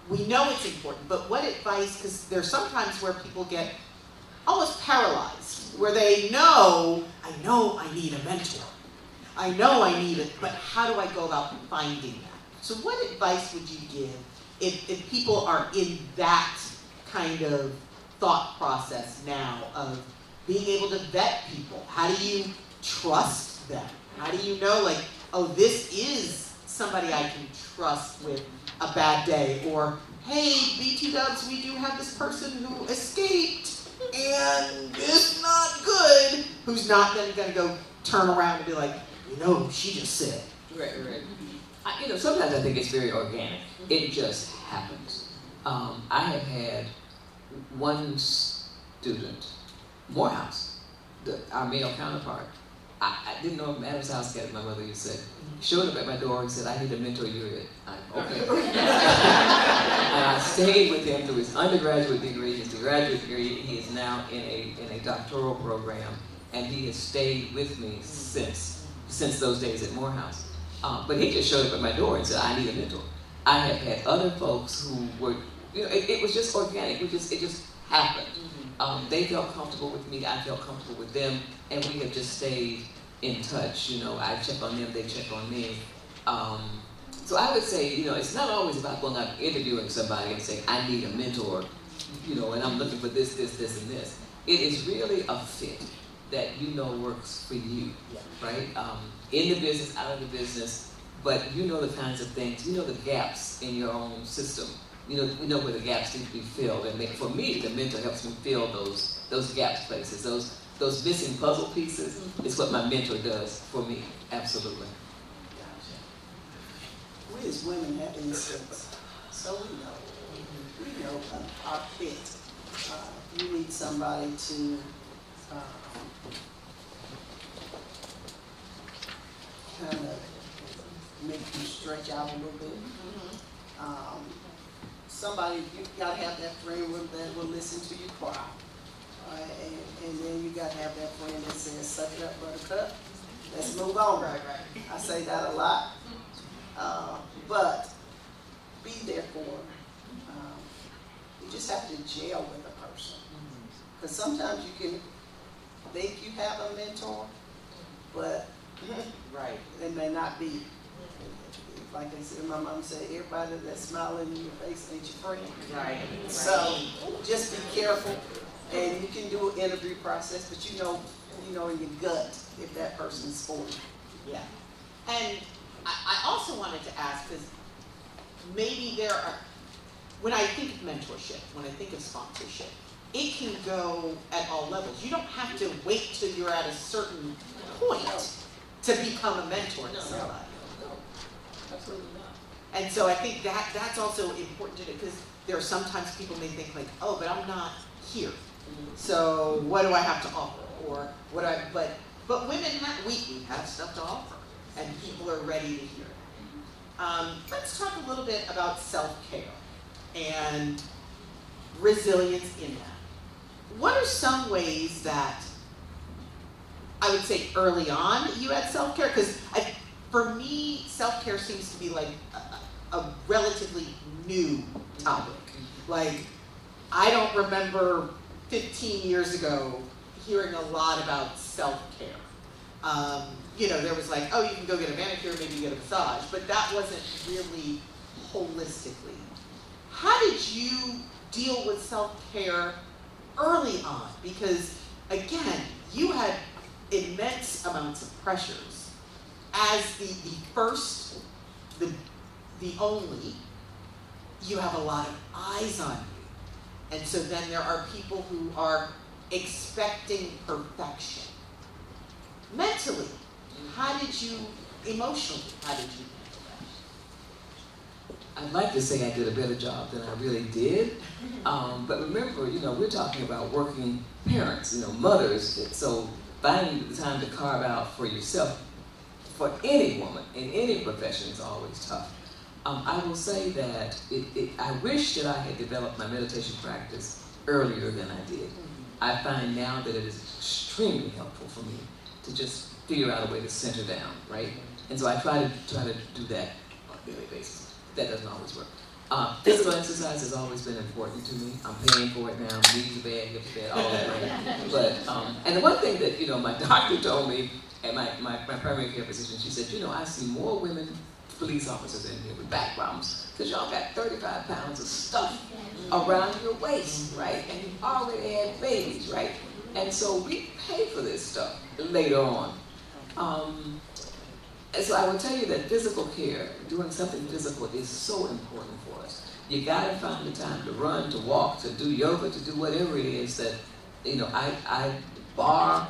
We know it's important, but what advice, because there's sometimes where people get almost paralyzed, where they know I need a mentor. I know I need it, but how do I go about finding that? So what advice would you give if people are in that kind of thought process now of being able to vet people? How do you trust them? How do you know, this is somebody I can trust with a bad day? Or, hey, BT Dubs, we do have this person who escaped and is not good, who's not then going to go turn around and be like, she just said. Right. Sometimes I think it's very organic. It just happens. I have had one student, Morehouse, our male counterpart. I didn't know if Adam's house cat, my mother used to say. Showed up at my door and said, I need a mentor, you're it. Okay. And I stayed with him through his undergraduate degree, his graduate degree. He is now in a doctoral program, and he has stayed with me since those days at Morehouse. But he just showed up at my door and said, I need a mentor. I have had other folks who were, it was just organic. It just happened. They felt comfortable with me, I felt comfortable with them, and we have just stayed in touch. I check on them, they check on me. So I would say, it's not always about going out interviewing somebody and saying, I need a mentor, and I'm looking for this, and this. It is really a fit that works for you, right? In the business, out of the business, but the kinds of things, the gaps in your own system. We know where the gaps need to be filled, and for me, the mentor helps me fill those gaps places, those missing puzzle pieces. Is what my mentor does for me. Absolutely. We as women have instincts, so we know our fit. You need somebody to kind of make you stretch out a little bit. Somebody, you gotta have that friend that will listen to you cry. And then you gotta have that friend that says, suck it up, buttercup. Let's move on. Right. I say that a lot. But be there for them. You just have to gel with a person. Because sometimes you can think you have a mentor, but it may not be. Like I said, my mom said, everybody that's smiling in your face ain't your friend. Right. So just be careful. And you can do an interview process, but you know in your gut if that person's for you. Yeah. And I also wanted to ask, because maybe there are, when I think of mentorship, when I think of sponsorship, it can go at all levels. You don't have to wait till you're at a certain point to become a mentor to somebody. No, absolutely not. And so I think that's also important to do, because there are sometimes people may think like, oh, but I'm not here. So what do I have to offer? Or what but women we have stuff to offer, and people are ready to hear it. Let's talk a little bit about self-care and resilience in that. What are some ways that I would say early on you had self-care? Because for me, self-care seems to be like a relatively new topic. Like, I don't remember 15 years ago hearing a lot about self-care. There was like, oh, you can go get a manicure, maybe you get a massage, but that wasn't really holistically. How did you deal with self-care early on? Because again, you had immense amounts of pressures. As the first, the only, you have a lot of eyes on you. And so then there are people who are expecting perfection. Mentally, emotionally, how did you handle that? I'd like to say I did a better job than I really did. But remember, we're talking about working parents, mothers. So finding the time to carve out for yourself, for any woman in any profession, is always tough. I will say that I wish that I had developed my meditation practice earlier than I did. I find now that it is extremely helpful for me to just figure out a way to center down, right? And so I try to do that on a daily basis. That doesn't always work. Physical exercise has always been important to me. I'm paying for it now. Knees are bad, hips are bad, all that right. But and the one thing that my doctor told me at my primary care physician, she said, I see more women police officers in here with backgrounds, because y'all got 35 pounds of stuff around your waist, right? And you've already had babies, right? And so we pay for this stuff later on. And so I will tell you that physical care, doing something physical, is so important for us. You gotta find the time to run, to walk, to do yoga, to do whatever it is that, I bar,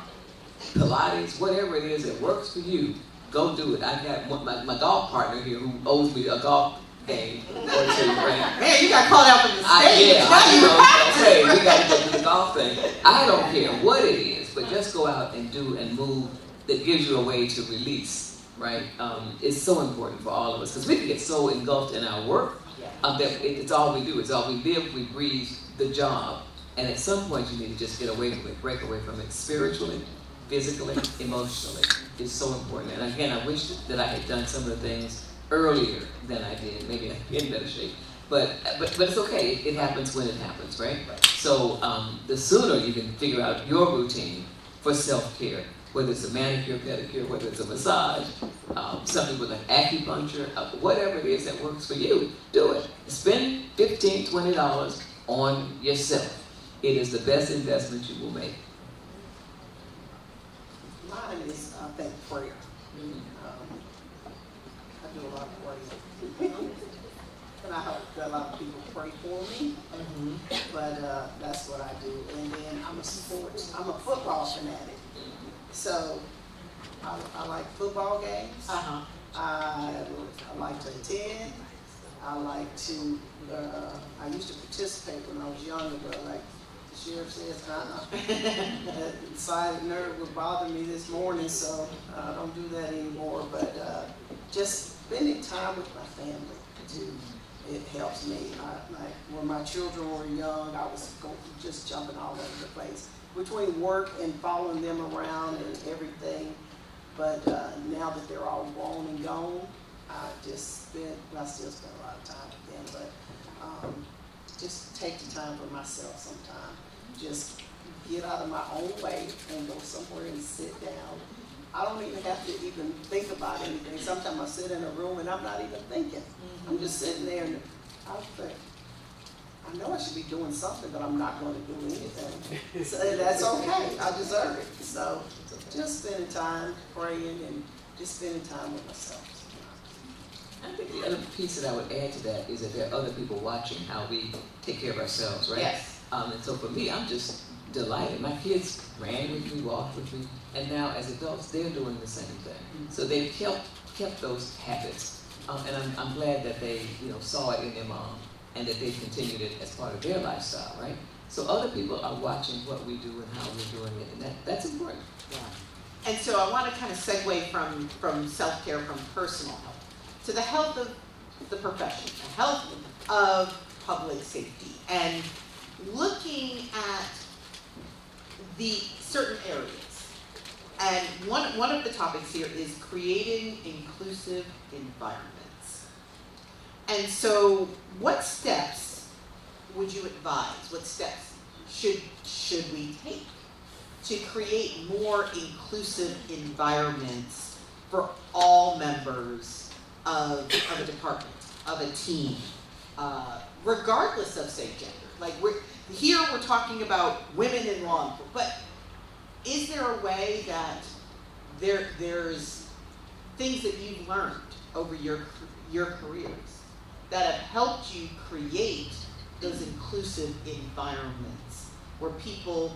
Pilates, whatever it is that works for you. Go do it. I got my golf partner here who owes me a golf game or two, right? Man, you got called out from the stage. Hey, we got to go do the golf thing. I don't care what it is, but just go out and do and move that gives you a way to release, right? It's so important for all of us, because we can get so engulfed in our work that it's all we do. It's all we live, we breathe, the job. And at some point you need to just get away from it, break away from it spiritually, physically, emotionally. It's so important. And again, I wish that I had done some of the things earlier than I did. Maybe I'd be in better shape. But it's okay. It happens when it happens, right? So the sooner you can figure out your routine for self-care, whether it's a manicure, pedicure, whether it's a massage, something with an acupuncture, whatever it is that works for you, do it. Spend $15, $20 on yourself. It is the best investment you will make. Mine is, I think, prayer. I do a lot of praying. And I hope that a lot of people pray for me. But that's what I do. And then I'm a football fanatic. So I like football games. I like to attend. I like to, I used to participate when I was younger, but I like to sheriff says, that silent nerve would bother me this morning, so I don't do that anymore. But just spending time with my family, too, it helps me. Like when my children were young, I was just jumping all over the place between work and following them around and everything. But now that they're all grown and gone, I still spend a lot of time with them. But just take the time for myself sometime. Just get out of my own way and go somewhere and sit down. I don't even have to even think about anything. Sometimes I sit in a room and I'm not even thinking. I'm just sitting there and I think, I know I should be doing something, but I'm not going to do anything. So that's okay. I deserve it. So just spending time praying and just spending time with myself. I think the other piece that I would add to that is that there are other people watching how we take care of ourselves, right? Yes. And so for me, I'm just delighted. My kids ran with me, walked with me, and now as adults, they're doing the same thing. So they've kept those habits, and I'm glad that they saw it in their mom, and that they continued it as part of their lifestyle, right? So other people are watching what we do and how we're doing it, and that's important. Yeah. And so I want to kind of segue from self-care, from personal health, to the health of the profession, the health of public safety, and looking at the certain areas. And one of the topics here is creating inclusive environments. And so what steps would you advise? What steps should we take to create more inclusive environments for all members of a department, of a team, regardless of, say, gender? Like we're talking about women in law enforcement, but is there a way that there's things that you've learned over your careers that have helped you create those inclusive environments where people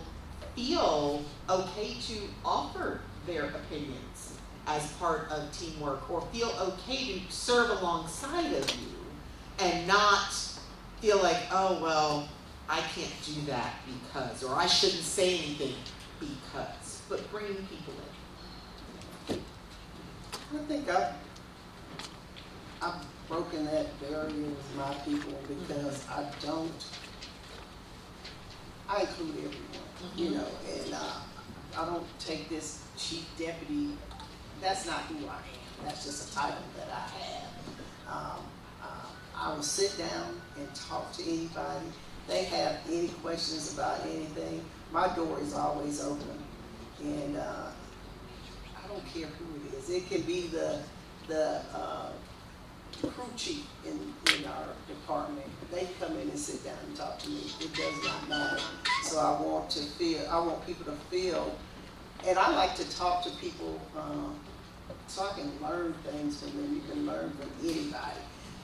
feel okay to offer their opinions as part of teamwork, or feel okay to serve alongside of you and not feel like, oh, well, I can't do that because, or I shouldn't say anything because, but bringing people in? I think I've broken that barrier with my people because I include everyone, and I don't take this chief deputy. That's not who I am. That's just a title that I have. I will sit down and talk to anybody. They have any questions about anything, my door is always open. And I don't care who it is. It can be the crew chief in our department. They come in and sit down and talk to me. It does not matter. So I want people to feel, and I like to talk to people so I can learn things from them. You can learn from anybody.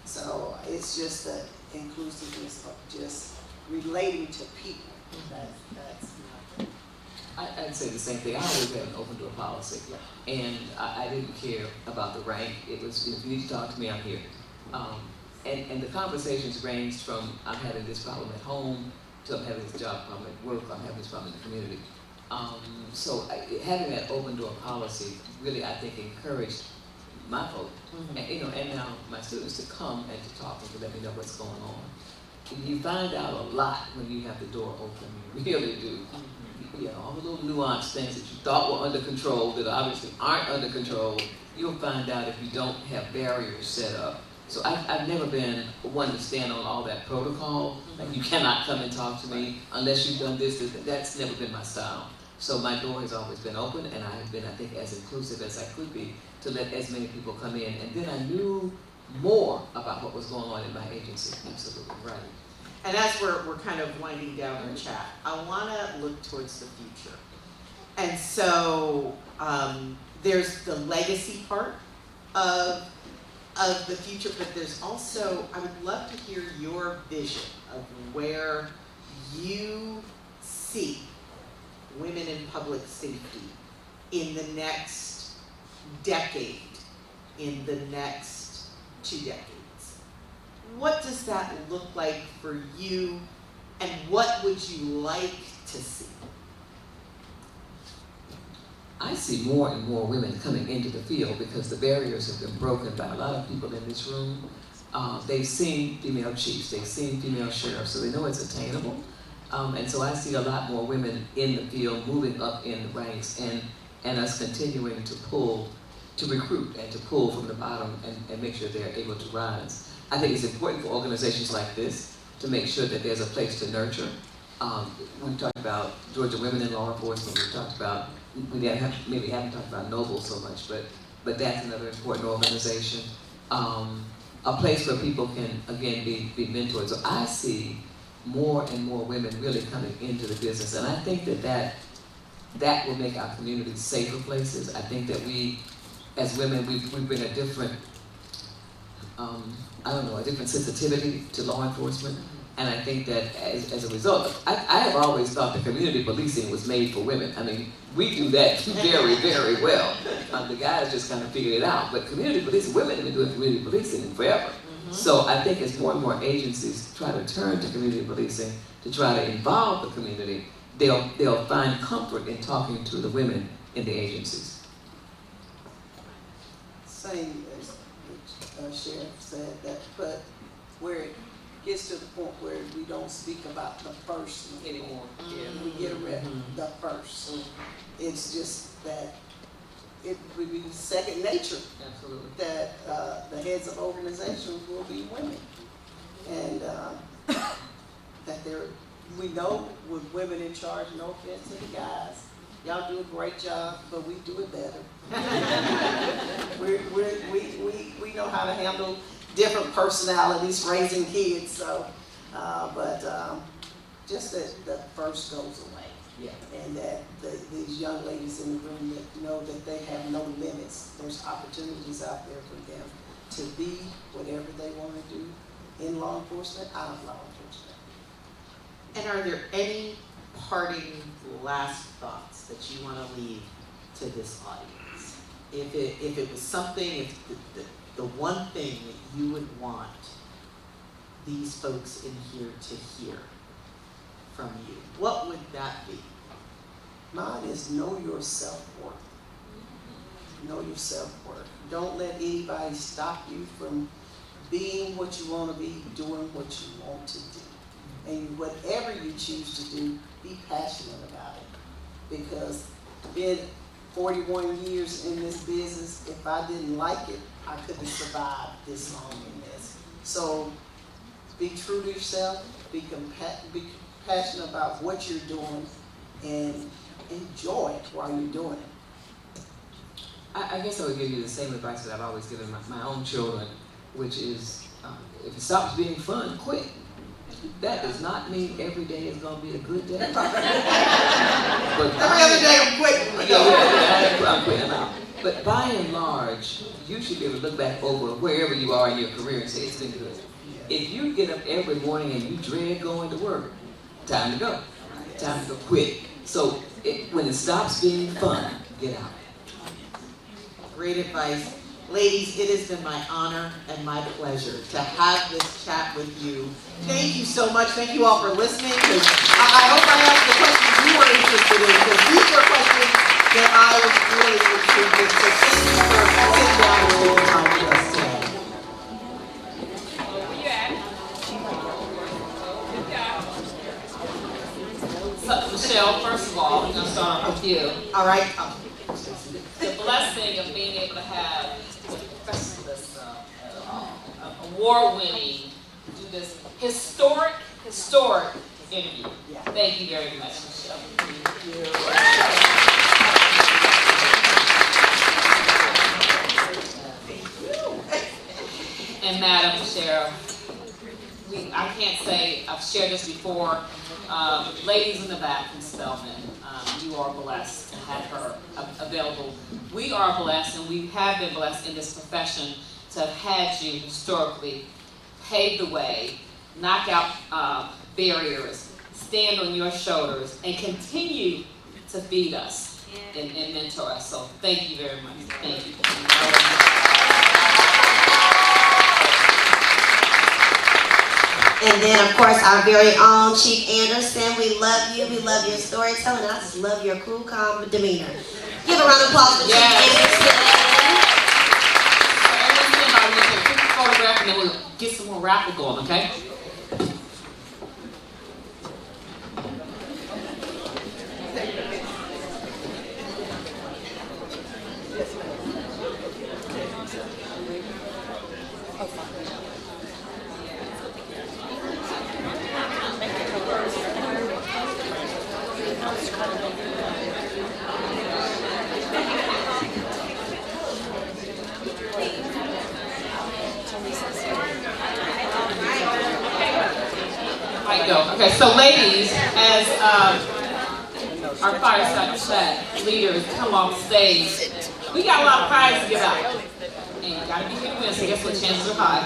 So it's just the inclusiveness of just relating to people. That's my thing. I'd say the same thing. I always had an open door policy, and I didn't care about the rank. It was, if you need to talk to me, I'm here. And the conversations ranged from I'm having this problem at home to I'm having this job problem at work, I'm having this problem in the community. So having that open door policy really, I think, encouraged my folk, and now my students to come and to talk and to let me know what's going on. You find out a lot when you have the door open. You really do. All the little nuanced things that you thought were under control that obviously aren't under control, you'll find out if you don't have barriers set up. So I've never been one to stand on all that protocol. Like, you cannot come and talk to me unless you've done this. That's never been my style. So my door has always been open, and I have been, I think, as inclusive as I could be to let as many people come in. And then I knew more about what was going on in my agency. Absolutely right. And as we're kind of winding down our chat, I want to look towards the future. And so there's the legacy part of the future, but there's also, I would love to hear your vision of where you see women in public safety in the next decade, in the next 2 decades. What does that look like for you, and what would you like to see? I see more and more women coming into the field because the barriers have been broken by a lot of people in this room. They've seen female chiefs, they've seen female sheriffs, so they know it's attainable. And so I see a lot more women in the field moving up in the ranks and us continuing to recruit and to pull from the bottom and make sure they're able to rise. I think it's important for organizations like this to make sure that there's a place to nurture. We've talked about Georgia Women in Law Enforcement, we've talked about, maybe haven't talked about Noble so much, but that's another important organization. A place where people can, again, be mentored. So I see more and more women really coming into the business, and I think that will make our communities safer places. I think that we, as women, we bring a different, a different sensitivity to law enforcement. And I think that as a result, I have always thought that community policing was made for women. I mean, we do that very, very well. The guys just kind of figured it out. But community policing, women have been doing community policing forever. So I think as more and more agencies try to turn to community policing to try to involve the community, they'll find comfort in talking to the women in the agencies. Same as the sheriff said that, but where it gets to the point where we don't speak about the person anymore. We get rid of the person. It's just that it would be second nature. Absolutely. That the heads of organizations will be women, and that we know with women in charge. No offense to the guys, y'all do a great job, but we do it better. we know how to handle different personalities raising kids, so just that the first goes away. Yeah. And that these young ladies in the room that know that they have no limits. There's opportunities out there for them to be whatever they want to do in law enforcement, out of law enforcement. And are there any parting last thoughts that you want to leave to this audience? If it was something, if the one thing that you would want these folks in here to hear from you, what would that be? Mine is know your self-worth. Know your self-worth. Don't let anybody stop you from being what you want to be, doing what you want to do. And whatever you choose to do, be passionate about it. Because being 41 years in this business, if I didn't like it, I couldn't survive this long in this. So be true to yourself, be passionate about what you're doing, and enjoy it while you're doing it. I guess I would give you the same advice that I've always given my own children, which is if it stops being fun, quit. That does not mean every day is going to be a good day. But every other day I'm quitting. I'm quitting out. But by and large, you should be able to look back over wherever you are in your career and say it's been good. If you get up every morning and you dread going to work, time to go. Time to go quit. So when it stops being fun, get out. Great advice. Ladies, it has been my honor and my pleasure to have this chat with you. Thank you so much. Thank you all for listening. I hope I asked the questions you were interested in, because these were questions that I was really interested in. So thank you for sitting down and taking time with us today. Michelle, first of all, I'm going to start with you. All right. The blessing of being able to have this award-winning, do this historic interview. Thank you very much, Michelle. Thank you. And Madam Sheriff, I can't say, I've shared this before, ladies in the back from Spelman, you are blessed to have her available. We are blessed, and we have been blessed in this profession to have had you historically pave the way, knock out barriers, stand on your shoulders, and continue to feed us and mentor us. So thank you very much. Thank you. And then, of course, our very own Chief Anderson. We love you. We love your storytelling. And I just love your cool, calm demeanor. Give a round of applause for Chief Anderson. We're going to take a quick photograph and then we'll get some more raffle going, okay? Okay, so ladies, as our fireside chat leaders come off stage, we got a lot of prizes to give out. And you gotta be here to win, so guess what, chances are high.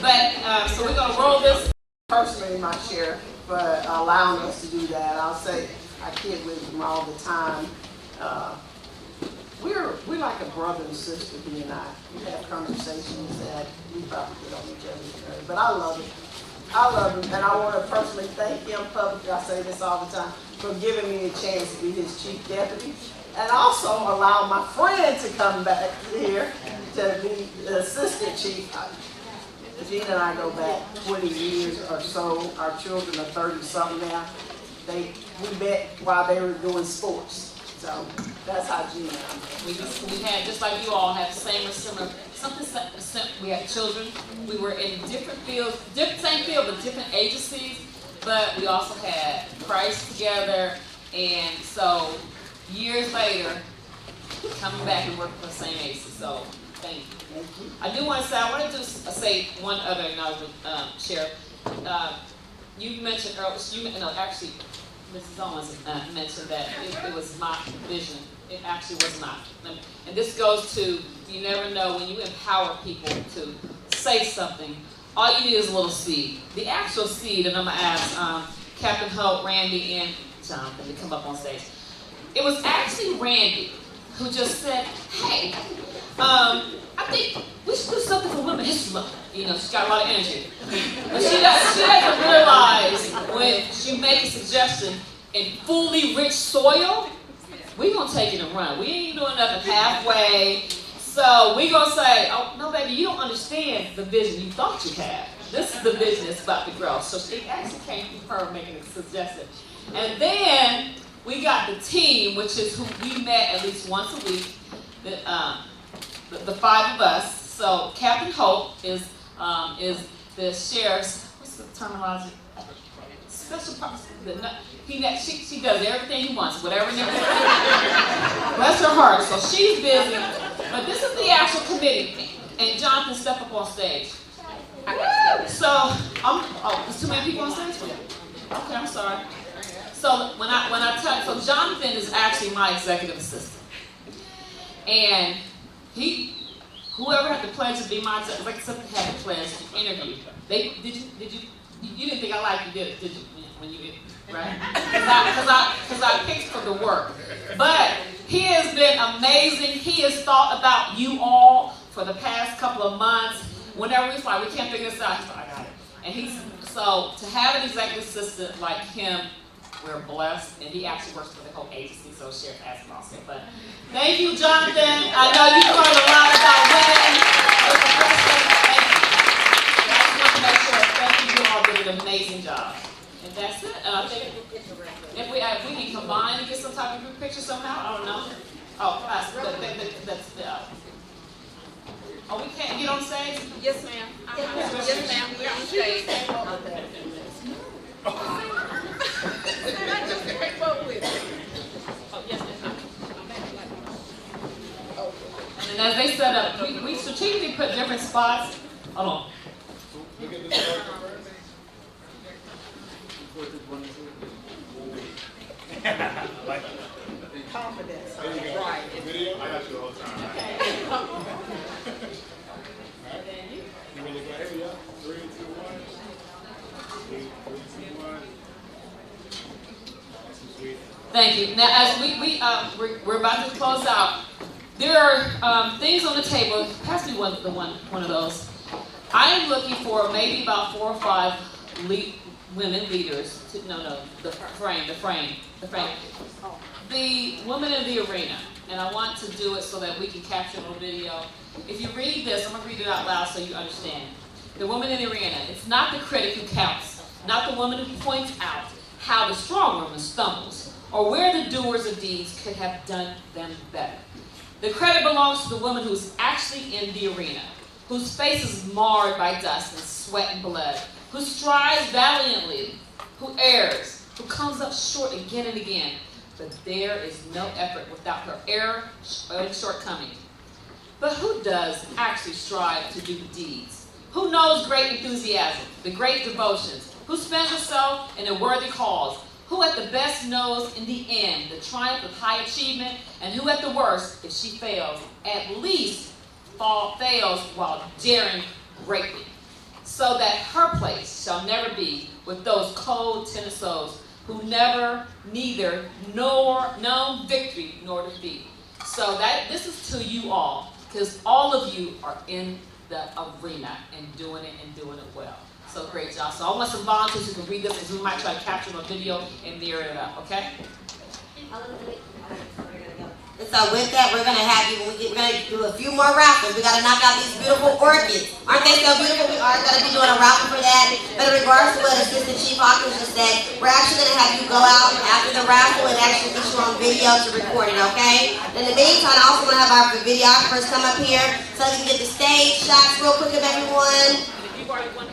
But, so we're gonna roll this. Personally, my share for allowing us to do that. I'll say I kid with him all the time. We're like a brother and sister, he and I. We have conversations that we probably get on each other's nerves, but I love it. I love him, and I want to personally thank him publicly, I say this all the time, for giving me a chance to be his chief deputy, and also allow my friend to come back here to be the assistant chief. Gina and I go back 20 years or so. Our children are 30-something now. We met while they were doing sports. So that's how Gina and I met. We had, just like you all, have the same or similar, we had children. We were in different fields, same field, but different agencies. But we also had Christ together. And so years later, coming back and working for the same agency. So thank you. I do want to say, I want to just say one other acknowledgement, Sheriff. You mentioned earlier, actually, Mrs. Owens mentioned that it was my vision. It actually was not. And this goes to, you never know when you empower people to say something, all you need is a little seed. The actual seed, and I'm going to ask Captain Hope, Randy, and Jonathan to come up on stage. It was actually Randy who just said, hey, I think we should do something for Women's History Month. You know, she's got a lot of energy. But she doesn't realize when she makes a suggestion in fully rich soil, we're going to take it and run. We ain't doing nothing halfway. So we're going to say, oh, no, baby, you don't understand the vision you thought you had. This is the vision that's about to grow. So she actually came from her making a suggestion. And then we got the team, which is who we met at least once a week, the five of us. So Captain Hope is the sheriff's, what's the terminology? Special prosecutor. She does everything he wants, whatever. Bless her heart. So she's busy. But this is the actual committee. And Jonathan, step up on stage. So, there's too many people on stage? Okay, I'm sorry. So when I tell, so Jonathan is actually my executive assistant. And whoever had the pledge to be my executive, like something had the pledge to interview. You didn't think I liked you, did you? When you did, right? Because I picked for the work. But he has been amazing. He has thought about you all for the past couple of months. Whenever he's like, we can't figure this out, he's like, I got it. And so to have an executive assistant like him, we're blessed. And he actually works for the whole agency, so Sheriff asked him also. But thank you, Jonathan. I know you learned a lot about women. Thank you. I just want to make sure, thank you, you all did an amazing job. And that's it. And I think if we can combine and get some type of group picture somehow, I don't know. Oh, oh, we can't get on stage? Yes, ma'am. Yes, ma'am. We're on stage. And as they set up, we strategically put different spots. Hold on. Confidence. Right. Video? I got you all the time. Okay. You ready to go ahead? Yeah. 3, 2, 1. 3, 2, 1. Thank you. Now, as we're about to close out, there are things on the table. Pass me one of those. I am looking for maybe about 4 or 5 women leaders, the women in the arena. And I want to do it so that we can capture a little video. If you read this, I'm going to read it out loud so you understand. The woman in the arena, it's not the critic who counts, not the woman who points out how the strong woman stumbles, or where the doers of deeds could have done them better. The credit belongs to the woman who's actually in the arena, whose face is marred by dust and sweat and blood, who strives valiantly, who errs, who comes up short again and again. But there is no effort without her error and shortcoming. But who does actually strive to do the deeds? Who knows great enthusiasm, the great devotions? Who spends herself in a worthy cause? Who at the best knows in the end the triumph of high achievement? And who at the worst, if she fails, at least fails while daring greatly? So that her place shall never be with those cold, timid souls who neither know victory nor defeat. So this is to you all, because all of you are in the arena and doing it well. So great job. So I want some volunteers who can read this, because we might try to capture them on video and mirror it up, okay? And so with that, we're going to have you, we're going to do a few more raffles. We got to knock out these beautiful orchids. Aren't they so beautiful? We are going to be doing a raffle for that. But in regards to what Assistant Chief Hawkins just said, we're actually going to have you go out after the raffle and actually get you on video to record it, okay? In the meantime, I also want to have our videographers come up here so we can get the stage shots real quick of everyone. If you've already won,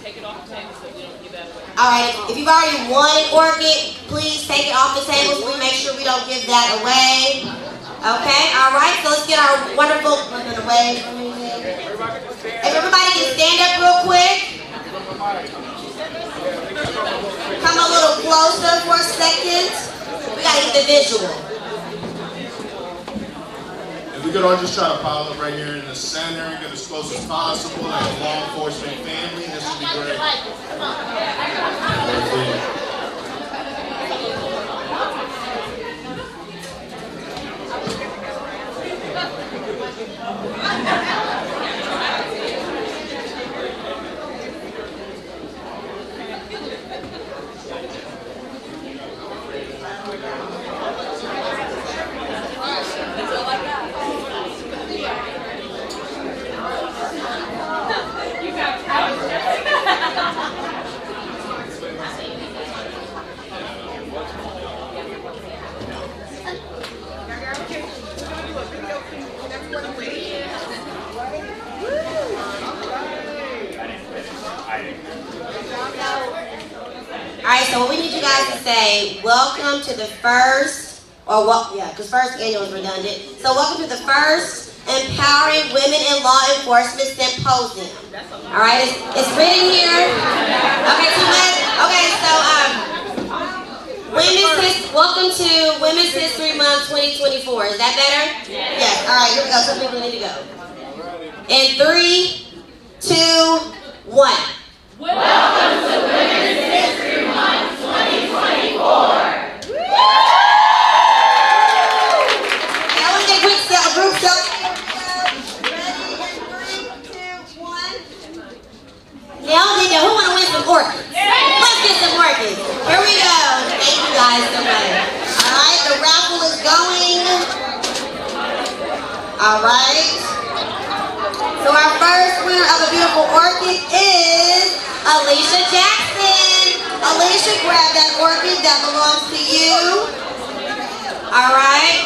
take it off the table so we don't give that away. All right, if you've already won an orchid, please take it off the table so we make sure we don't give that away. Okay, all right, so let's get our wonderful, away. If everybody can stand up real quick. Come a little closer for a second. We gotta get the visual. If we could all just try to pile up right here in the center and get as close as possible, like a law enforcement family, this would be great. Alright, so what we need you guys to say, welcome to the first, because first annual is redundant. So welcome to the first Empowering Women in Law Enforcement Symposium. Alright, it's written here. Welcome to Women's History Month 2024. Is that better? Yes. Alright, here we go. Some people need to go. In 3, 2, 1. Welcome to Women's History Month 2024. Now let's get a group selfie. Now, who want to win some orchids? Let's get some orchids. Here we go. Thank you guys so much. All right, the raffle is going. All right. So our first winner of a beautiful orchid is Alicia Jackson. Alicia, grab that orchid that belongs to you. All right.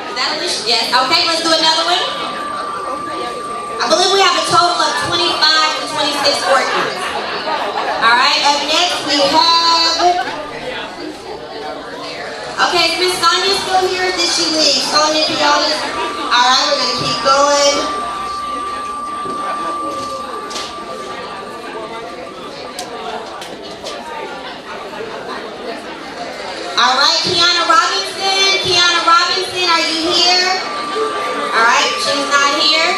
Is that Alicia? Yes. Okay, let's do another one. I believe we have a total of 25 to 26 orchids. All right, up next we have... Okay, is Miss Sonia still here? Did she leave? Sonia, can y'all just... All right, we're going to keep going. All right, Kiana Robinson, are you here? All right, she's not here.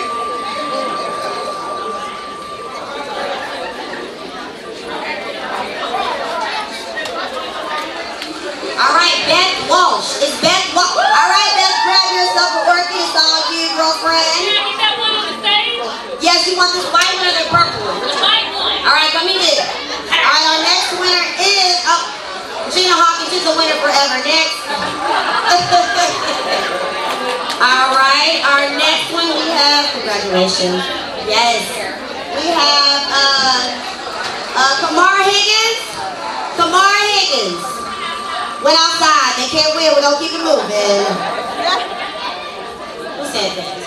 All right, Beth Walsh. Is Beth Walsh? All right, Beth, grab yourself a orchid. It's all you, girlfriend. Can I get that one on the stage? Yes, you want this white one or the purple one? The white one. All right, go graduation. Yes. We have Kamar Higgins. Kamar Higgins went outside. They can't win. We're gonna keep it moving. Who said that?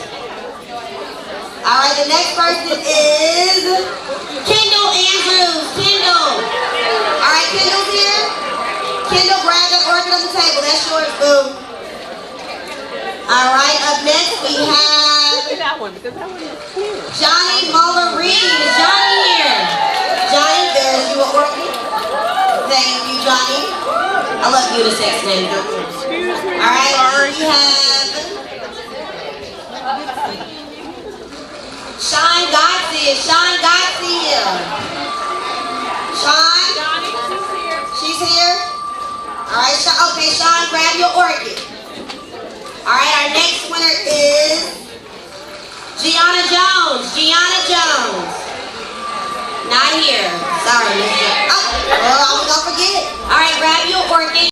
All right, the next person is Kendall Andrews. Kendall. All right, Kendall's here. Kendall, grab that orchid on the table. That's yours, boo. All right, up next we have Johnny Muller Reed. Is Johnny here? Johnny, there's you an orchid. Thank you, Johnny. I love unisex names. All right, we have Sean Godsey. Is Sean Godsey here? Sean? She's here? All right, okay, Sean, grab your orchid. All right, our next winner is Gianna Jones. Gianna Jones. Not here. Sorry, Miss. Oh, I was gonna forget. All right, grab your orchid.